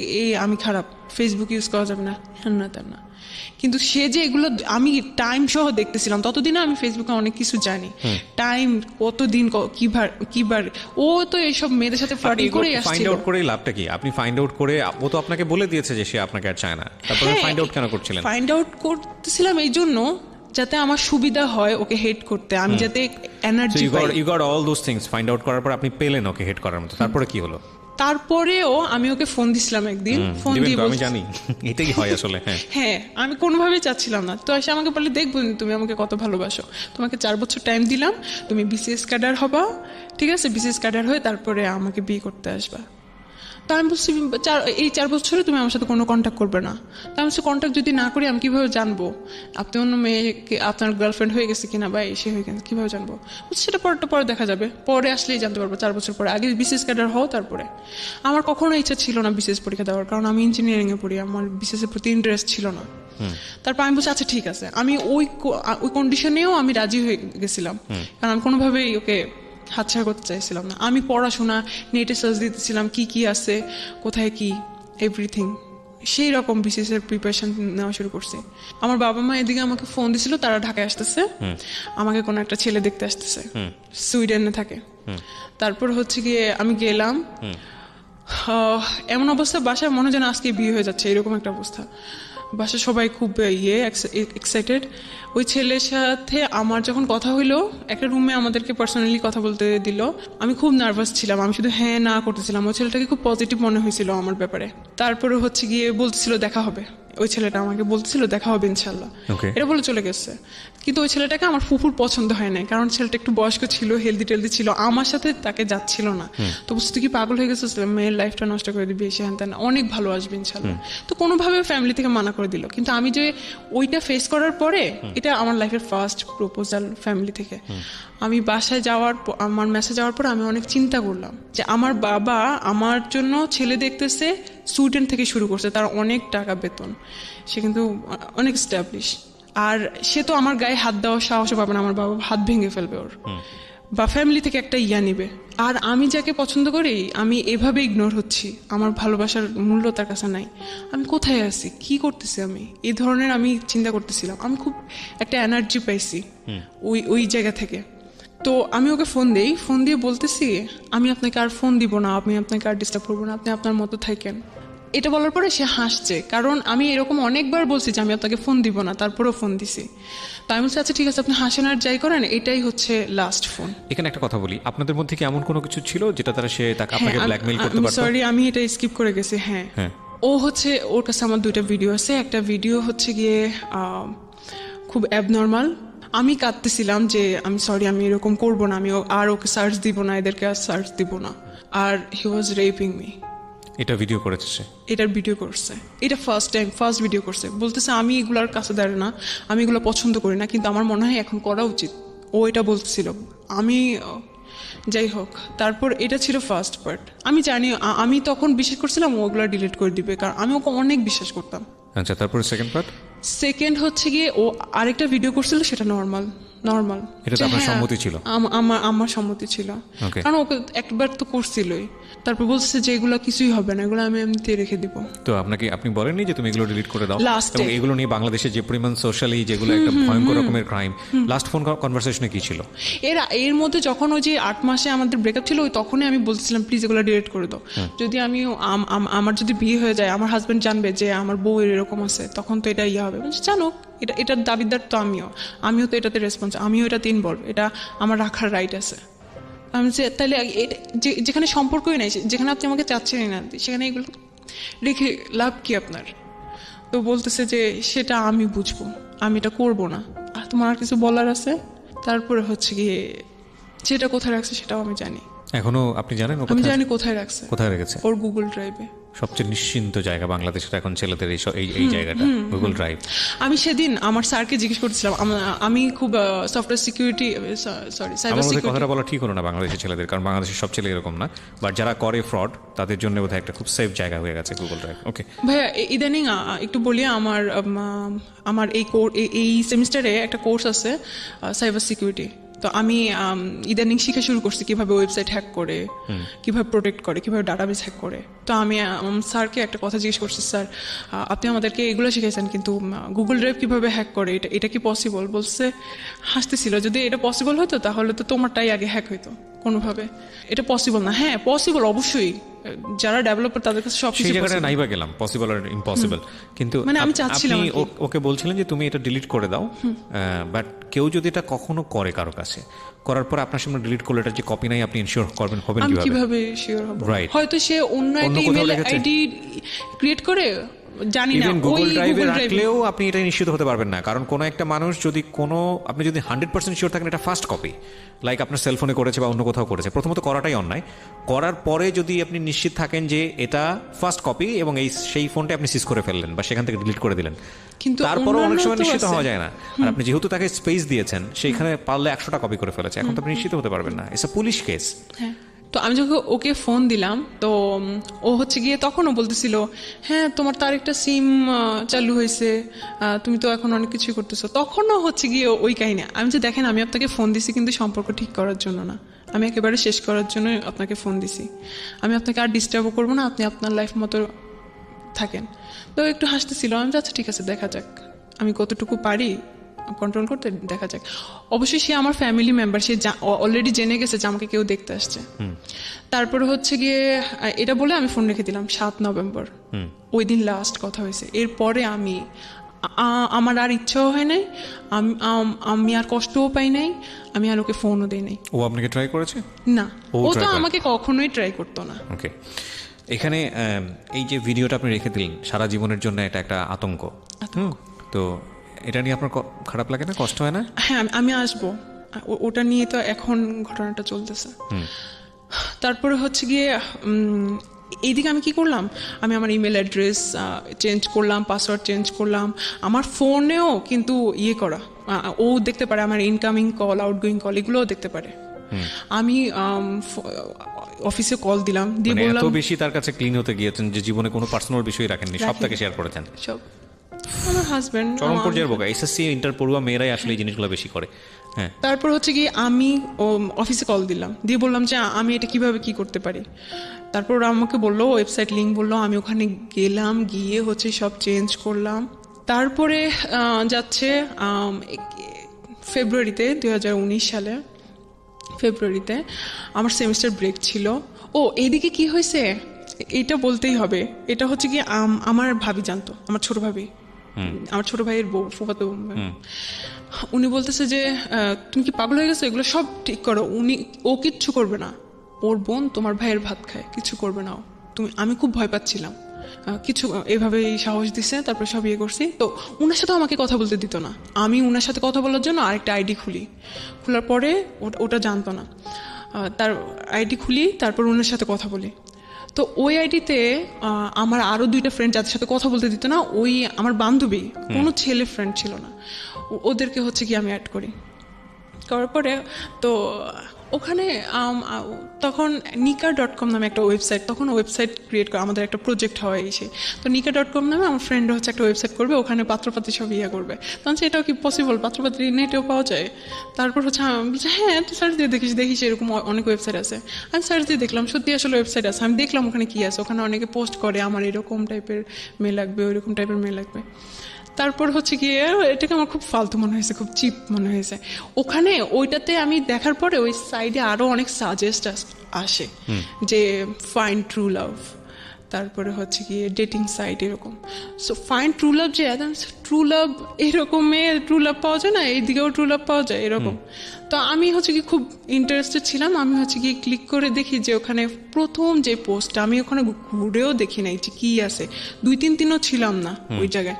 আমি খারাপ, ফেসবুক ইউজ করা যাবে না, হ্যান না তেন না। কিন্তু সে যে এগুলো আমি টাইম সহ দেখতেছিলাম, ততদিনে আমি ফেসবুকে অনেক কিছু জানি, টাইম কতদিন কিবার, ও তো এইসব মেয়েদের সাথে ফ্লার্টিং করে আসছিল। ফাইন্ড আউট করে লাভটা কি? আপনি ফাইন্ড আউট করে, ও তো আপনাকে বলে দিয়েছে যে সে আপনাকে আর চায় না, তারপরে ফাইন্ড আউট কেন করছিলেন? ফাইন্ড আউট করতেছিলাম এই জন্য যাতে আমার সুবিধা হয় ওকে হেট করতে, আমি যাতে এনার্জি পাই। You got all those things. Find out করার পর আপনি পেলেন ওকে হেট করার মতো, তারপরে কি হলো? তারপরেও আমি ওকে ফোন দিছিলাম একদিন, ফোন দিয়ে আমি জানি এটাই হয় আসলে। হ্যাঁ, আমি কোনোভাবেই চাচ্ছিলাম না। তো এসে আমাকে বলে, দেখবো তুমি আমাকে কত ভালোবাসো, তোমাকে 4 বছর টাইম দিলাম, তুমি বিসিএস ক্যাডার হবা, ঠিক আছে? বিসিএস ক্যাডার হয়ে তারপরে আমাকে বিয়ে করতে আসবা। তো আমি বলছি এই 4 বছরে তুমি আমার সাথে কোনো কন্ট্যাক্ট করবে না। তো আমি কন্ট্যাক্ট যদি না করি আমি কিভাবে জানবো আপনি অন্য মেয়েকে, আপনার গার্লফ্রেন্ড হয়ে গেছে কিনা বা এসে হয়ে গেছে, কিভাবে জানবো? সেটা পরে দেখা যাবে, পরে আসলেই জানতে পারবো, 4 বছর পরে। আগে বিসিএস ক্যাডার হও, তারপরে। আমার কখনো ইচ্ছা ছিল না বিসিএস পরীক্ষা দেওয়ার, কারণ আমি ইঞ্জিনিয়ারিং এ পড়ি, আমার বিসিএস এর প্রতি ইন্টারেস্ট ছিল না। তারপর আমি বলছি আচ্ছা ঠিক আছে, আমি ওই কন্ডিশনেও আমি রাজি হয়ে গেছিলাম, কারণ আমি কোনোভাবেই ওকে হাতছাড়া করতে চাইছিলাম না। আমি পড়াশোনা নেটে সার্চ দিতেছিলাম কি আছে, কোথায় কি, এভরিথিং। সেই রকম বিসিএস এর প্রিপারেশন নেওয়া শুরু করছি। আমার বাবা মা এদিকে আমাকে ফোন দিছিল, তারা ঢাকায় আসতেছে, আমাকে কোনো একটা ছেলে দেখতে আসতেছে, সুইডেনে থাকে। তারপর হচ্ছে গিয়ে আমি গেলাম, এমন অবস্থা বাসায় মনে যেন আজকে বিয়ে হয়ে যাচ্ছে, এরকম একটা অবস্থা। বাসায় সবাই খুব এক্সাইটেড। ওই ছেলের সাথে আমার যখন কথা হইলো, একটা রুমে আমাদেরকে পার্সোনালি কথা বলতে দিল, আমি খুব নার্ভাস ছিলাম, আমি শুধু হ্যাঁ না করতেছিলাম। ওই ছেলেটাকে খুব পজিটিভ মনে হয়েছিল আমার ব্যাপারে। তারপরে হচ্ছে গিয়ে বলতেছিল দেখা হবে, ওই ছেলেটা আমাকে বলতেছিল দেখা হবে ইনশাল্লাহ, এটা বলে চলে গেছে। কিন্তু ওই ছেলেটাকে আমার ফুফুর পছন্দ হয় না, কারণ ছেলেটা একটু বয়স্ক ছিল, হেলদি টেলদি ছিল, আমার সাথে তাকে যাচ্ছিল না। তো বুঝতে, তুই কি পাগল হয়ে গেছিস, মেয়ের লাইফটা নষ্ট করে দিবি, এসে হ্যান তেন, অনেক ভালো আসবে ইনশাল্লাহ। তো কোনোভাবে ফ্যামিলি থেকে মানা করে দিল। কিন্তু আমি যে ওইটা ফেস করার পরে, এটা আমার লাইফের ফার্স্ট প্রপোজাল ফ্যামিলি থেকে। আমি বাসায় আমার মেসেজ যাওয়ার পর আমি অনেক চিন্তা করলাম যে আমার বাবা আমার জন্য ছেলে দেখতেছে, স্টুডেন্ট থেকে শুরু করছে, তার অনেক টাকা বেতন, সে কিন্তু অনেক স্ট্যাবলিশ, আর সে তো আমার গায়ে হাত দেওয়ার সাহসও পাবে না, আমার বাবা হাত ভেঙে ফেলবে ওর, বা ফ্যামিলি থেকে একটা ইয়া নিবে। আর আমি যাকে পছন্দ করি, আমি এভাবে ইগনোর হচ্ছি, আমার ভালোবাসার মূল্য তার কাছে নাই, আমি কোথায় আছি, কি করতেছি আমি, এই ধরনের আমি চিন্তা করতেছিলাম। আমি খুব একটা এনার্জি পাইছি ওই জায়গা থেকে। তো আমি ওকে ফোন দিয়ে বলতেছি আমি আপনাকে আর ফোন দিব না, আমি আপনাকে আর ডিস্টার্ব করবো না, আপনি আপনার মতো থাকেন। এটা বলার পরে সে হাসছে, কারণ আমি এরকম অনেকবার বলছি যে আমি আপনাকে ফোন দিব না, তারপরেও ফোন দিছি। তো আমি বলছি আচ্ছা ঠিক আছে, আপনি হাসেন আর যাই করেন, এটাই হচ্ছে লাস্ট ফোন। এখানে একটা কথা বলি, আপনাদের মধ্যে কি এমন কোনো কিছু ছিল যেটা তারা আপনাকে ব্ল্যাকমেইল করতে পারতো? সরি, আমি এটা স্কিপ করে গেছি। হ্যাঁ, ও হচ্ছে, ওর কাছে আমার 2টা ভিডিও আছে। একটা ভিডিও হচ্ছে গিয়ে খুব অ্যাবনর্মাল, আমি কাঁদতেছিলাম যে আমি সরি, আমি এরকম করবো না, আমি আর ওকে সার্চ দিব না, এদেরকে আর সার্চ দিব না। আর হি ওয়াজ রেপিং মি। এটা ভিডিও করেছে সে? এটার ভিডিও করছে, এটা ফার্স্ট ভিডিও করছে। বলতেছে আমি এগুলার কাছে দাঁড়াই না, আমি এগুলো পছন্দ করি না, কিন্তু আমার মনে হয় এখন করা উচিত। ও এটা বলতেছিল, আমি যাই হোক। তারপর এটা ছিল ফার্স্ট পার্ট। আমি জানি, আমি তখন বিশ্বাস করছিলাম ওগুলো ডিলিট করে দিবে, কারণ আমি ওকে অনেক বিশ্বাস করতাম। আচ্ছা, তারপর সেকেন্ড পার্ট? সেকেন্ড হচ্ছে গিয়ে ও আরেকটা ভিডিও করছিল, সেটা নর্মাল। এটাতে আপনার সম্মতি ছিল? আমার সম্মতি ছিল, Okay. কারণ ওকে একবার তো করছিলই। তারপর বলছে যে এগুলো কিছুই হবে না, এগুলো আমি এমনিতে রেখে দিব। তো আপনি বলেননি যে তুমি এগুলো ডিলিট করে দাও? Last এবং এ। এগুলো নিয়ে বাংলাদেশে যে পরিমাণ সোশ্যালি যেগুলো একটা ভয়ঙ্কর রকমের ক্রাইম, লাস্ট ফোন কনভারসেশনে কি ছিল? এর মধ্যে যখন ওই যে 8 মাসে আমাদের ব্রেকআপ ছিল, ওই তখনই আমি বলছিলাম প্লিজ এগুলো ডিলিট করে দাও। যদি আমি আমার যদি বিয়ে হয়ে যায়, আমার হাজবেন্ড জানবে যে আমার বউ এরকম আছে, তখন তো এটা ইয়ে হবে। জানো, এটার দাবিদার তো আমিও তো এটাতে রেসপন্স, আমিও এটাতে ইনভলভ, এটা আমার রাখার রাইট আছে। আমি যে তাহলে যেখানে সম্পর্কই নাই, যেখানে আপনি আমাকে চাচ্ছেনই না, সেখানে এগুলো রেখে লাভ কি আপনার? তো বলতেছে যে সেটা আমি বুঝবো, আমি এটা করবো না, আর তোমার আর কিছু বলার আছে? তারপরে হচ্ছে গিয়ে যেটা কোথায় রাখছে সেটাও আমি জানি। এখনো আপনি জানেন ও আমি কোথায়? জানি কোথায় রাখছে, কোথায় রেখেছে? ওর গুগল ড্রাইভে। সবচেয়ে নিশ্চিন্ত জায়গা বাংলাদেশের এখন ছেলেদের এই জায়গাটা, গুগল ড্রাইভ। আমি সেদিন আমার স্যারকে জিজ্ঞেস করছিলাম, আমি খুব সফটওয়্যার সিকিউরিটি, সরি সাইবার আমার মধ্যে সিকিউরিটি। কথাটা বলা ঠিক হলো না বাংলাদেশের ছেলেদের, কারণ বাংলাদেশের সব ছেলে এরকম না, বাট যারা করে ফ্রড তাদের জন্য বোধহয় একটা খুব সেফ জায়গা হয়ে গেছে গুগল ড্রাইভ। ওকে ভাইয়া, ইদানিং একটু বলি, আমার এই সেমিস্টারে একটা কোর্স আছে সাইবার সিকিউরিটি। তো আমি ইদানিং শিখা শুরু করছি কিভাবে ওয়েবসাইট হ্যাক করে, কিভাবে প্রোটেক্ট করে, কিভাবে ডাটাবেস হ্যাক করে। তো আমি স্যারকে একটা কথা জিজ্ঞেস করছি, স্যার আপনি আমাদেরকে এগুলো শিখেছেন, কিন্তু গুগল ড্রাইভ কিভাবে হ্যাক করে, এটা কি পসিবল? বলছে, হাসতেছিল, যদি এটা পসিবল হতো তাহলে তো তোমারটাই আগে হ্যাক হইতো কোনোভাবে। এটা পসিবল না। হ্যাঁ পসিবল, অবশ্যই, যারা ডেভেলপার তাদের কাছে সব সেই জায়গাটা নাই বা গেলাম, পসিবল আর ইম্পসিবল, কিন্তু মানে আমি চাচ্ছিলাম আপনি আর কি। ওকে বলছিলেন যে তুমি এটা ডিলিট করে দাও, বাট কেউ যদি এটা কখনো করে কারো কাছে, করার পর আপনার সামনে ডিলিট করলে এটা যে কপি নাই, আপনি ইনশিওর হবেন আমি কিভাবে? কিভাবে শিওর হব? Right. হয়তো সে অন্য একটা কোথাও ইমেল রেখেছে? আইডি ক্রিয়েট করে, জানি না, ইভেন ওই গুগল ড্রাইভে গুগল ড্রাইভে। রাখলেও আপনি এটা নিশ্চিত হতে পারবেন না, কারণ কোনো একটা মানুষ যদি আপনি যদি 100% শিওর থাকেন এটা ফার্স্ট কপি, লাইক আপনার সেলফোনে করেছে বা অন্য কোথাও করেছে, প্রথমত করাটাই অন্যায়। করার পরে যদি আপনি নিশ্চিত থাকেন যে এটা ফার্স্ট কপি এবং সেই ফোনটা আপনি সিজ করে ফেললেন বা সেখান থেকে ডিলিট করে দিলেন, কিন্তু তারপরও অনেক অন্যান্য সময় তো নিশ্চিত আছে। হওয়া যায় না। আর আপনি যেহেতু তাকে স্পেস দিয়েছেন, সেইখানে পারলে 100টা কপি করে ফেলেছে, এখন তো আপনি নিশ্চিত হতে পারবেন না, ইটস আ পুলিশ কেস। হ্যাঁ, তো আমি যখন ওকে ফোন দিলাম, তো ও হচ্ছে গিয়ে তখনও বলতেছিল, হ্যাঁ তোমার তো আরেকটা সিম চালু হয়েছে, তুমি তো এখন অনেক কিছুই করতেছো। তখনও হচ্ছে গিয়ে ওই কাহিনী। আমি যে দেখেন, আমি আপনাকে ফোন দিছি কিন্তু সম্পর্ক ঠিক করার জন্য না, আমি একেবারে শেষ করার জন্য আপনাকে ফোন দিছি। আমি আপনাকে আর ডিস্টার্বও করবো না, আপনি আপনার লাইফ মতো থাকেন। তো একটু হাসতেছিল। আমি আচ্ছা ঠিক আছে, দেখা যাক আমি কতটুকু পারি কন্ট্রোল করতে, দেখা যাক। অবশ্যই সে আমার ফ্যামিলি মেম্বার, সে অলরেডি জেনে গেছে যে আমাকে কেউ দেখতে আসছে। তারপরে হচ্ছে গিয়ে এটা বলে আমি ফোন রেখে দিলাম 7 নভেম্বর, ওই দিন লাস্ট কথা হয়েছে। এরপরে আমার আর ইচ্ছাও হয় নাই, আমি আর কষ্টও পাই নাই, আমি আর ওকে ফোনও দিই নাই। ও আপনাকে ট্রাই করেছে? না, ও ও try তো করে? আমাকে কখনোই ট্রাই করতো না। ওকে, এখানে এই যে ভিডিওটা আপনি রেখে দিলেন, সারা জীবনের জন্য এটা একটা আতঙ্ক। তো এটা নিয়ে আপনার খারাপ লাগে না, কষ্ট হয় না? হ্যাঁ, আমি আসবো, ওটা নিয়ে তো এখন ঘটনাটা চলতেছে। তারপরে হচ্ছে গিয়ে এইদিকে আমি কি করলাম, আমি আমার ইমেল অ্যাড্রেস চেঞ্জ করলাম, পাসওয়ার্ড চেঞ্জ করলাম, আমার ফোনেও কিন্তু ইয়ে করা, ও দেখতে পারে আমার ইনকামিং কল, আউটগোয়িং কল, এগুলোও দেখতে পারে। আমি অফিসে কল দিলাম, দিয়ে মানে বললাম এত বেশি তার কাছে ক্লিন হতে গিয়েছেন যে জীবনে কোনো পার্সোনাল বিষয় রাখেননি, সব তাকে শেয়ার করেছেন। সব আমার হাজবেন্ড। চরম পর্যায়ের বোকা, এসএসসি ইন্টার পড়ুয়া মেয়েরাই আসলে এই জিনিসগুলো বেশি করে। হ্যাঁ, তারপর হচ্ছে কি আমি অফিসে কল দিলাম, দিয়ে বললাম যে আমি এটা কিভাবে কি করতে পারি। তারপর ওরা আমাকে বললো, ওয়েবসাইট লিঙ্ক বললো, আমি ওখানে গেলাম, গিয়ে হচ্ছে সব চেঞ্জ করলাম। তারপরে যাচ্ছে ফেব্রুয়ারিতে, 2019 সালে ফেব্রুয়ারিতে আমার সেমিস্টার ব্রেক ছিল। ও এইদিকে কি হয়েছে এটা বলতেই হবে। এটা হচ্ছে কি আমার ভাবি জানতো, আমার ছোট ভাবি, আমার ছোট ভাইয়ের বউ, ফুফাতো বোন। উনি বলতেছে যে তুমি কি পাগল হয়ে গেছো, এগুলো সব ঠিক করো। ও কিচ্ছু করবে না, ওর বোন তোমার ভাইয়ের ভাত খায়, কিছু করবে না ও। আমি খুব ভয় পাচ্ছিলাম, কিছু এভাবে সাহস দিছে। তারপর সব ইয়ে করছি। তো উনার সাথে আমাকে কথা বলতে দিত না। আমি উনার সাথে কথা বলার জন্য আরেকটা আইডি খোলার পরে ওটা জানতো না, তার আইডি খুলি, তারপর উনার সাথে কথা বলি। তো ওই আইডিতে আমার আরো 2টা ফ্রেন্ড যাদের সাথে কথা বলতে দিত না, ওই আমার বান্ধবী, কোনো ছেলে ফ্রেন্ড ছিল না, ওদেরকে হচ্ছে কি আমি অ্যাড করি। করার পরে তো ওখানে তখন nika.com নামে একটা ওয়েবসাইট, তখন ওয়েবসাইট ক্রিয়েট করা আমাদের একটা প্রজেক্ট হয় এসে, তো nika.com নামে আমার ফ্রেন্ড হচ্ছে একটা ওয়েবসাইট করবে, ওখানে পাত্রপাত্রী সব ইয়ে করবে। তখন এটাও কি পসিবল, পাত্রপাত্রী নেটেও পাওয়া যায়? তারপর হচ্ছে আমি বলছি হ্যাঁ তুই সার্চ দিয়ে দেখিস এরকম অনেক ওয়েবসাইট আছে। আমি সার্চ দিয়ে দেখলাম সত্যি আসলে ওয়েবসাইট আছে, আমি দেখলাম ওখানে কি আছে, ওখানে অনেকে পোস্ট করে আমার এরকম টাইপের মেয়ে লাগবে, ওইরকম টাইপের মেয়ে লাগবে। তারপর হচ্ছে গিয়ে এটাকে আমার খুব ফালতু মনে হয়েছে, খুব চিপ মনে হয়েছে। ওখানে ওইটাতে আমি দেখার পরে ওই সাইডে আরও অনেক সাজেস্ট আসে যে ফাইন্ড ট্রু লাভ, তারপরে হচ্ছে গিয়ে ডেটিং সাইট এরকম। সো ফাইন্ড ট্রু লাভ, যে ট্রু লাভ এরকমের ট্রু লাভ পাওয়া যায় না, এইদিকেও ট্রু লাভ পাওয়া যায় এরকম। তো আমি হচ্ছে কি খুব ইন্টারেস্টেড ছিলাম, আমি হচ্ছে গিয়ে ক্লিক করে দেখি যে ওখানে প্রথম যে পোস্টটা, আমি ওখানে ঘুরেও দেখি নাই যে কী আছে, 2-3 দিনও ছিলাম না ওই জায়গায়।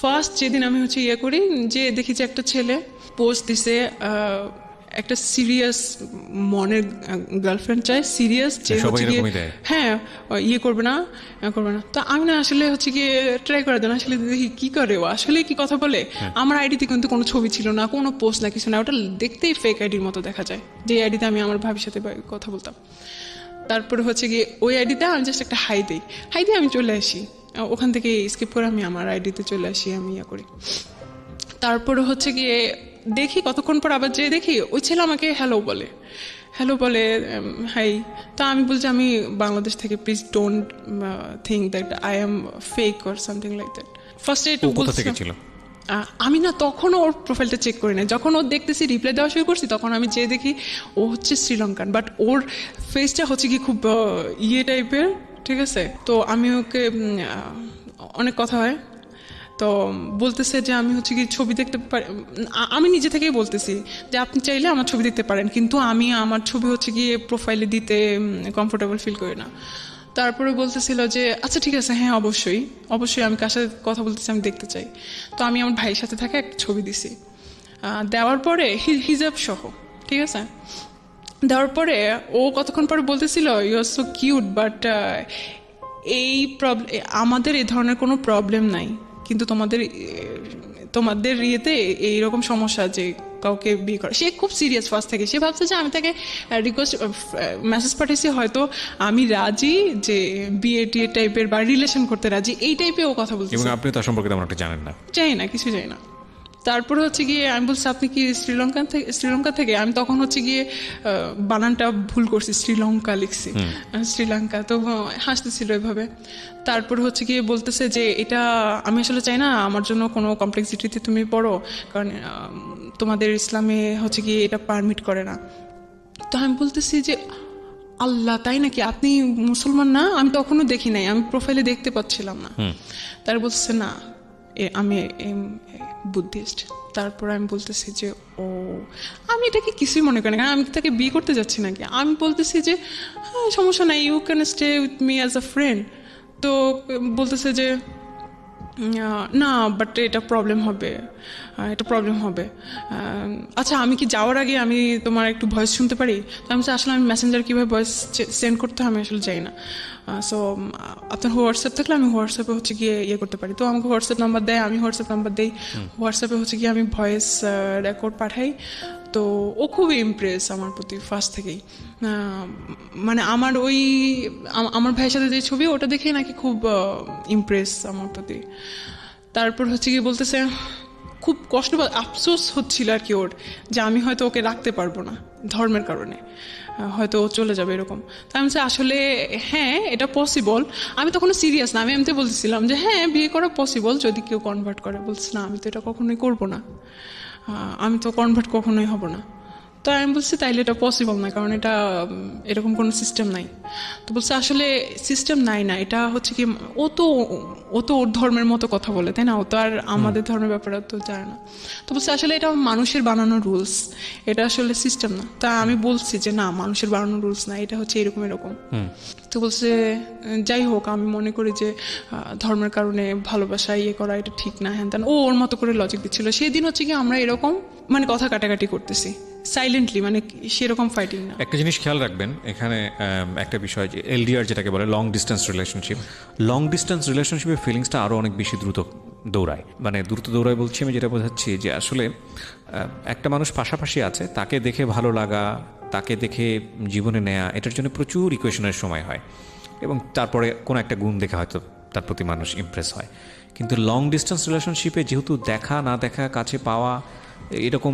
ফার্স্ট যেদিন আমি হচ্ছে ইয়ে করি, যে দেখি যে একটা ছেলে পোস্ট দিছে একটা সিরিয়াস মনের গার্লফ্রেন্ড চাই, সিরিয়াস, যে হচ্ছে গিয়ে হ্যাঁ ইয়ে করবে না। তো আমি না আসলে হচ্ছে গিয়ে ট্রাই করে দেন, আসলে দেখি কি করে, ও আসলে কি কথা বলে। আমার আইডিতে কিন্তু কোনো ছবি ছিল না, কোনো পোস্ট না, কিছু না, ওটা দেখতেই ফেক আইডির মতো দেখা যায়, যে আইডিতে আমি আমার ভাবির সাথে কথা বলতাম। তারপরে হচ্ছে গিয়ে ওই আইডিতে আমি জাস্ট একটা হাই দিই, আমি চলে আসি, ওখান থেকে স্কিপ করে আমি আমার আইডিতে চলে আসি, আমি ইয়ে করি। তারপরে হচ্ছে গিয়ে দেখি কতক্ষণ পর আবার যেয়ে দেখি ওই ছেলে আমাকে হ্যালো বলে হাই। তা আমি বলছি আমি বাংলাদেশ থেকে, please don't think that I am fake or something like that. ফার্স্টে একটু আমি না তখনও ওর প্রোফাইলটা চেক করি না, যখন ওর দেখতেছি রিপ্লাই দেওয়া শুরু করছি তখন আমি যেয়ে দেখি ও হচ্ছে শ্রীলঙ্কান, বাট ওর ফেসটা হচ্ছে কি খুব ইয়ে টাইপের, ঠিক আছে। তো আমি ওকে অনেক কথা হয়, তো বলতেছে যে আমি হচ্ছে কি ছবি দেখতে পারি, আমি নিজে থেকেই বলতেছি যে আপনি চাইলে আমার ছবি দেখতে পারেন, কিন্তু আমি আমার ছবি হচ্ছে গিয়ে প্রোফাইলে দিতে কমফোর্টেবল ফিল করি না। তারপরে বলতেছিল যে আচ্ছা ঠিক আছে, হ্যাঁ অবশ্যই আমি কার সাথে কথা বলতেছি আমি দেখতে চাই। তো আমি আমার ভাইয়ের সাথে থাকা একটা ছবি দিছি, দেওয়ার পরে হিজাব সহ, ঠিক আছে, দেওয়ার পরে ও কতক্ষণ পরে বলতেছিল you are so cute, but এই প্রবলেম, আমাদের এই ধরনের কোনো প্রবলেম নাই, কিন্তু তোমাদের ইয়েতে এইরকম সমস্যা যে কাউকে বিয়ে করে। সে খুব সিরিয়াস ফার্স্ট থেকে, সে ভাবছে যে আমি তাকে রিকোয়েস্ট মেসেজ পাঠিয়েছি, হয়তো আমি রাজি যে বিয়ে টিয়ে টাইপের বা রিলেশন করতে রাজি, এই টাইপের ও কথা বলছে। এবং আপনি তার সম্পর্কে তেমন একটা জানেন না? জানি না, কিছু জানি না। তারপরে হচ্ছে গিয়ে আমি বলছি আপনি কি শ্রীলঙ্কা থেকে? আমি তখন হচ্ছে গিয়ে বানানটা ভুল করছি, শ্রীলঙ্কা লিখছি, শ্রীলঙ্কা। তো হাসতেছিল এভাবে। তারপরে হচ্ছে গিয়ে বলতেছে যে এটা আমি আসলে চাই না আমার জন্য কোনো কমপ্লেক্সিটিতে তুমি পড়ো, কারণ তোমাদের ইসলামে হচ্ছে গিয়ে এটা পারমিট করে না। তো আমি বলতেছি যে আল্লাহ, তাই নাকি? আপনি মুসলমান না? আমি তখনও দেখি নাই, আমি প্রোফাইলে দেখতে পাচ্ছিলাম না। তার বলছে না আমি বুদ্ধিস্ট। তারপর আমি বলতেছি যে ও, আমি এটাকে কিছুই মনে করি না, কারণ আমি তাকে বিয়ে করতে যাচ্ছি নাকি। আমি বলতেছি যে হ্যাঁ সমস্যা নাই, you can stay with me as a friend. তো বলতেছে যে না বাট এটা প্রবলেম হবে। আচ্ছা আমি কি যাওয়ার আগে আমি তোমার একটু ভয়েস শুনতে পারি? তো আমি আসলে আমি মেসেঞ্জার কীভাবে ভয়েস সেন্ড করতে হয় আমি আসলে যাই না। সো আপনার হোয়াটসঅ্যাপ থাকলে আমি হোয়াটসঅ্যাপে হচ্ছে গিয়ে ইয়ে করতে পারি। তো আমাকে হোয়াটসঅ্যাপ নাম্বার দেয়, আমি হোয়াটসঅ্যাপ নাম্বার দিই, হোয়াটসঅ্যাপে হচ্ছে গিয়ে আমি ভয়েস রেকর্ড পাঠাই। তো ও খুবই ইমপ্রেস আমার প্রতি ফার্স্ট থেকেই, মানে আমার ভাইয়ের সাথে যে ছবি ওটা দেখেই নাকি খুব ইমপ্রেস আমার প্রতি। তারপর হচ্ছে গিয়ে বলতেছে খুব কষ্ট বা আফসোস হচ্ছিল আর কি ওর, যে আমি হয়তো ওকে রাখতে পারবো না ধর্মের কারণে, হয়তো ও চলে যাবে এরকম। তাই আমি আসলে হ্যাঁ এটা পসিবল। আমি তখন সিরিয়াস না, আমি এমনিতে বলতেছিলাম যে হ্যাঁ বিয়ে করা পসিবল যদি কেউ কনভার্ট করে। বলছি না আমি তো এটা কখনোই করবো না, আমি তো কনভার্ট কখনোই হব না। তো আমি বলছি তাইলে এটা পসিবল না, কারণ এটা এরকম কোনো সিস্টেম নাই। তো বলছে আসলে সিস্টেম নাই না, এটা হচ্ছে কি ও তো ওর ধর্মের মতো কথা বলে, তাই না? ও তো আর আমাদের ধর্মের ব্যাপারে তো জানে না। তো বলছে আসলে এটা মানুষের বানানো রুলস, এটা আসলে সিস্টেম না। তা আমি বলছি যে না মানুষের বানানো রুলস না, এটা হচ্ছে এরকম। তো বলছে যাই হোক আমি মনে করি যে ধর্মের কারণে ভালোবাসা ইয়ে করা এটা ঠিক না, হ্যান ত্যান। ওর মতো করে লজিক দিচ্ছিল। সেদিন হচ্ছে কি আমরা এরকম মানে কথা কাটাকাটি করতেছি সাইলেন্টলি, মানে সেরকম ফাইটিং না। একটা জিনিস খেয়াল রাখবেন এখানে, একটা বিষয় যে এলডিআর যেটাকে বলে লং ডিস্টেন্স রিলেশনশিপে ফিলিংসটা আরও অনেক বেশি দ্রুত দৌড়ায়। মানে দ্রুত দৌড়ায় বলছি আমি যেটা বোঝাচ্ছি যে আসলে একটা মানুষ পাশাপাশি আছে, তাকে দেখে ভালো লাগা, তাকে দেখে জীবনে নেয়া, এটার জন্য প্রচুর ইকুয়েশনের সময় হয় এবং তারপরে কোনো একটা গুণ দেখে হয়তো তার প্রতি মানুষ ইমপ্রেস হয়। কিন্তু লং ডিস্টেন্স রিলেশনশিপে যেহেতু দেখা না দেখা, কাছে পাওয়া, এরকম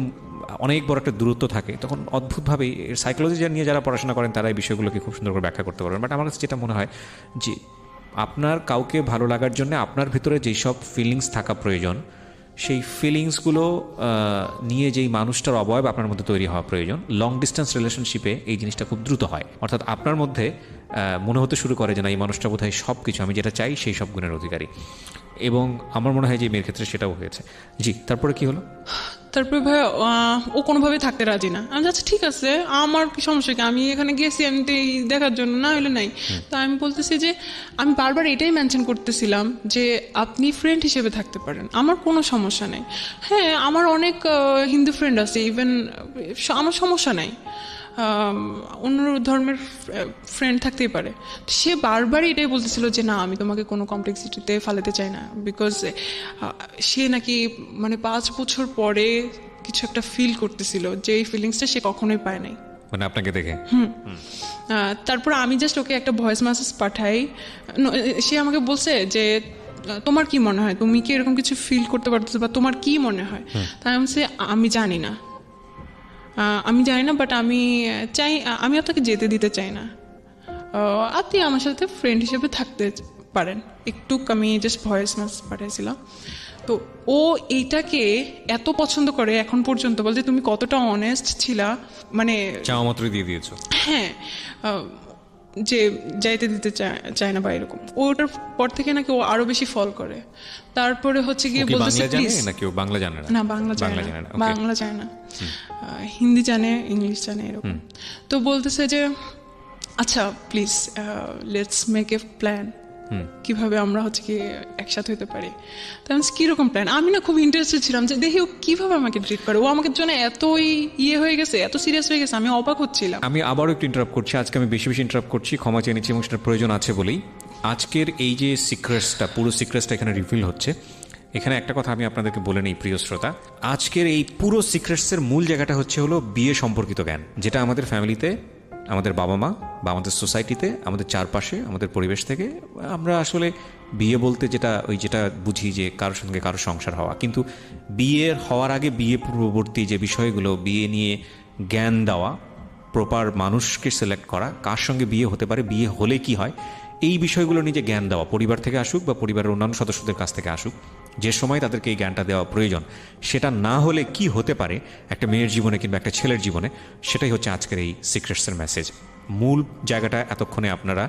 অনেক বড় একটা দূরত্ব থাকে, তখন অদ্ভুতভাবেই সাইকোলজি নিয়ে যারা পড়াশোনা করেন তারা এই বিষয়গুলোকে খুব সুন্দর করে ব্যাখ্যা করতে পারবেন। বাট আমার কাছে যেটা মনে হয় যে আপনার কাউকে ভালো লাগার জন্য আপনার ভিতরে যেই সব ফিলিংস থাকা প্রয়োজন, সেই ফিলিংসগুলো নিয়ে যেই মানুষটার অবয়ব আপনার মধ্যে তৈরি হওয়া প্রয়োজন। লং ডিস্টেন্স রিলেশনশিপে এই জিনিসটা খুব দ্রুত হয়, অর্থাৎ আপনার মধ্যে মনে হতে শুরু করে যে না, এই মানুষটা বোধহয় সব কিছু, আমি যেটা চাই সেই সব গুণের অধিকারী। এবং আমার মনে হয় যে মেয়ের ক্ষেত্রে সেটাও হয়েছে। জি, তারপরে কি হলো? তারপরে ভাইয়া ও কোনোভাবে থাকতে রাজি না। আমি আচ্ছা ঠিক আছে, আমার কি সমস্যা কি, আমি এখানে গেছি আমি তো এই দেখার জন্য, না হলে নাই। তো আমি বলতেছি যে আমি বারবার এটাই মেনশন করতেছিলাম যে আপনি ফ্রেন্ড হিসেবে থাকতে পারেন, আমার কোনো সমস্যা নেই। হ্যাঁ, আমার অনেক হিন্দু ফ্রেন্ড আছে, ইভেন আমার সমস্যা নাই, অন্য ধর্মের ফ্রেন্ড থাকতেই পারে। সে বারবারই এটাই বলতেছিল যে না, আমি তোমাকে কোনো কমপ্লেক্সিটিতে ফালাতে চাই না, বিকজ সে নাকি মানে 5 বছর পরে কিছু একটা ফিল করতেছিল, যে এই ফিলিংসটা সে কখনোই পায় নাই, মানে আপনাকে দেখে। তারপর আমি জাস্ট ওকে একটা ভয়েস মেসেজ পাঠাই। সে আমাকে বলছে যে তোমার কি মনে হয়, তুমি কি এরকম কিছু ফিল করতে পারতেছো, বা তোমার কি মনে হয়? তাই আমি বলছি আমি জানি না, বাট আমি চাই, আমি আপনাকে যেতে দিতে চাই না, আপনি আমার সাথে ফ্রেন্ড হিসেবে থাকতে পারেন। একটু আমি জাস্ট ভয়েস মেসেজ পাঠাইছিলাম। তো ও এইটাকে এত পছন্দ করে এখন পর্যন্ত, বলতে তুমি কতটা অনেস্ট ছিলা, মানে চাওয়া মাত্রই দিয়ে দিয়েছো। হ্যাঁ, যে যাইতে দিতে চায় না বা এরকম। ওটার পর থেকে নাকি ও আরো বেশি ফল করে। তারপরে হচ্ছে গিয়ে বলতেছে প্লিজ, নাকি ও বাংলা জানে না? না, বাংলা জানে না, বাংলা জানে না, হিন্দি জানে, ইংলিশ জানে, এরকম। তো বলতেছে যে আচ্ছা please let's make a plan, কিভাবে আমরা হচ্ছে কি একসাথে হতে পারি। তাই কিরকম প্ল্যান? আমি না খুব ইন্টারেস্টেড ছিলাম যে দেখি ও কিভাবে আমাকে ট্রিট করে, ও আমাকে জন্য এতই হয়ে গেছে, এত সিরিয়াস হয়ে গেছে, আমি অবাক হচ্ছিলাম। আমি আবারও একটু ইন্টারাপ্ট করছি, আজকে আমি বেশি ইন্টারাপ্ট করছি, ক্ষমা চেয়ে নিচ্ছি, এবং সেটার প্রয়োজন আছে বলেই। আজকের এই যে সিক্রেটসটা, পুরো সিক্রেটসটা এখানে রিভিল হচ্ছে। এখানে একটা কথা আমি আপনাদেরকে বলে নিই প্রিয় শ্রোতা, আজকের এই পুরো সিক্রেটসের মূল জায়গাটা হলো বিয়ে সম্পর্কিত জ্ঞান, যেটা আমাদের ফ্যামিলিতে, আমাদের বাবা মা বা আমাদের সোসাইটিতে, আমাদের চারপাশে, আমাদের পরিবেশ থেকে আমরা আসলে বিয়ে বলতে যেটা বুঝি যে কারোর সঙ্গে কারো সংসার হওয়া। কিন্তু বিয়ের হওয়ার আগে, বিয়ে পূর্ববর্তী যে বিষয়গুলো, বিয়ে নিয়ে জ্ঞান দেওয়া, প্রপার মানুষকে সিলেক্ট করা, কার সঙ্গে বিয়ে হতে পারে, বিয়ে হলে কি হয়, এই বিষয়গুলো নিয়ে যে জ্ঞান দেওয়া, পরিবার থেকে আসুক বা পরিবারের অন্যান্য সদস্যদের কাছ থেকে আসুক, যে সময় তাদেরকে এই জ্ঞানটা দেওয়া প্রয়োজন, সেটা না হলে কি হতে পারে একটা মেয়ের জীবনে কিংবা একটা ছেলের জীবনে, সেটাই হচ্ছে আজকের এই সিক্রেটসের মেসেজ। মূল জায়গাটা এতক্ষণে আপনারা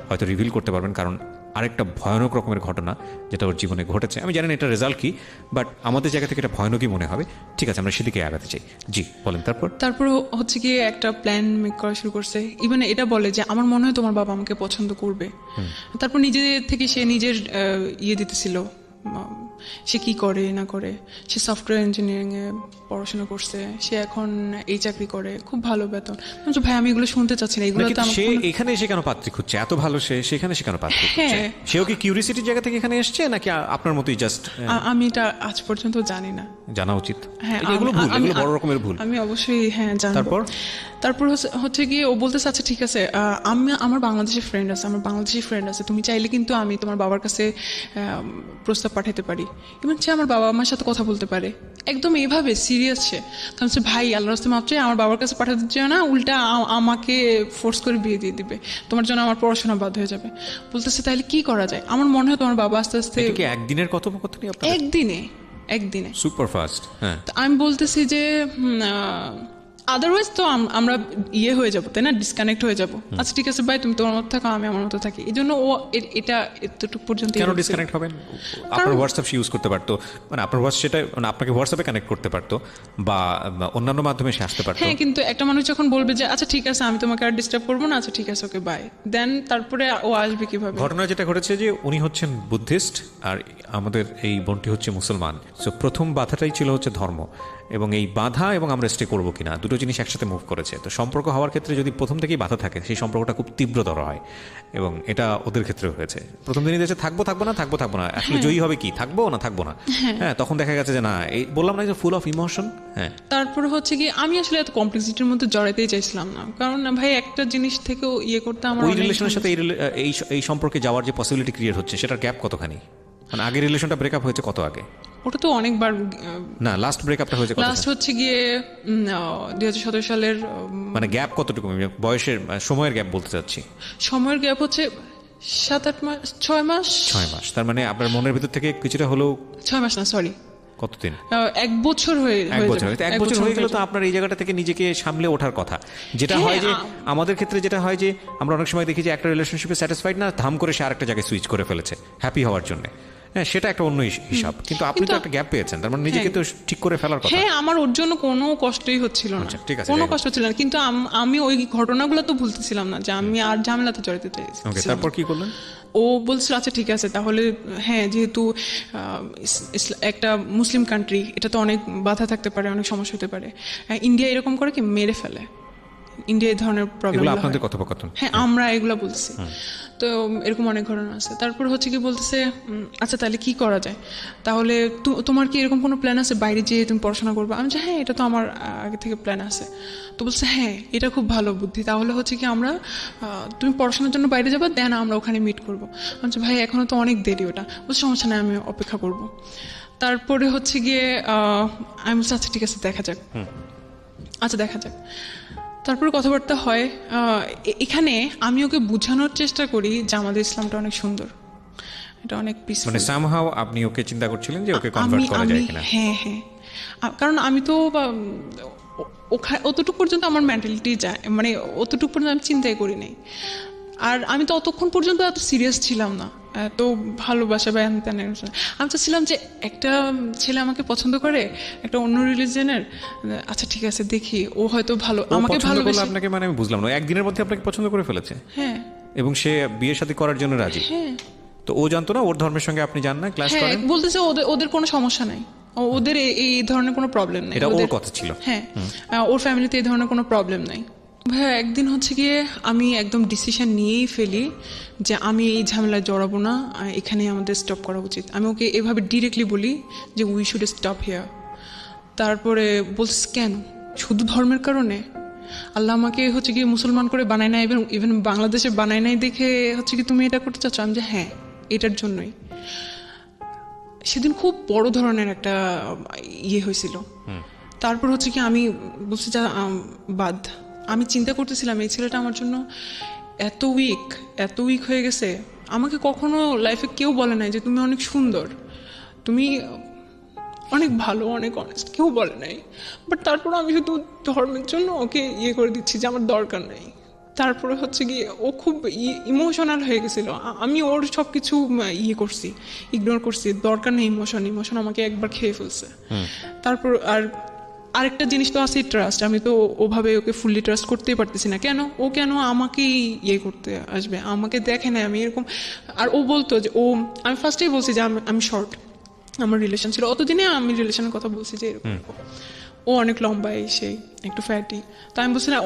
হয়তো রিভিল করতে পারবেন, কারণ আরেকটা ভয়ানক রকমের ঘটনা যেটা ওর জীবনে ঘটেছে, আমি জানি না এটা রেজাল্ট কি, বাট আমাদের জায়গা থেকে এটা ভয়ানকই মনে হবে। ঠিক আছে, আমরা সেদিকে আগাতে চাই। জি বলেন। তারপর হচ্ছে গিয়ে একটা প্ল্যান মেক করা শুরু করছে। ইভেন এটা বলে যে আমার মনে হয় তোমার বাবা আমাকে পছন্দ করবে। তারপর নিজে থেকে সে নিজের দিতেছিল, সে কি করে না করে। সে সফটওয়্যার ইঞ্জিনিয়ারিংয়ে পড়াশোনা করছে, সে এখন এই চাকরি করে, খুব ভালো বেতন। ভাই আমি এগুলো শুনতে চাচ্ছি না, এগুলো তো সে এখানে এসে কেন পাত্রী খুঁজছে? এত ভালো সেখানে সে কেন পাত্রী খুঁজছে? হ্যাঁ, সেও কি কিউরিসিটির জায়গা থেকে এখানে এসেছে, নাকি আপনার মতোই জাস্ট? আমি এটা আজ পর্যন্ত জানি না, জানা উচিত। হ্যাঁ, এগুলো ভুল, এগুলো বড় রকমের ভুল। আমি অবশ্যই হ্যাঁ জানবো। তারপর হচ্ছে গিয়ে ও বলতেছে আচ্ছা ঠিক আছে, আমার বাংলাদেশি ফ্রেন্ড আছে, তুমি চাইলে কিন্তু আমি তোমার বাবার কাছে প্রস্তাব পাঠাতে পারি, এবং সে আমার বাবা আমার সাথে কথা বলতে পারে। একদম এভাবে সিরিয়াস সে। তাহলে ভাই আল্লাহর রাস্তায় মাপ চাই, আমার বাবার কাছে পাঠাতে চাও না, উল্টা আমাকে ফোর্স করে বিয়ে দিয়ে দিবে, তোমার জন্য আমার পড়াশোনা বাদ হয়ে যাবে। বলতেছে তাহলে কি করা যায়? আমার মনে হয় তোমার বাবা আস্তে আস্তে। একদিনের কথোপকথনই? একদিনে সুপার ফাস্ট। হ্যাঁ, আমি বলতেছি যে আদারওয়াইজ তো আমরা হয়ে যাবো, তাই না, ডিসকানেক্ট হয়ে যাবো। আচ্ছা ঠিক আছে ভাই, তুমি তোমার মতো থাকো, আমি আমার মতো থাকি। এই জন্য ও এটা এতটুকু পর্যন্ত। কেন ডিসকানেক্ট হবেন? আপনার হোয়াটসঅ্যাপ সে ইউজ করতে পারতো, মানে আপনার সেটা মানে আপনাকে হোয়াটসঅ্যাপে কানেক্ট করতে পারতো বা অন্যান্য মাধ্যমে সে আসতে পারতো। হ্যাঁ, কিন্তু একটা মানুষ যখন বলবে যে আচ্ছা ঠিক আছে আমি তোমাকে আর ডিস্টার্ব করবো না, আচ্ছা ঠিক আছে ওকে বাই, দেন তারপরে ও আসবে কিভাবে? ঘটনা যেটা ঘটেছে যে উনি হচ্ছেন বুদ্ধিস্ট আর আমাদের এই বোনটি হচ্ছে মুসলমান। সো প্রথম বাধাটাই ছিল হচ্ছে ধর্ম, এবং এই বাধা এবং আমরা স্টে করবো কিনা, দুটো জিনিস একসাথে মুভ করেছে। তো সম্পর্ক হওয়ার ক্ষেত্রে যদি প্রথম থেকেই বাধা থাকে, সেই সম্পর্কটা খুব তীব্রতর হয়, এবং এটা ওদের ক্ষেত্রেও হয়েছে। প্রথম দিনই দেখছে থাকবো না, আসলে জয়ী হবে কি, থাকবো না, হ্যাঁ, তখন দেখা গেছে যে না, এই বললাম না যে ফুল অফ ইমোশন। হ্যাঁ, তারপরে হচ্ছে কি আমি আসলে এত কমপ্লেক্সিটির মধ্যে জড়াইতেই চাইছিলাম না, কারণ ভাই একটা জিনিস থেকেও ইয়ে করতে আমার ওই অনেক রিলেশনের সাথে এই সম্পর্কে যাওয়ার যে পসিবিলিটি ক্রিয়েট হচ্ছে, সেটার গ্যাপ কতখানি? মানে আগের রিলেশনটা ব্রেকআপ হয়েছে কত আগে? ওটা তো অনেকবার, না, লাস্ট ব্রেকআপটা হয়েছে কত? লাস্ট হচ্ছে গিয়ে 2017 সালের মানে গ্যাপ কতটুকু, বয়সের সময়ের গ্যাপ বলতে চাচ্ছি। সময়ের গ্যাপ হচ্ছে 7-8 মাস, 6 মাস। 6 মাস। তার মানে আপনার মনের ভিতর থেকে কিছুটা হলেও 6 মাস না, সরি, কতদিন? 1 বছর হয়ে এক যাবে। বছর। 1 বছর হয়ে গেল তো আপনার এই জায়গাটা থেকে নিজেকে সামলে ওঠার কথা। যেটা হয় যে আমাদের ক্ষেত্রে যেটা হয় যে আমরা অনেক সময় দেখি যে একটা রিলেশনশিপে স্যাটিসফাইড না, ধাম করে সে আরেকটা জায়গায় সুইচ করে ফেলেছে হ্যাপি হওয়ার জন্য। হ্যাঁ, সেটা একটা অন্য হিসাব। কিন্তু আপনি তো একটা গ্যাপ পেয়েছেন, তার মানে নিজেকে তো ঠিক করে ফেলার কথা। হ্যাঁ, আমার ওর জন্য কোনো কষ্টই হচ্ছিল না, ঠিক আছে, কোনো কষ্ট হচ্ছিল না, কিন্তু আমি ওই ঘটনাগুলো তো ভুলতেছিলাম না যে আমি আর ঝামেলাতে জড়িতে চাইছি। ওকে, তারপর কি করলেন? ও বলছিল আচ্ছা ঠিক আছে তাহলে, হ্যাঁ যেহেতু একটা মুসলিম কান্ট্রি, এটা তো অনেক বাধা থাকতে পারে, অনেক সমস্যা হতে পারে। ইন্ডিয়া এরকম করে কি মেরে ফেলে, ইন্ডিয়া এই ধরনের প্রবলেম। আপনাদের কথোপকথন? হ্যাঁ, আমরা এগুলো বলছি। তো এরকম অনেক ঘটনা আছে। তারপর হচ্ছে কি বলতেছে, আচ্ছা তাহলে কি করা যায়, তাহলে তোমার কি এরকম কোনো প্ল্যান আছে বাইরে যেয়ে তুমি পড়াশোনা করবে? আমি যে হ্যাঁ, এটা তো আমার আগে থেকে প্ল্যান আছে। তো বলছে হ্যাঁ, এটা খুব ভালো বুদ্ধি, তাহলে হচ্ছে কি আমরা তুমি পড়াশোনার জন্য বাইরে যাবে, দেন আমরা ওখানে মিট করবো। আমি ভাই এখনো তো অনেক দেরি, ওটা বলছে সমস্যা নেই, আমি অপেক্ষা করব। তারপরে হচ্ছে গিয়ে আমি বলছি আচ্ছা ঠিক আছে দেখা যাক, আচ্ছা দেখা যাক। তারপর কথাবার্তা হয়। এখানে আমি ওকে বোঝানোর চেষ্টা করি যে আমাদের ইসলামটা অনেক সুন্দর, এটা অনেক পিসফুল। মানে সামহাউ আপনি ওকে চিন্তা করছিলেন যে ওকে কনভার্ট করা যায় কিনা? হ্যাঁ, কারণ আমি তো অতটুকু পর্যন্ত আমার মেন্টালিটি যায়, মানে অতটুকু পর্যন্ত আমি চিন্তাই করি নাই। আর আমি তো অতক্ষণ পর্যন্ত এত সিরিয়াস ছিলাম না, এত ভালোবাসা বা আমি চাচ্ছিলাম যে একটা ছেলে আমাকে পছন্দ করে, একটা অন্য রিলিজিয়নের, আচ্ছা ঠিক আছে দেখি, ও হয়তো ভালো আমাকে ভালোবাসে। আপনাকে মানে আমি বুঝলাম না, একদিনের মধ্যে আপনাকে পছন্দ করে ফেলেছে? হ্যাঁ, এবং সে বিয়ে শাদী করার জন্য রাজি? হ্যাঁ। তো ও জানতো না ওর ধর্মের সঙ্গে আপনি যান না, ক্লাস করেন? বলতেছে ওদের কোনো সমস্যা নাই, ওদের এই ধরনের কোনো প্রবলেম নেই। এটা ওর কথা ছিল? হ্যাঁ, ওর ফ্যামিলিতে এই ধরনের কোনো প্রবলেম নাই। ভাইয়া একদিন হচ্ছে গিয়ে আমি একদম ডিসিশন নিয়েই ফেলি যে আমি এই ঝামেলায় জড়াবো না, এখানে আমাদের স্টপ করা উচিত। আমি ওকে এভাবে ডিরেক্টলি বলি যে উই শুড স্টপ হিয়ার। তারপরে বলছিস কেন, শুধু ধর্মের কারণে? আল্লাহ আমাকে হচ্ছে গিয়ে মুসলমান করে বানায় নাই, ইভেন বাংলাদেশে বানায় নাই দেখে হচ্ছে কি তুমি এটা করতে চাচ্ছ? আমি যে হ্যাঁ, এটার জন্যই। সেদিন খুব বড় ধরনের একটা ইয়ে হয়েছিল। তারপর হচ্ছে কি আমি বলছি যা বাদ। আমি চিন্তা করতেছিলাম এই ছেলেটা আমার জন্য এত উইক হয়ে গেছে। আমাকে কখনো লাইফে কেউ বলে নাই যে তুমি অনেক সুন্দর, তুমি অনেক ভালো, অনেক অনেস্ট, কেউ বলে নাই। বাট তারপর আমি শুধু ধর্মের জন্য ওকে ইয়ে করে দিচ্ছি যে আমার দরকার নেই। তারপরে হচ্ছে গিয়ে ও খুব ইমোশনাল হয়ে গেছিলো। আমি ওর সব কিছু করছি, ইগনোর করছি, দরকার নেই ইমোশন আমাকে একবার খেয়ে ফেলছে। তারপর আরেকটা জিনিস তো আছে ট্রাস্ট। আমি তো ওভাবে ওকে ফুললি ট্রাস্ট করতেই পারতেছি না। কেন ও আমাকেই করতে আসবে? আমাকে দেখে না আমি এরকম। আর ও বলতো যে আমি ফার্স্টেই বলছি যে আমি শর্ট, আমার রিলেশন ছিল অতদিনে, আমি রিলেশনের কথা বলছি যে এরকম। ও অনেক লম্বা, সেই একটু ফ্যাটি। তো আমি বলছি না,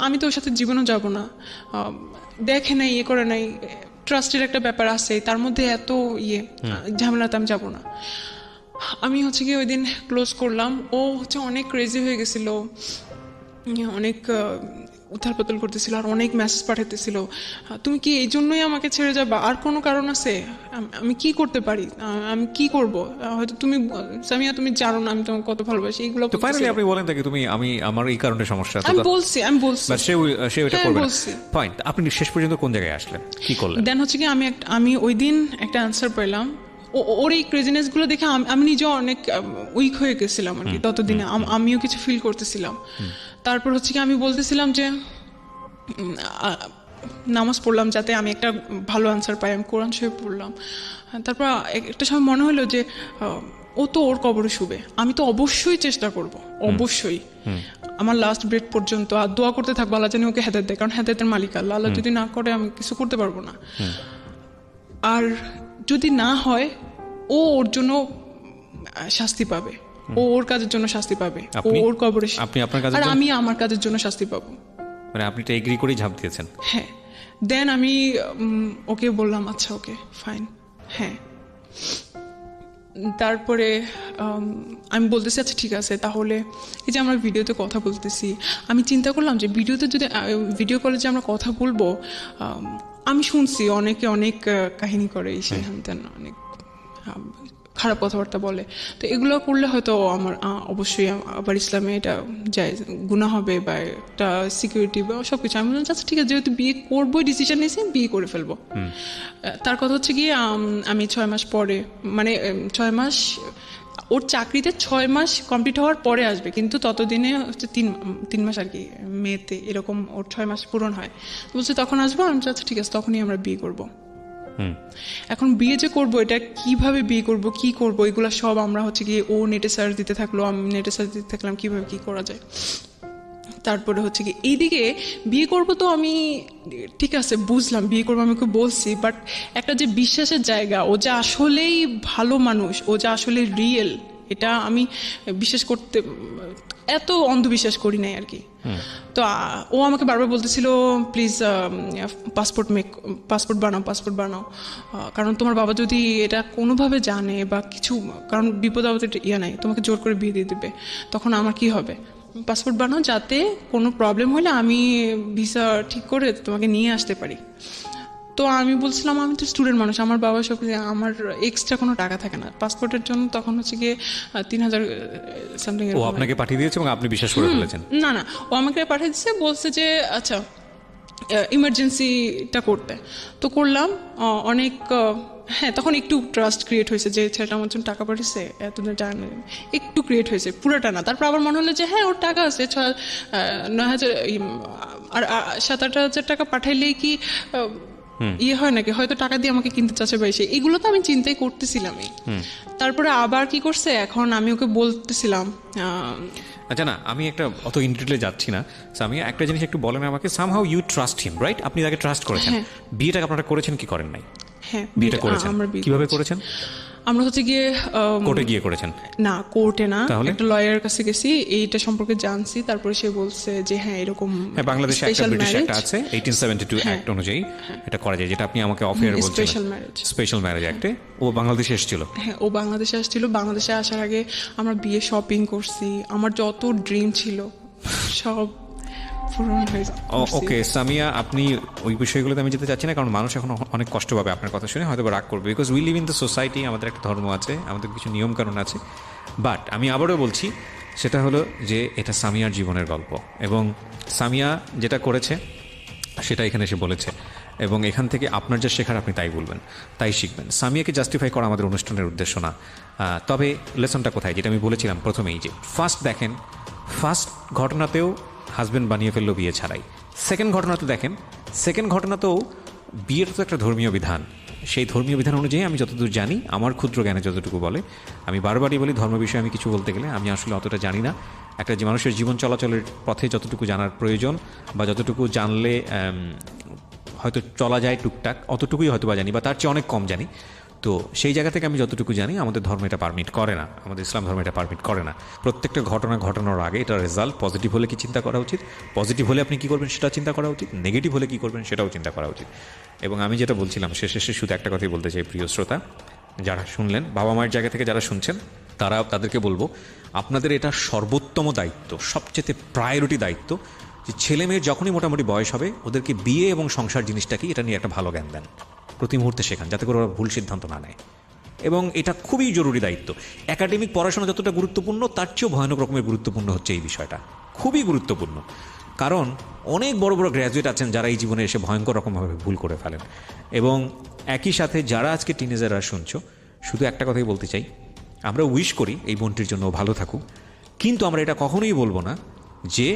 আমি তো ওর সাথে জীবনও যাব না, দেখে নাই, করে নাই, ট্রাস্টের একটা ব্যাপার আছে, তার মধ্যে এত ঝামেলাতে আমি যাব না। আমি হচ্ছে কি ওই দিন ক্লোজ করলাম। ও হচ্ছে অনেক ক্রেজি হয়ে গেছিল, অনেক উথাল পাতাল করতেছিল, আর অনেক মেসেজ পাঠাতেছিল, তুমি কি এই জন্যই আমাকে ছেড়ে যাবা? আর কোনো কারণ আছে? আমি কি করতে পারি? আমি কি করব? হয়তো তুমি সামিয়া, তুমি জানো না আমি তোমাকে কত ভালোবাসি। এইগুলো তো ফাইনালি আপনি বলেন তাকে তুমি আমি আমার এই কারণে সমস্যা। আমি বলছি বাট সে ওটা করবে না। পয়েন্ট। আপনি শেষ পর্যন্ত কোন জায়গায় আসলেন, কি করলেন? দেন হচ্ছে কি আমি ওই দিন একটা অ্যান্সার পেলাম। ওর এই ক্রেজিনেস গুলো দেখে আমি নিজেও অনেক উইক হয়ে গেছিলাম আর কি। ততদিনে আমিও কিছু ফিল করতেছিলাম। তারপর হচ্ছে কি আমি বলতেছিলাম যে নামাজ পড়লাম যাতে আমি একটা ভালো অ্যান্সার পাই, আমি কোরআন শরীফ পড়লাম। তারপর একটা সময় মনে হলো যে ও তো ওর কবরে শুবে, আমি তো অবশ্যই চেষ্টা করব, অবশ্যই আমার লাস্ট ব্রেথ পর্যন্ত আর দোয়া করতে থাকবো আল্লাহ জানি ওকে হেদায়েত দেয়, কারণ হেদায়েতের মালিক আল্লাহ। আল্লাহ যদি না করে আমি কিছু করতে পারবো না। আর যদি না হয় ও ওর জন্য শাস্তি পাবে, ও ওর কাজের জন্য শাস্তি পাবে, ও আপনি? ওর কবরে, আপনি আপনার কাজের আর জন্য? আমি আমার কাজের জন্য শাস্তি পাবো। মানে আপনি এটা এগ্রি করেই ঝাঁপ দিয়েছেন? হ্যাঁ। দেন আমি ওকে বললাম আচ্ছা ওকে ফাইন। হ্যাঁ, তারপরে আমি বলতেছি আচ্ছা ঠিক আছে, তাহলে এই যে আমরা ভিডিওতে কথা বলতেছি, আমি চিন্তা করলাম যে ভিডিওতে যদি ভিডিও কলে যে আমরা কথা বলবো, আমি শুনছি অনেকে অনেক কাহিনী করে সেই হানতেন, অনেক খারাপ কথাবার্তা বলে, তো এগুলো করলে হয়তো আমার অবশ্যই আবার ইসলামে এটা যায় গুনাহ হবে বা একটা সিকিউরিটি বা সব কিছু। আমি বললাম আচ্ছা ঠিক আছে, যেহেতু বিয়ে করবোই ডিসিশন নিয়েছি, বিয়ে করে ফেলবো। তার কথা হচ্ছে গিয়ে আমি 6 মাস পরে, মানে 6 মাস ওর চাকরিতে 6 মাস কমপ্লিট হওয়ার পরে আসবে, কিন্তু ততদিনে হচ্ছে 3 মাস আর কি, মেতে এরকম ওর 6 মাস পূরণ হয়। তো বলছে তখন আসবো। আমি আচ্ছা ঠিক আছে, তখনই আমরা বিয়ে করবো। এখন বিয়ে যে করবো, এটা কিভাবে বিয়ে করব, কি করব, এগুলো সব আমরা হচ্ছে গিয়ে ও নেটে সার্চ দিতে থাকলো, আমি নেটে সার্চ দিতে থাকলাম কিভাবে কি করা যায়। তারপরে হচ্ছে কি এইদিকে বিয়ে করব, তো আমি ঠিক আছে বুঝলাম বিয়ে করবো, আমি ওকে বলছি, বাট একটা যে বিশ্বাসের জায়গা, ও যে আসলেই ভালো মানুষ, ও যে আসলে রিয়েল, এটা আমি বিশ্বাস করতে, এত অন্ধবিশ্বাস করি নাই আর কি। তো ও আমাকে বারবার বলতেছিল প্লিজ পাসপোর্ট বানাও, কারণ তোমার বাবা যদি এটা কোনোভাবে জানে বা কিছু, কারণ বিপদ আপদে ইয়ে নাই, তোমাকে জোর করে বিয়ে দিয়ে দিবে, তখন আমার কি হবে। পাসপোর্ট বানাও যাতে কোনো প্রবলেম হলে আমি ভিসা ঠিক করে তোমাকে নিয়ে আসতে পারি। তো আমি বলছিলাম আমি তো স্টুডেন্ট মানুষ, আমার বাবা সব, আমার এক্সট্রা কোনো টাকা থাকে না পাসপোর্টের জন্য, তখন হচ্ছে গিয়ে 3000 সামথিং। ও আপনাকে পাঠিয়ে দিয়েছে এবং আপনি বিশ্বাস করে ফেলেছেন? না ও আমাকে পাঠিয়ে দিচ্ছে, বলছে যে আচ্ছা ইমার্জেন্সিটা করতে। তো করলাম অনেক, হ্যাঁ তখন একটু ট্রাস্ট ক্রিয়েট হয়েছে যে ছেলেটা আমার জন্য টাকা পাঠিয়েছে, এতদিন টাকা একটু ক্রিয়েট হয়েছে, পুরোটা না। তারপর আবার মনে হলো যে হ্যাঁ ওর টাকা আছে, 9,000 আর 7-8 হাজার টাকা পাঠাইলেই কি ইয়ে হয় নাকি, হয়তো টাকা দিয়ে আমাকে কিনতে চাচ্ছে বা এসে, এগুলো তো আমি চিন্তাই করতেছিলামই। তারপরে আবার কি করছে, এখন আমি ওকে বলতেছিলাম আচ্ছা না, আমি একটা অত ইনডিটেলে যাচ্ছি না, আমি একটা জিনিস একটু বলেন আমাকে। Somehow you trust him, right? আপনি তাকে ট্রাস্ট করেছেন। বিয়েটা আপনারা করেছেন কি করেন নাই? হ্যাঁ বিয়েটা করেছেন। কিভাবে করেছেন? আমরা হচ্ছে গিয়ে কোর্টে গিয়ে করেছেন? না, কোর্টে না, তাহলে একটা লয়ারের কাছে গেছি, এইটা সম্পর্কে জানছি। তারপরে সে বলছে যে হ্যাঁ এরকম, হ্যাঁ বাংলাদেশে একটা ব্রিটিশ একটা আছে 1872 অ্যাক্ট অনুযায়ী এটা করা যায়, যেটা আপনি আমাকে অফ এয়ার বলছিলেন, স্পেশাল ম্যারেজ অ্যাক্টে। ও বাংলাদেশে এসেছিল? হ্যাঁ ও বাংলাদেশে আসছিল। বাংলাদেশে আসার আগে আমরা বিয়ে শপিং করছি, আমার যত ড্রিম ছিল সব পূরণ হয়েছে। ওকে সামিয়া, আপনি ওই বিষয়গুলোতে আমি যেতে চাচ্ছি না, কারণ মানুষ এখন অনেক কষ্ট পাবে আপনার কথা শুনে, হয়তো রাগ করবে, because we live in the society, আমাদের একটা ধর্ম আছে, আমাদের কিছু নিয়মকানুন আছে। বাট আমি আবারও বলছি, সেটা হলো যে এটা সামিয়ার জীবনের গল্প, এবং সামিয়া যেটা করেছে সেটা এখানে এসে বলেছে, এবং এখান থেকে আপনার যা শেখার আপনি তাই বলবেন, তাই শিখবেন। সামিয়াকে জাস্টিফাই করা আমাদের অনুষ্ঠানের উদ্দেশ্য না। তবে লেসনটা কোথায়, যেটা আমি বলেছিলাম প্রথমেই, যে ফার্স্ট দেখেন, ফার্স্ট ঘটনাতেও হাজব্যান্ড বানিয়ে ফেললো বিয়ে ছাড়াই। সেকেন্ড ঘটনাতে দেখেন, সেকেন্ড ঘটনাতেও বিয়ের তো একটা ধর্মীয় বিধান, সেই ধর্মীয় বিধান অনুযায়ী আমি যতদূর জানি, আমার ক্ষুদ্র জ্ঞানে যতটুকু বলে, আমি বারবারই বলি ধর্ম বিষয়ে আমি কিছু বলতে গেলে আমি আসলে অতটা জানি না। একটা যে মানুষের জীবন চলাচলের পথে যতটুকু জানার প্রয়োজন বা যতটুকু জানলে হয়তো চলা যায় টুকটাক, অতটুকুই হয়তো বা জানি, বা তার চেয়ে অনেক কম জানি। তো সেই জায়গা থেকে আমি যতটুকু জানি, আমাদের ধর্ম এটা পারমিট করে না, আমাদের ইসলাম ধর্ম এটা পারমিট করে না। প্রত্যেকটা ঘটনা ঘটানোর আগে এটার রেজাল্ট পজিটিভ হলে কি চিন্তা করা উচিত, পজিটিভ হলে আপনি কী করবেন সেটা চিন্তা করা উচিত, নেগেটিভ হলে কী করবেন সেটাও চিন্তা করা উচিত। এবং আমি যেটা বলছিলাম শেষে শুধু একটা কথাই বলতে চাই, প্রিয় শ্রোতা যারা শুনলেন, বাবা মায়ের জায়গা থেকে যারা শুনছেন, তাদেরকে বলবো আপনাদের এটা সর্বোত্তম দায়িত্ব, সবচেয়ে প্রায়োরিটি দায়িত্ব, যে ছেলে মেয়ের যখনই মোটামুটি বয়স হবে ওদেরকে বিয়ে এবং সংসার জিনিসটা কি এটা নিয়ে একটা ভালো জ্ঞান দেন, প্রতি মুহূর্তে শেখান, যাতে করে ওরা ভুল সিদ্ধান্ত না নেয়। এবং এটা খুবই জরুরি দায়িত্ব। একাডেমিক পড়াশোনা যতটা গুরুত্বপূর্ণ, তার চেয়েও ভয়ানক রকমের গুরুত্বপূর্ণ হচ্ছে এই বিষয়টা, খুবই গুরুত্বপূর্ণ। কারণ অনেক বড় বড় গ্র্যাজুয়েট আছেন যারা এই জীবনে এসে ভয়ঙ্কর রকমভাবে ভুল করে ফেলেন। এবং একই সাথে যারা আজকে টিনেজাররা শুনছো, শুধু একটা কথাই বলতে চাই, আমরা উইশ করি এই বোনটির জন্য ভালো থাকুক, কিন্তু আমরা এটা কখনোই বলবো না যে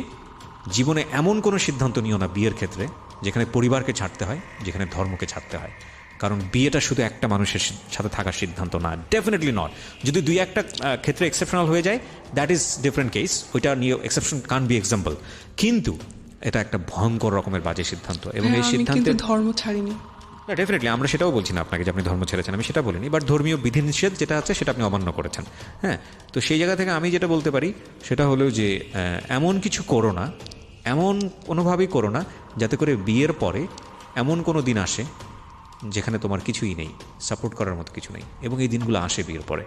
জীবনে এমন কোনো সিদ্ধান্ত নিও না বিয়ের ক্ষেত্রে যেখানে পরিবারকে ছাড়তে হয়, যেখানে ধর্মকে ছাড়তে হয়। কারণ বিয়েটা শুধু একটা মানুষের সাথে থাকার সিদ্ধান্ত না, ডেফিনেটলি নট। যদি 2-1টা ক্ষেত্রে এক্সেপশনাল হয়ে যায়, দ্যাট ইজ ডিফারেন্ট কেস, ওইটা নিয়ে এক্সেপশন কান বি এক্সাম্পল, কিন্তু এটা একটা ভয়ঙ্কর রকমের বাজে সিদ্ধান্ত। এবং এই সিদ্ধান্তে ধর্ম ছাড়িনি। না ডেফিনেটলি আমরা সেটাও বলছি না আপনাকে যে আপনি ধর্ম ছেড়েছেন, আমি সেটা বলিনি, বাট ধর্মীয় বিধিনিষেধ যেটা আছে সেটা আপনি অমান্য করেছেন। হ্যাঁ, তো সেই জায়গা থেকে আমি যেটা বলতে পারি সেটা হলো যে এমন কিছু করো না, এমন কোনোভাবেই করো না যাতে করে বিয়ের পরে এমন কোনো দিন আসে যেখানে তোমার কিছুই নেই, সাপোর্ট করার মতো কিছু নেই। এবং এই দিনগুলো আসে বিয়ের পরে,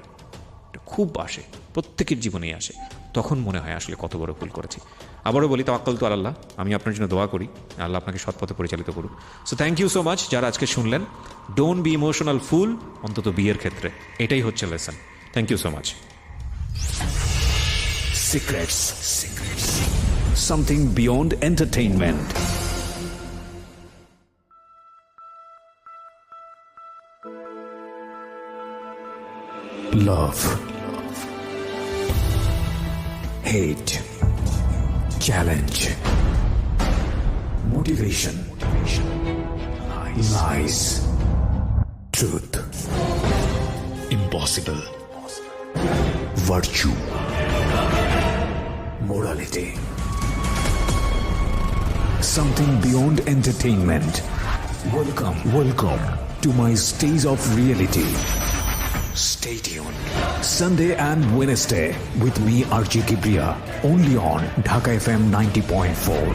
এটা খুব আসে, প্রত্যেকের জীবনেই আসে। তখন মনে হয় আসলে কত বড় ভুল করেছি। আবারও বলি তাওয়াক্কাল তু আল্লাহ, আমি আপনার জন্য দোয়া করি আল্লাহ আপনাকে সৎ পথে পরিচালিত করুক। So thank you so much যারা আজকে শুনলেন। ডোন্ট বি ইমোশনাল ফুল, অন্তত বিয়ের ক্ষেত্রে এটাই হচ্ছে lesson. Thank you so much. Secrets. Something beyond entertainment. Love. Hate. Challenge. Motivation. Lies. Truth. Impossible. Virtue. Morality. Something beyond entertainment. Welcome to my stage of reality. Stay tuned. Sunday and Wednesday with me, RJ Kibriya, only on Dhaka FM 90.4.